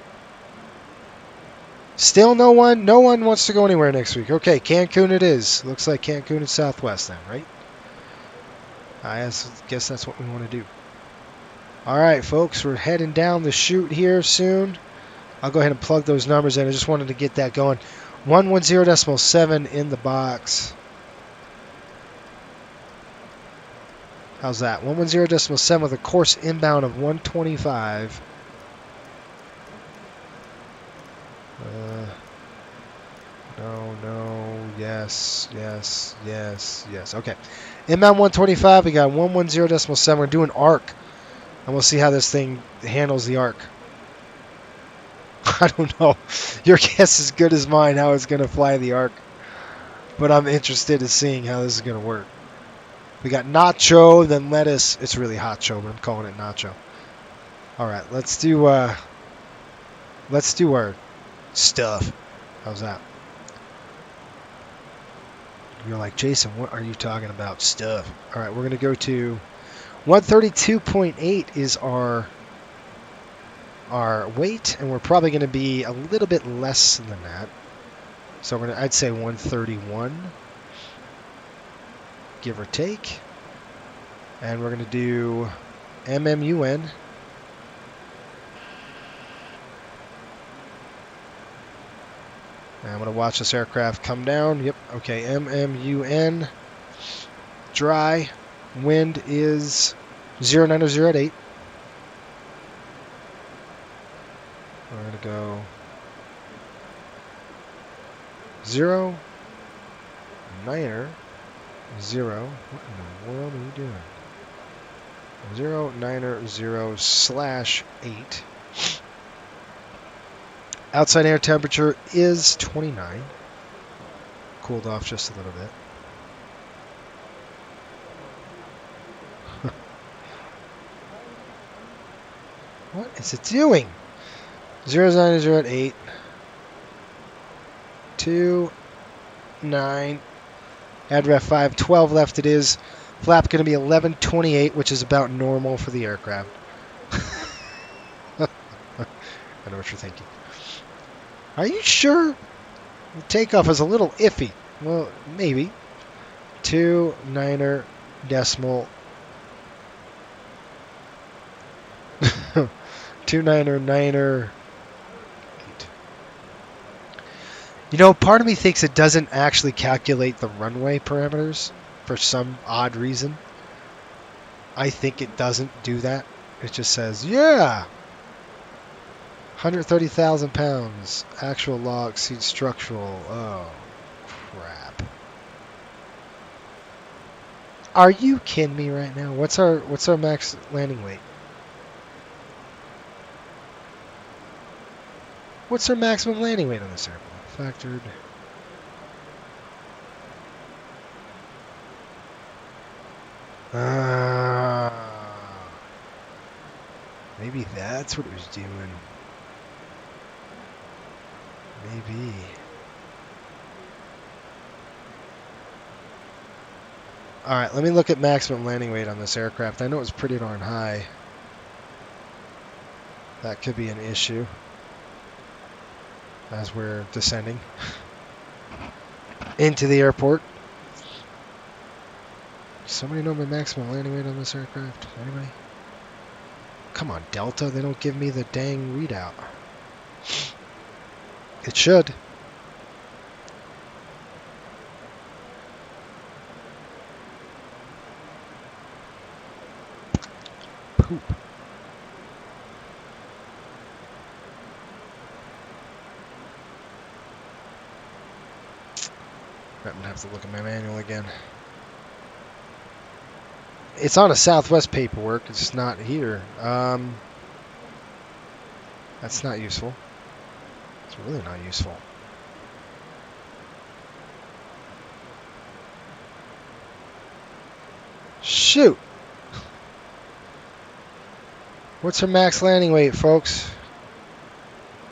Still no one. No one wants to go anywhere next week. Okay, Cancun it is. Looks like Cancun is Southwest then, right? I guess that's what we want to do. All right, folks, we're heading down the chute here soon. I'll go ahead and plug those numbers in. I just wanted to get that going. 110.7 in the box. How's that? 110.7 with a course inbound of 125. No, yes. Okay. Inbound 125, we got 110.7. We're doing ARC. And we'll see how this thing handles the ARC. I don't know. Your guess is as good as mine how it's going to fly the ARC. But I'm interested in seeing how this is going to work. We got nacho, then lettuce. It's really hacho, but I'm calling it nacho. All right, let's do our stuff. How's that? You're like, Jason, what are you talking about? Stuff. All right, we're going to go to 132.8 is our weight, and we're probably going to be a little bit less than that. So I'd say 131, give or take. And we're going to do MMUN. And I'm going to watch this aircraft come down. Yep, okay, MMUN. Dry. Wind is 090 at 8. We're going to go 090. What in the world are we doing? 090/8. Outside air temperature is 29. Cooled off just a little bit. What is it doing? 090 at 8. 29. Add ref 5. 12 left it is. Flap going to be 1128, which is about normal for the aircraft. I know what you're thinking. Are you sure? The takeoff is a little iffy. Well, maybe. 29er decimal. 29er, 9er. You know, part of me thinks it doesn't actually calculate the runway parameters for some odd reason. I think it doesn't do that. It just says, yeah, 130,000 pounds, actual log exceeds structural. Oh, crap. Are you kidding me right now? What's our max landing weight? What's our maximum landing weight on this airplane? Factored. Maybe that's what it was doing. Maybe. Alright, let me look at maximum landing weight on this aircraft. I know it's pretty darn high. That could be an issue as we're descending into the airport. Somebody know my maximum landing weight on this aircraft? Anybody? Come on, Delta. They don't give me the dang readout. It should. Poop. I'm going to have to look at my manual again. It's on a Southwest paperwork. It's not here. That's not useful. It's really not useful. Shoot! What's her max landing weight, folks?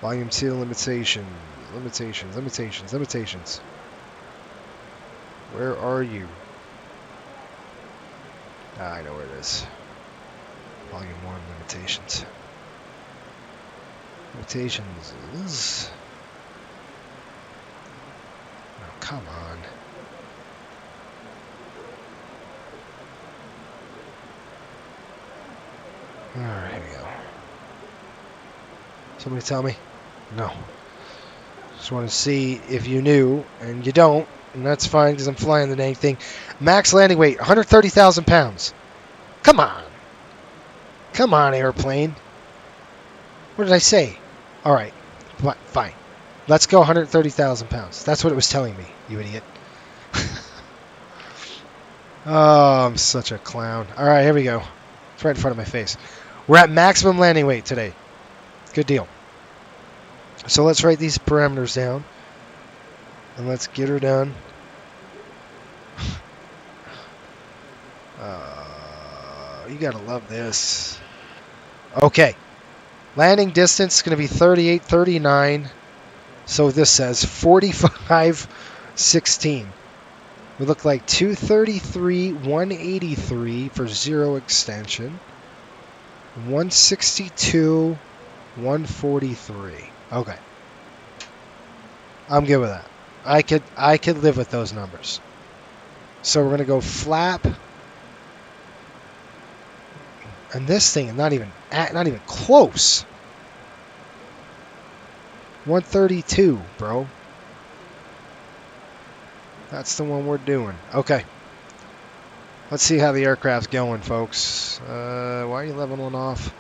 Volume 2 limitations. Limitations. Where are you? I know where it is. Volume 1 limitations. Limitations is... Oh, come on. Alright, here we go. Somebody tell me? No. Just want to see if you knew, and you don't, and that's fine because I'm flying the dang thing. Max landing weight, 130,000 pounds. Come on. Come on, airplane. What did I say? Alright, fine. Let's go 130,000 pounds. That's what it was telling me, you idiot. Oh, I'm such a clown. Alright, here we go. It's right in front of my face. We're at maximum landing weight today. Good deal. So let's write these parameters down. And let's get her done. You gotta love this. Okay. Landing distance is going to be 38.39. So this says 45.16. We look like 233.183 for 0 extension. 162.143. Okay. I'm good with that. I could live with those numbers. So we're gonna go flap. And this thing is not even close. 132, bro. That's the one we're doing. Okay. Let's see how the aircraft's going, folks. Why are you leveling off?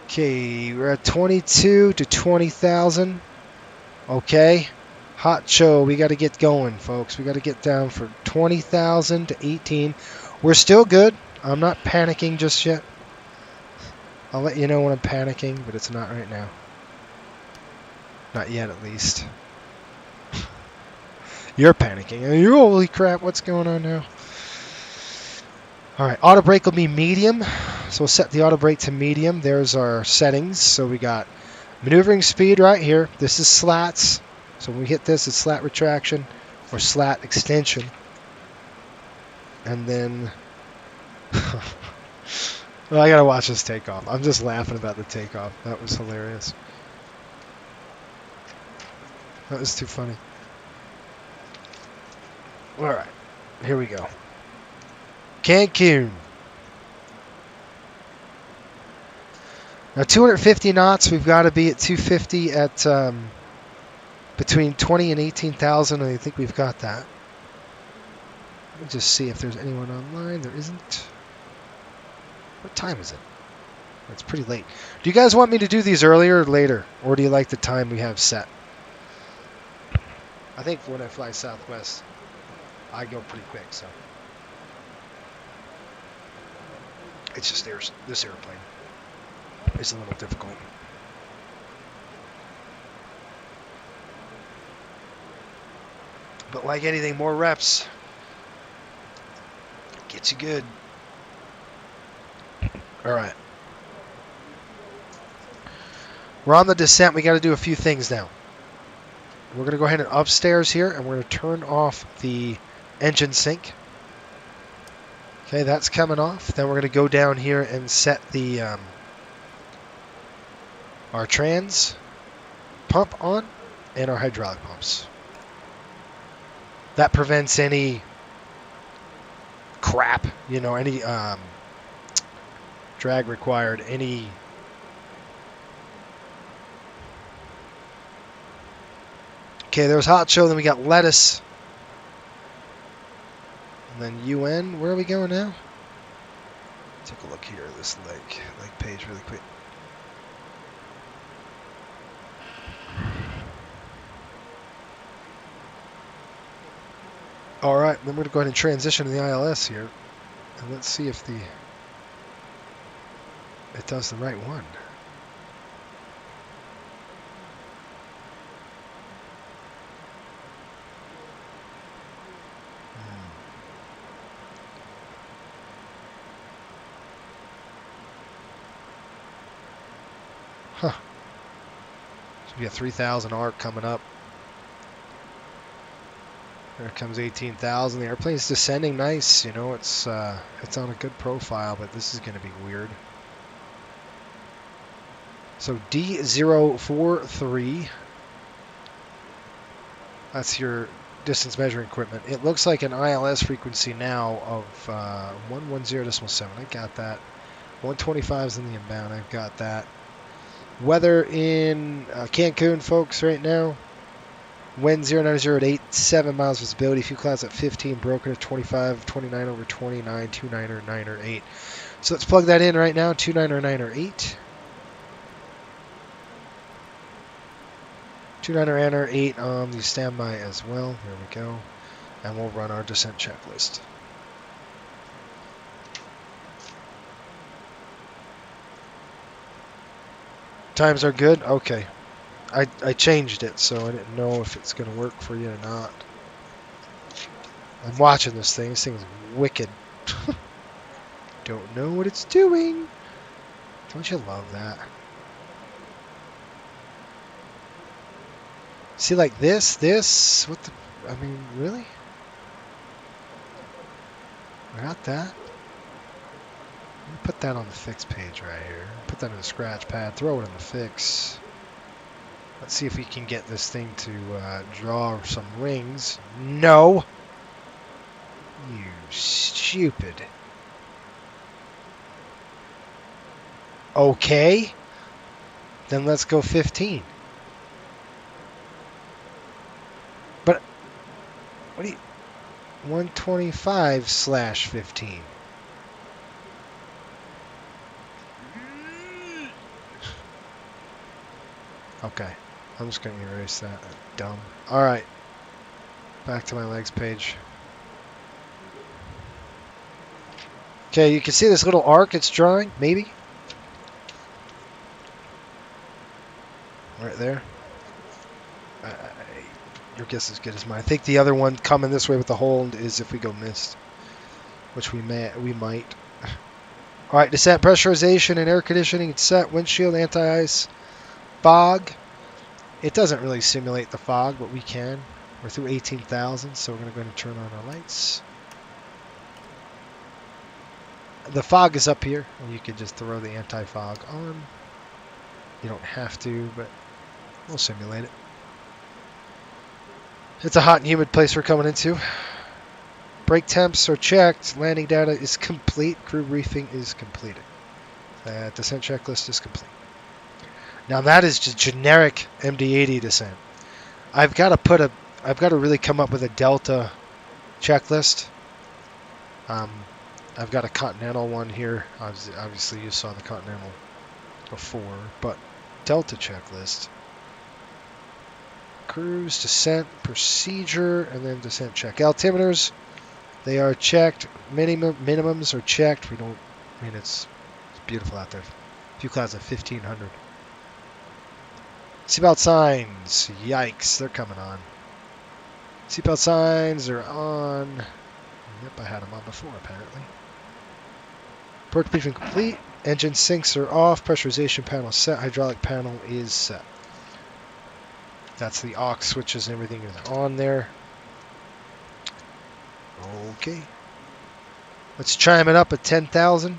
Okay, we're at 22 to 20,000. Okay. Hot show. We got to get going, folks. We got to get down for 20,000 to 18. We're still good. I'm not panicking just yet. I'll let you know when I'm panicking, but it's not right now. Not yet, at least. You're panicking. Holy crap, what's going on now? Alright, auto brake will be medium. So we'll set the auto brake to medium. There's our settings. So we got maneuvering speed right here. This is slats. So when we hit this, it's slat retraction or slat extension. And then... Well, I gotta watch this takeoff. I'm just laughing about the takeoff. That was hilarious. That was too funny. Alright, here we go. Cancun. Now 250 knots, we've got to be at 250 at between 20 and 18,000, and I think we've got that. Let me just see if there's anyone online. There isn't. What time is it? It's pretty late. Do you guys want me to do these earlier or later? Or do you like the time we have set? I think when I fly Southwest, I go pretty quick, so. It's just this airplane is a little difficult. But like anything, more reps gets you good. All right. We're on the descent. We got to do a few things now. We're going to go ahead and upstairs here, and we're going to turn off the engine sync. Okay, that's coming off. Then we're going to go down here and set the our trans pump on and our hydraulic pumps. That prevents any crap, you know, any drag required, any okay, there's hot show, then we got lettuce. And then UN, where are we going now? Take a look here at this lake page really quick. All right, then we're going to go ahead and transition to the ILS here. And let's see if it does the right one. Huh. Should be a 3,000 arc coming up. There comes 18,000. The airplane's descending nice. You know, it's on a good profile, but this is going to be weird. So D043. That's your distance measuring equipment. It looks like an ILS frequency now of 110.7. I got that. 125 is in the inbound. I've got that. Weather in Cancun, folks, right now. Wind 090 at 8, 7 miles visibility. Fuel clouds at 15, broken at 25, 29 over 29, 29er, 9er, 8. So let's plug that in right now. 29er, 9er, 8. 29er, 9er, 8 on the standby as well. There we go. And we'll run our descent checklist. Times are good? Okay. I changed it, so I didn't know if it's going to work for you or not. I'm watching this thing. This thing is wicked. Don't know what it's doing. Don't you love that? See, like this, what the, I mean, really? I got that. Let me put that on the fix page right here. Put that in the scratch pad, throw it in the fix. Let's see if we can get this thing to draw some rings. No! You stupid. Okay. Then let's go 15. But, what do you... 125/15. Okay. I'm just going to erase that. Dumb. Alright. Back to my legs page. Okay, you can see this little arc it's drawing, maybe. Right there. Your guess is as good as mine. I think the other one coming this way with the hold is if we go mist. Which we might. Alright, descent pressurization and air conditioning. It's set. Windshield, anti-ice. Fog. It doesn't really simulate the fog, but we can. We're through 18,000, so we're going to go ahead and turn on our lights. the fog is up here, and you could just throw the anti-fog on. You don't have to, but we'll simulate it. It's a hot and humid place we're coming into. Brake temps are checked. Landing data is complete. Crew briefing is completed. Descent checklist is complete. Now that is just generic MD-80 descent. I've got to really come up with a Delta checklist. I've got a Continental one here. Obviously, you saw the Continental before, but Delta checklist. Cruise, descent, procedure, and then descent check. Altimeters, they are checked. Minimums are checked. It's beautiful out there. A few clouds at 1500. Seatbelt signs, yikes, they're coming on. Seatbelt signs are on. Yep, I had them on before, apparently. Approach briefing complete. Engine sinks are off. Pressurization panel set. Hydraulic panel is set. That's the aux switches and everything is on there. Okay. Let's chime it up at 10,000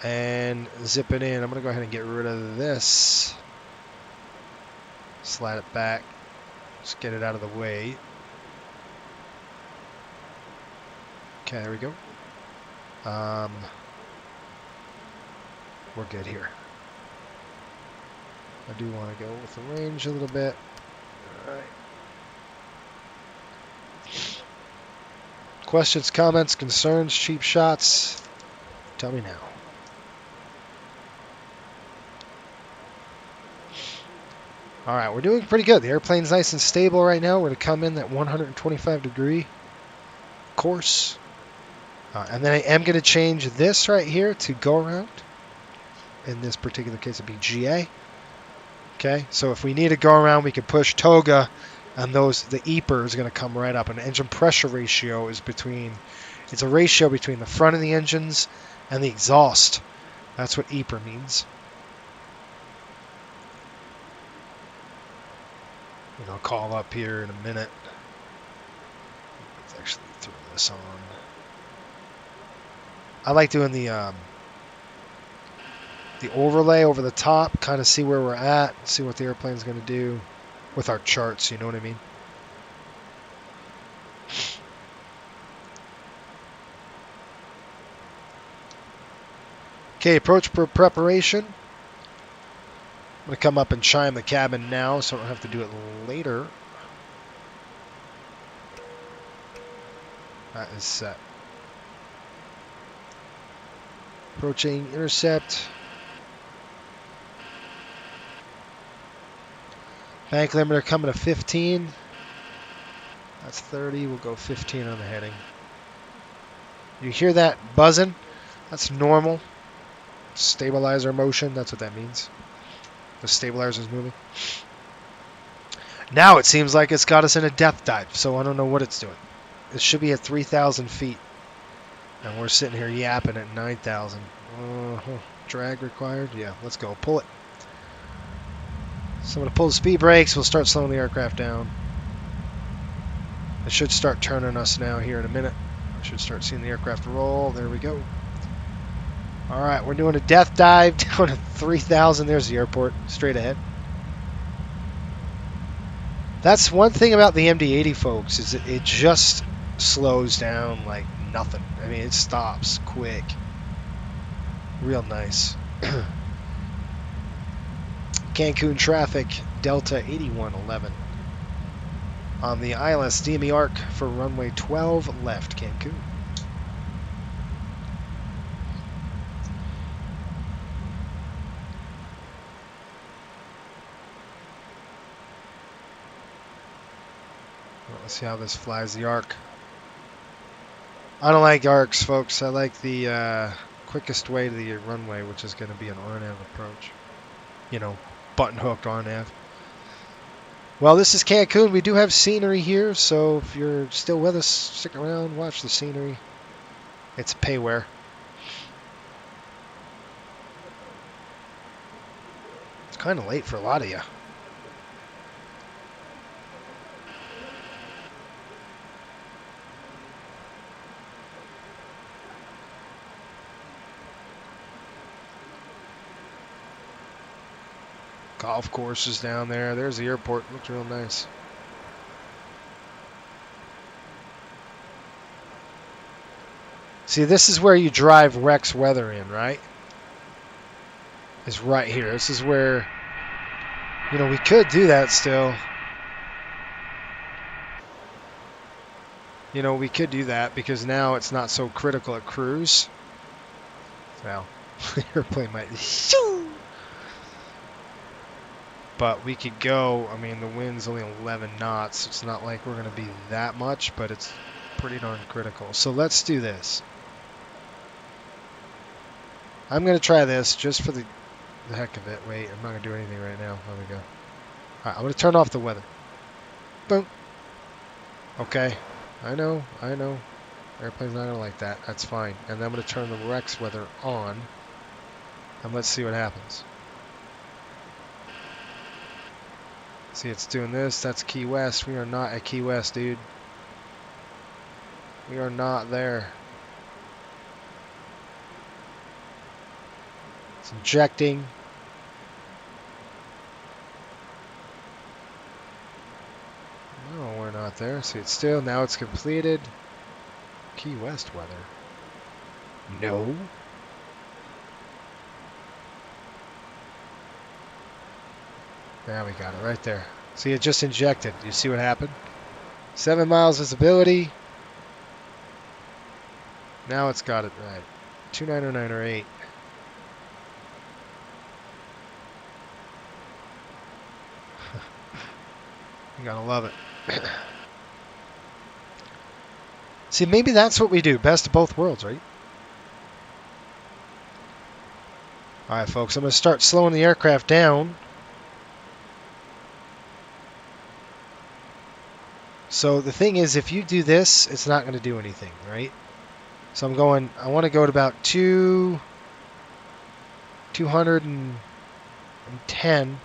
and zip it in. I'm going to go ahead and get rid of this. Slide it back. Just get it out of the way. Okay, there we go. We're good here. I do want to go with the range a little bit. Alright. Questions, comments, concerns, cheap shots? Tell me now. Alright, we're doing pretty good. The airplane's nice and stable right now. We're going to come in at 125-degree course. And then I am going to change this right here to go around. In this particular case, it'd be GA. Okay, so if we need to go around, we can push toga, and the EPR is going to come right up. And the engine pressure ratio is it's a ratio between the front of the engines and the exhaust. That's what EPR means. And I'll call up here in a minute. Let's actually throw this on. I like doing the overlay over the top, kind of see where we're at, see what the airplane's going to do with our charts, you know what I mean? Okay, approach preparation. I'm going to come up and chime the cabin now, so I don't have to do it later. That is set. Approaching intercept. Bank limiter coming to 15. That's 30. We'll go 15 on the heading. You hear that buzzing? That's normal. Stabilizer motion. That's what that means. The stabilizer's moving. Now it seems like it's got us in a depth dive, so I don't know what it's doing. It should be at 3,000 feet. And we're sitting here yapping at 9,000. Drag required? Yeah, let's go. Pull it. So I'm going to pull the speed brakes. We'll start slowing the aircraft down. It should start turning us now here in a minute. I should start seeing the aircraft roll. There we go. All right, we're doing a death dive down at 3,000. There's the airport, straight ahead. That's one thing about the MD-80, folks, is it just slows down like nothing. I mean, it stops quick. Real nice. Cancun traffic, Delta 8111. On the ILS DME ARC for runway 12 left, Cancun. Let's see how this flies the ARC. I don't like ARCs, folks. I like the quickest way to the runway, which is going to be an RNAV approach. You know, button hooked RNAV. Well, this is Cancun. We do have scenery here, so if you're still with us, stick around, watch the scenery. It's payware. It's kind of late for a lot of you. golf courses down there. There's the airport. Looks real nice. See, this is where you drive Rex weather in, right? Is right here. This is where, you know, we could do that still. You know, we could do that because now it's not so critical at cruise. Well, the airplane might. But we could go, I mean, the wind's only 11 knots. It's not like we're going to be that much, but it's pretty darn critical. So let's do this. I'm going to try this just for the heck of it. Wait, I'm not going to do anything right now. There we go. All right, I'm going to turn off the weather. Boom. Okay. I know. Airplane's not going to like that. That's fine. And then I'm going to turn the Rex weather on. And let's see what happens. See, it's doing this. That's Key West. We are not at Key West, dude. We are not there. It's injecting. No, we're not there. See, it's still. Now it's completed. Key West weather. No. Now we got it right there. See, it just injected. You see what happened? 7 miles visibility. Now it's got it right. 290908. You gotta love it. See, maybe that's what we do. Best of both worlds, right? All right, folks. I'm gonna start slowing the aircraft down. So the thing is, if you do this, it's not going to do anything, right? So I'm going, I want to go to about 210.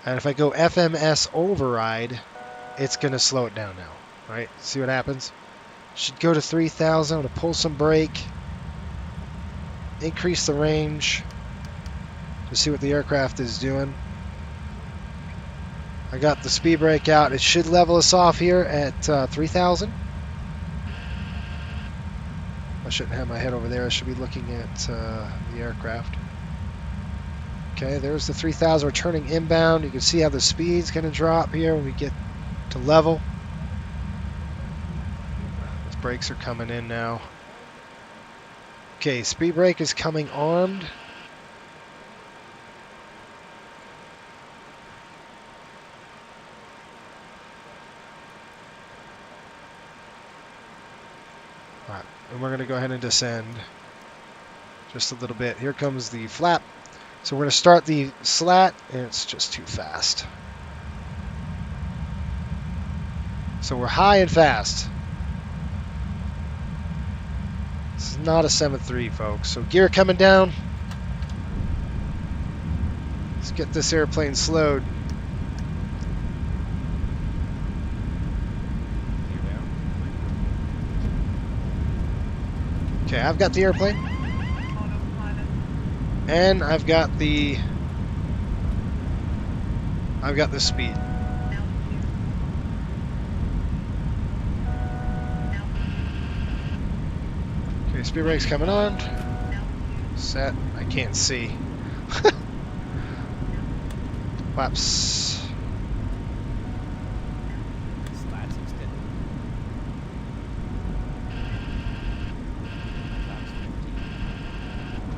And if I go FMS override, it's going to slow it down now, right? See what happens? Should go to 3,000. I'm going to pull some brake. Increase the range to see what the aircraft is doing. I got the speed brake out. It should level us off here at 3,000. I shouldn't have my head over there. I should be looking at the aircraft. Okay, there's the 3,000. We're turning inbound. You can see how the speed's going to drop here when we get to level. Those brakes are coming in now. Okay, speed brake is coming armed. And we're going to go ahead and descend just a little bit. Here comes the flap. So we're going to start the slat, and it's just too fast. So we're high and fast. This is not a 7.3, folks. So gear coming down. Let's get this airplane slowed. Okay, I've got the airplane, and I've got the speed. Okay, speed brake's coming on. Set. I can't see. Flaps.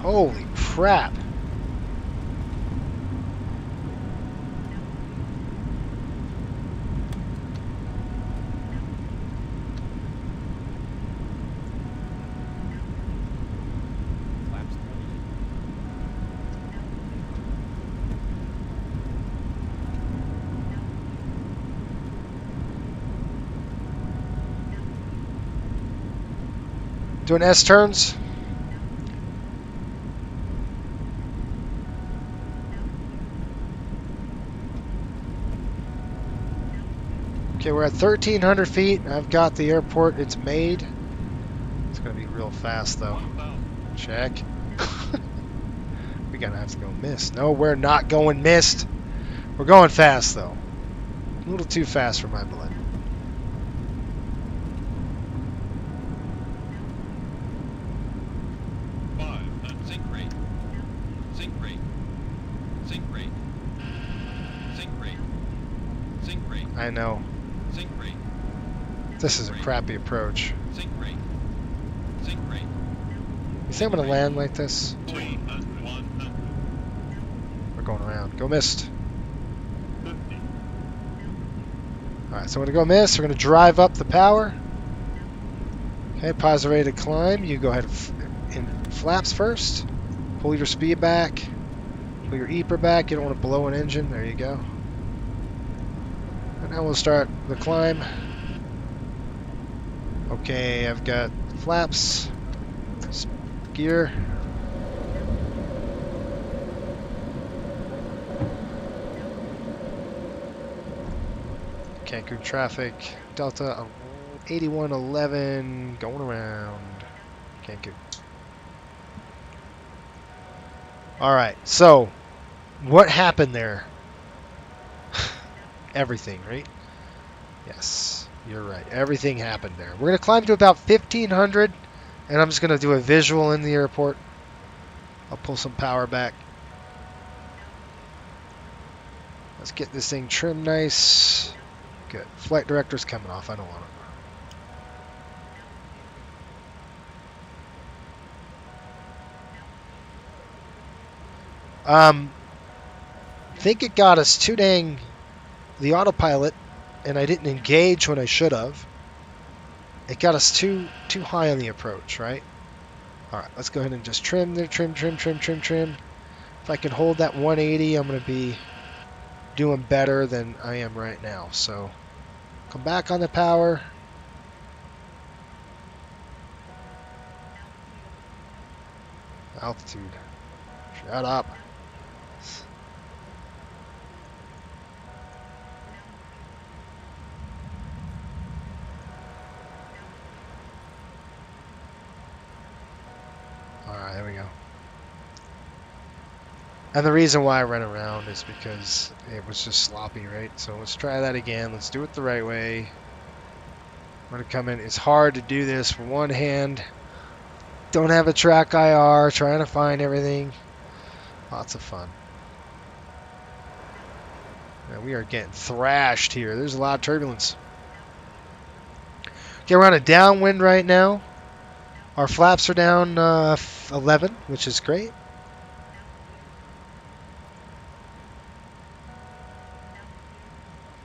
Holy crap. Doing S turns. Okay, we're at 1,300 feet. I've got the airport. It's made. It's going to be real fast, though. Check. We're going to have to go mist. No, we're not going mist. We're going fast, though. A little too fast for my blood. Sync rate. Sync rate. Sync rate. Sync rate. Sync rate. I know. Sync rate. This is a crappy approach. Sync rate. Sync rate. You think I'm going to land like this? We're going around. Go missed. Alright, so we're going to go miss. We're going to drive up the power. Okay, positive rate of climb. You go ahead and flaps first. Pull your speed back. Pull your EPR back. You don't want to blow an engine. There you go. And now we'll start the climb. Okay, I've got flaps. Gear. Cancun traffic. Delta 8111 going around Cancun. Alright, so what happened there? Everything, right? Yes, you're right. Everything happened there. We're going to climb to about 1500, and I'm just going to do a visual in the airport. I'll pull some power back. Let's get this thing trimmed nice. Good. Flight director's coming off. I don't want it. I think it got us too dang the autopilot, and I didn't engage when I should have. It got us too high on the approach, right? All right, let's go ahead and just trim there, trim. If I can hold that 180, I'm going to be doing better than I am right now. So come back on the power. Altitude. Shut up. Alright, there we go. And the reason why I ran around is because it was just sloppy, right? So let's try that again. Let's do it the right way. I'm going to come in. It's hard to do this with one hand. Don't have a track IR. Trying to find everything. Lots of fun. Man, we are getting thrashed here. There's a lot of turbulence. Okay, we're on a downwind right now. Our flaps are down 11, which is great.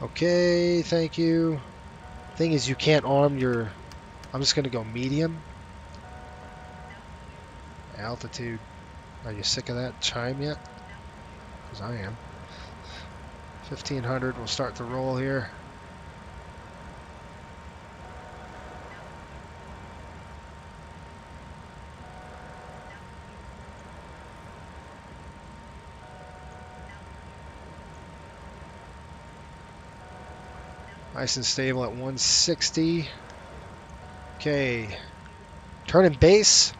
Okay, thank you. Thing is, you can't arm your... I'm just going to go medium. Altitude. Are you sick of that chime yet? Because I am. 1500, we'll start the roll here. Nice and stable at 160. Okay. Turning base.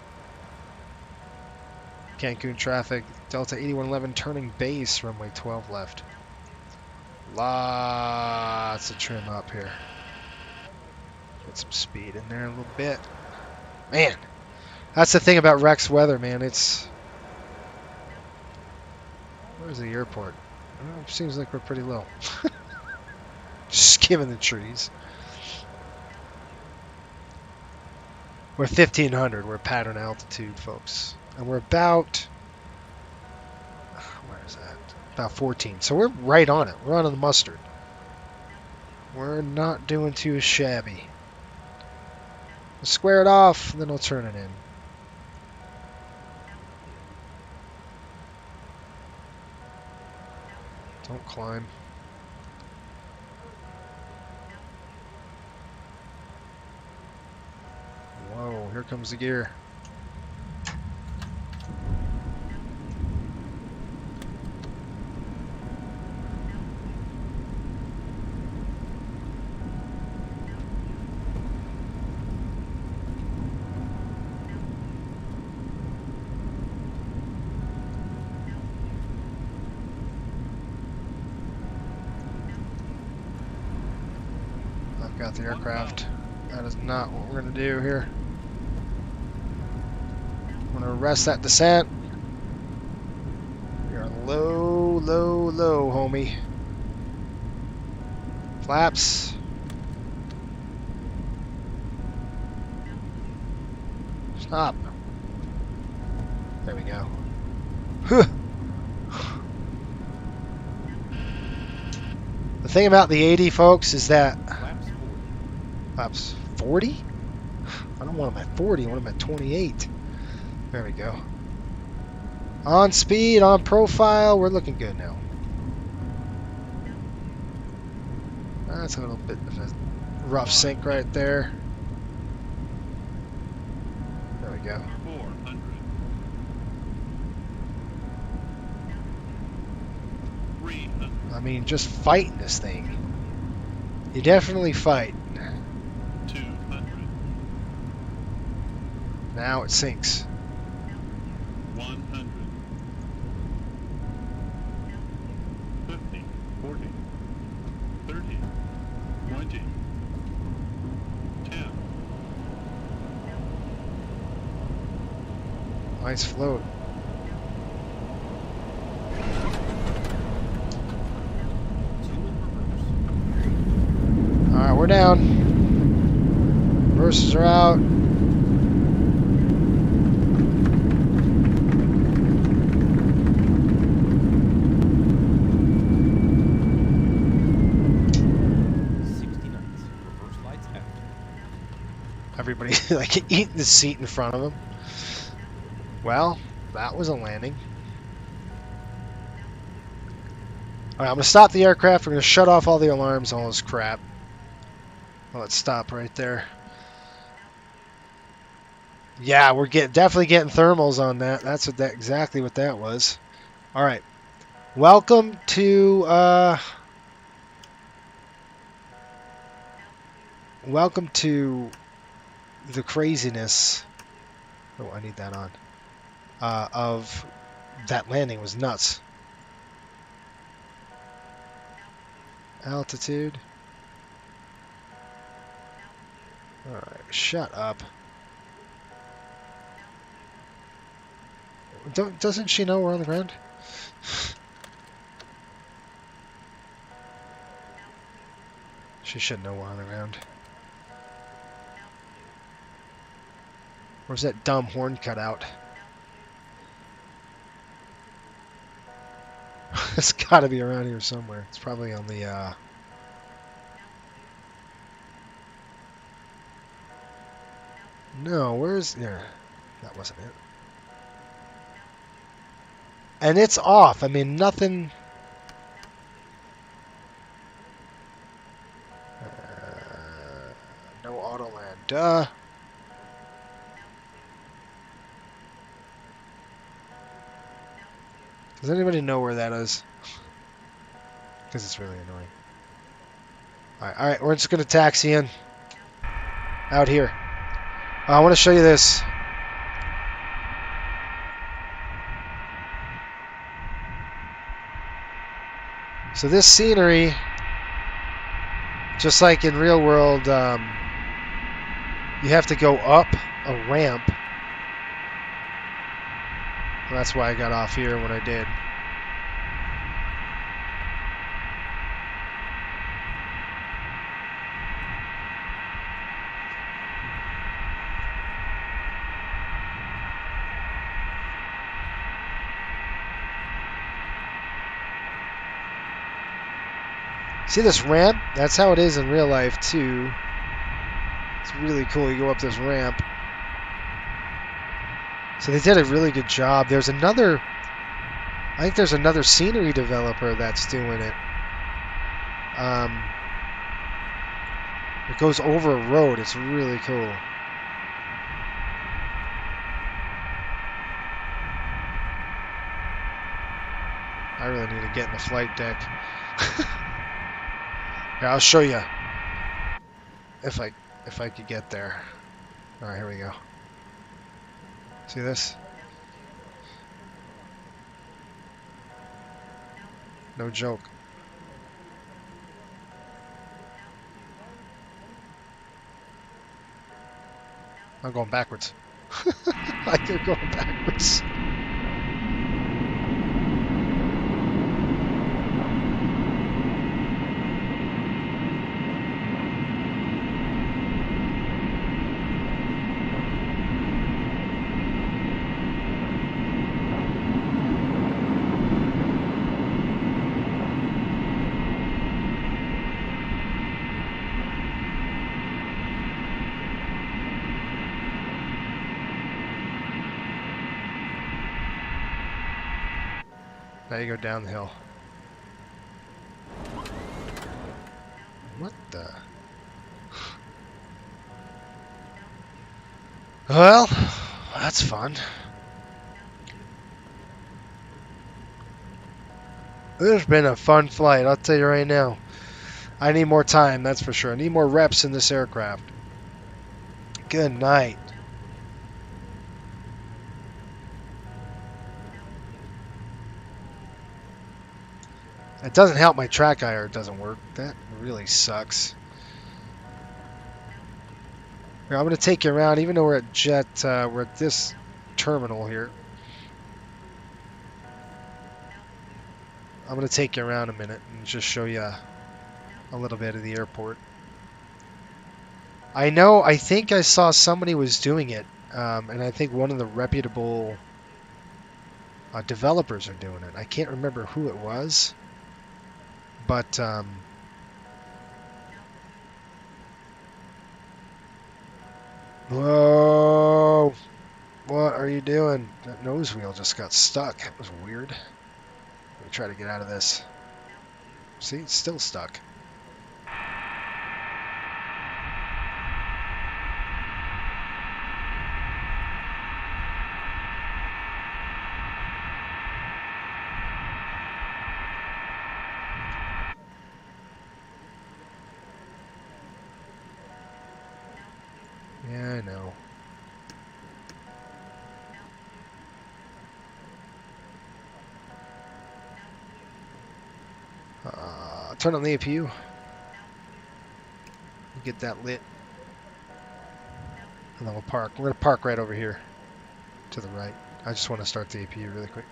Cancun traffic. Delta 8111 turning base. Runway 12 left. Lots of trim up here. Get some speed in there a little bit. Man. That's the thing about Rex weather, man. It's... Where's the airport? Well, it seems like we're pretty low. Skimming the trees. We're 1500. We're pattern altitude, folks. And we're about... Where is that? About 14. So we're right on it. We're on the mustard. We're not doing too shabby. We'll square it off, and then I'll turn it in. Don't climb. Whoa, here comes the gear. Got the aircraft. That is not what we're going to do here. I'm going to arrest that descent. We are low, low, low, homie. Flaps. Stop. There we go. The thing about the 80, folks, is that... Flaps 40? I don't want them at 40, I want them at 28. There we go. On speed, on profile, we're looking good now. That's a little bit of a rough sink right there. There we go. 400. 300. I mean, just fighting this thing. You definitely fight. 200. Now it sinks. 100. 50. 40. 30. 20. 10. Nice float. Alright, we're down. Reverses are out. Everybody like eating the seat in front of them. Well, that was a landing. Alright, I'm going to stop the aircraft. We're going to shut off all the alarms, all this crap. Well, let's stop right there. Yeah, we're definitely getting thermals on that. That's what exactly what that was. Alright. Welcome to the craziness. Oh, I need that on. Of that landing was nuts. Altitude. Alright, shut up. Doesn't she know we're on the ground? She should know we're on the ground. Where's that dumb horn cut out? It's gotta be around here somewhere. It's probably on the, No, where's... There. That wasn't it. And it's off. I mean, nothing... no auto land. Duh. Does anybody know where that is? Because it's really annoying. Alright, we're just going to taxi in. Out here. I want to show you this. So this scenery, just like in real world, you have to go up a ramp. Well, that's why I got off here when I did. See this ramp? That's how it is in real life too. It's really cool. You go up this ramp. So they did a really good job. There's another, I think there's another scenery developer that's doing it. It goes over a road. It's really cool. I really need to get in the flight deck. Here, I'll show you if I could get there. All right, here we go. See this? No joke. I'm going backwards. Like they're going backwards. Now you go down the hill. What the? Well, that's fun. This has been a fun flight, I'll tell you right now. I need more time, that's for sure. I need more reps in this aircraft. Good night. It doesn't help my track IR doesn't work. That really sucks. Here, I'm going to take you around, even though we're at this terminal here. I'm going to take you around a minute and just show you a little bit of the airport. I think I saw somebody was doing it, and I think one of the reputable developers are doing it. I can't remember who it was. But, whoa, what are you doing? That nose wheel just got stuck. That was weird. Let me try to get out of this. See, it's still stuck. Yeah, I know. Turn on the APU. Get that lit. And then we'll park. We're going to park right over here to the right. I just want to start the APU really quick.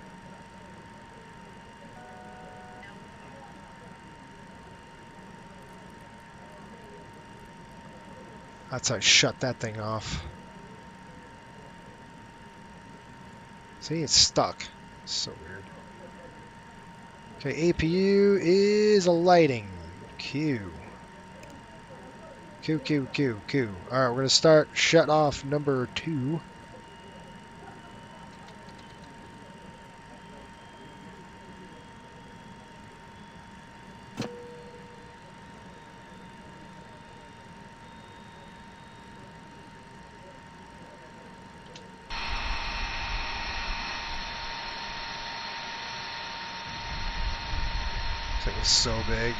That's how I shut that thing off. See, it's stuck. So weird. Okay, APU is lighting. Q. Q, Q, Q, Q. Alright, we're going to start shut off number 2. It was so big.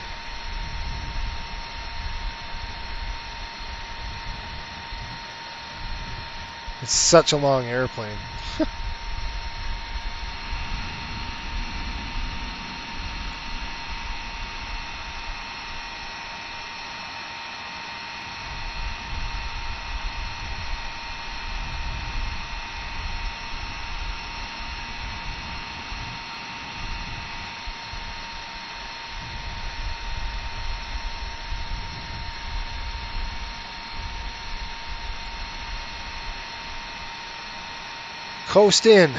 It's such a long airplane. Coast in.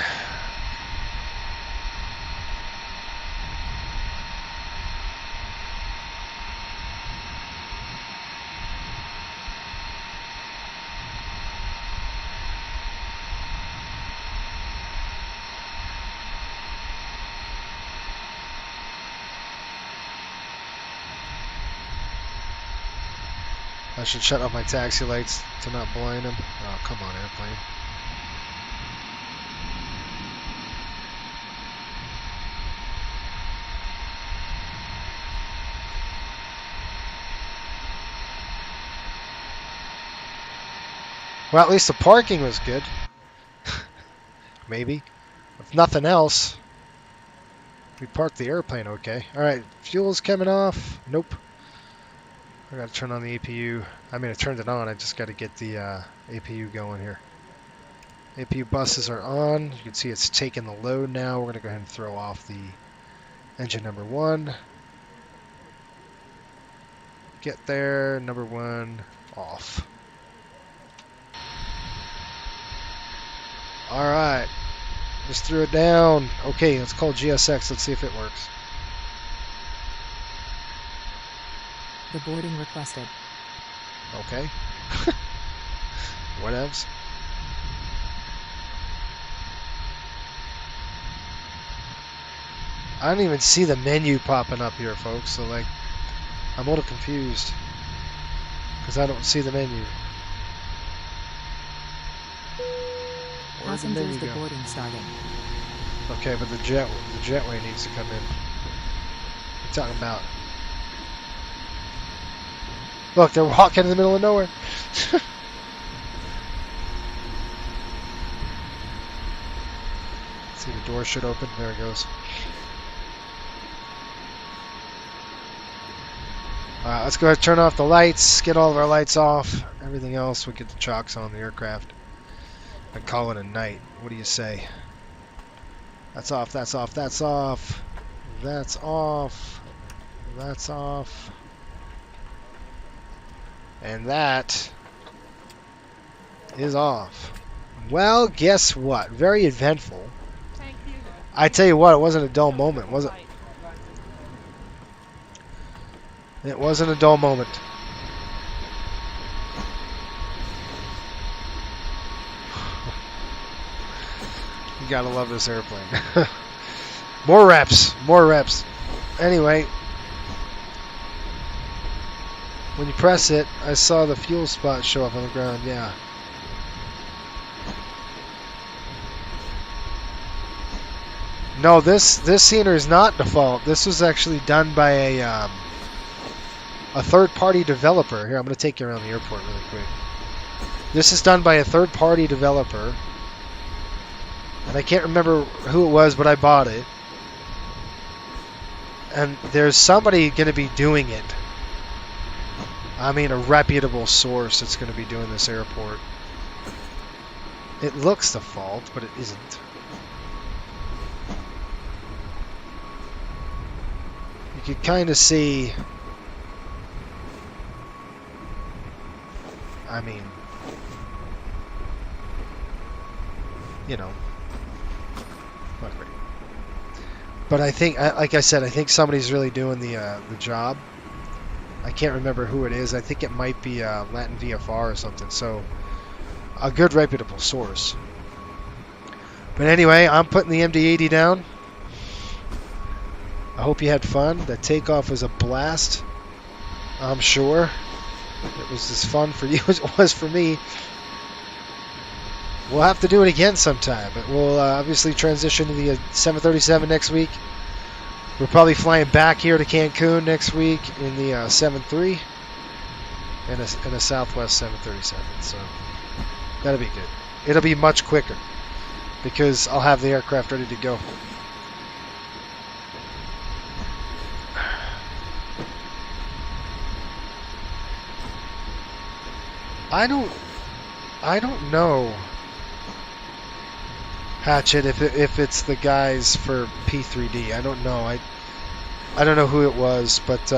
I should shut off my taxi lights to not blind them. Oh, come on, airplane. Well, at least the parking was good. Maybe. If nothing else, we parked the airplane okay. Alright, fuel's coming off. Nope. I got to turn on the APU. I mean, I turned it on. I just got to get the APU going here. APU buses are on. You can see it's taking the load now. We're going to go ahead and throw off the engine number 1. Get there. Number 1 off. All right. Just threw it down. Okay, let's call GSX. Let's see if it works. The boarding requested. Okay. Whatevs. I don't even see the menu popping up here, folks. So, like, I'm a little confused because I don't see the menu. Where's the menu Passengers, the go? boarding starting. Okay, but the jetway needs to come in. What are you talking about? Look, they're walking in the middle of nowhere. See, the door should open. There it goes. Alright, let's go ahead and turn off the lights, get all of our lights off. Everything else, we get the chocks on the aircraft and call it a night. What do you say? That's off, that's off, that's off. That's off. That's off. And that is off. Well, guess what? Very eventful. I tell you what, it wasn't a dull moment, was it? It wasn't a dull moment. You gotta love this airplane. More reps, more reps. Anyway, when you press it, I saw the fuel spot show up on the ground. Yeah. No, this scenery is not default. This was actually done by a third-party developer. Here, I'm going to take you around the airport really quick. This is done by a third-party developer. And I can't remember who it was, but I bought it. And there's somebody going to be doing it. I mean, a reputable source that's going to be doing this airport. It looks default, but it isn't. You can kind of see... I mean, you know, whatever. But I think, like I said, I think somebody's really doing the job. I can't remember who it is. I think it might be Latin VFR or something. So, a good reputable source. But anyway, I'm putting the MD-80 down. I hope you had fun. The takeoff was a blast, I'm sure. It was as fun for you as it was for me. We'll have to do it again sometime, but we'll obviously transition to the 737 next week. We're probably flying back here to Cancun next week in the 7-3 and a Southwest 737. So that'll be good. It'll be much quicker because I'll have the aircraft ready to go. I don't know, Hatchet, if it's the guys for P3D. I don't know. I don't know who it was, but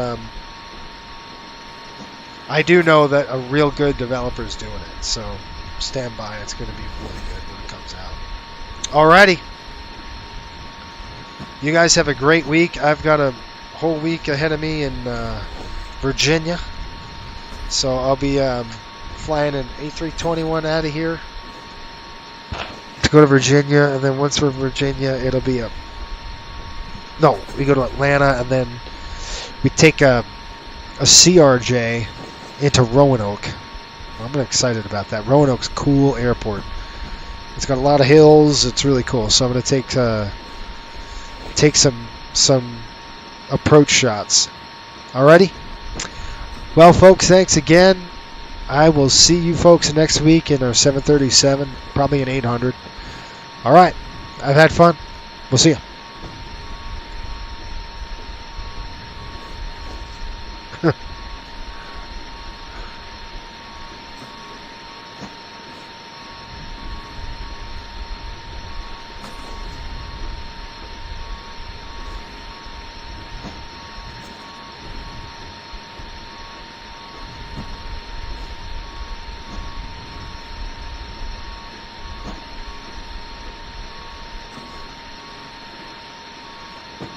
I do know that a real good developer is doing it. So stand by. It's going to be really good when it comes out. Alrighty. You guys have a great week. I've got a whole week ahead of me in Virginia. So I'll be... flying an A321 out of here to go to Virginia, and then once we're in Virginia, it'll be we go to Atlanta, and then we take a CRJ into Roanoke. I'm excited about that. Roanoke's a cool airport. It's got a lot of hills. It's really cool. So I'm going to take some approach shots. Alrighty. Well, folks, thanks again. I will see you folks next week in our 737, probably an 800. All right. I've had fun. We'll see you.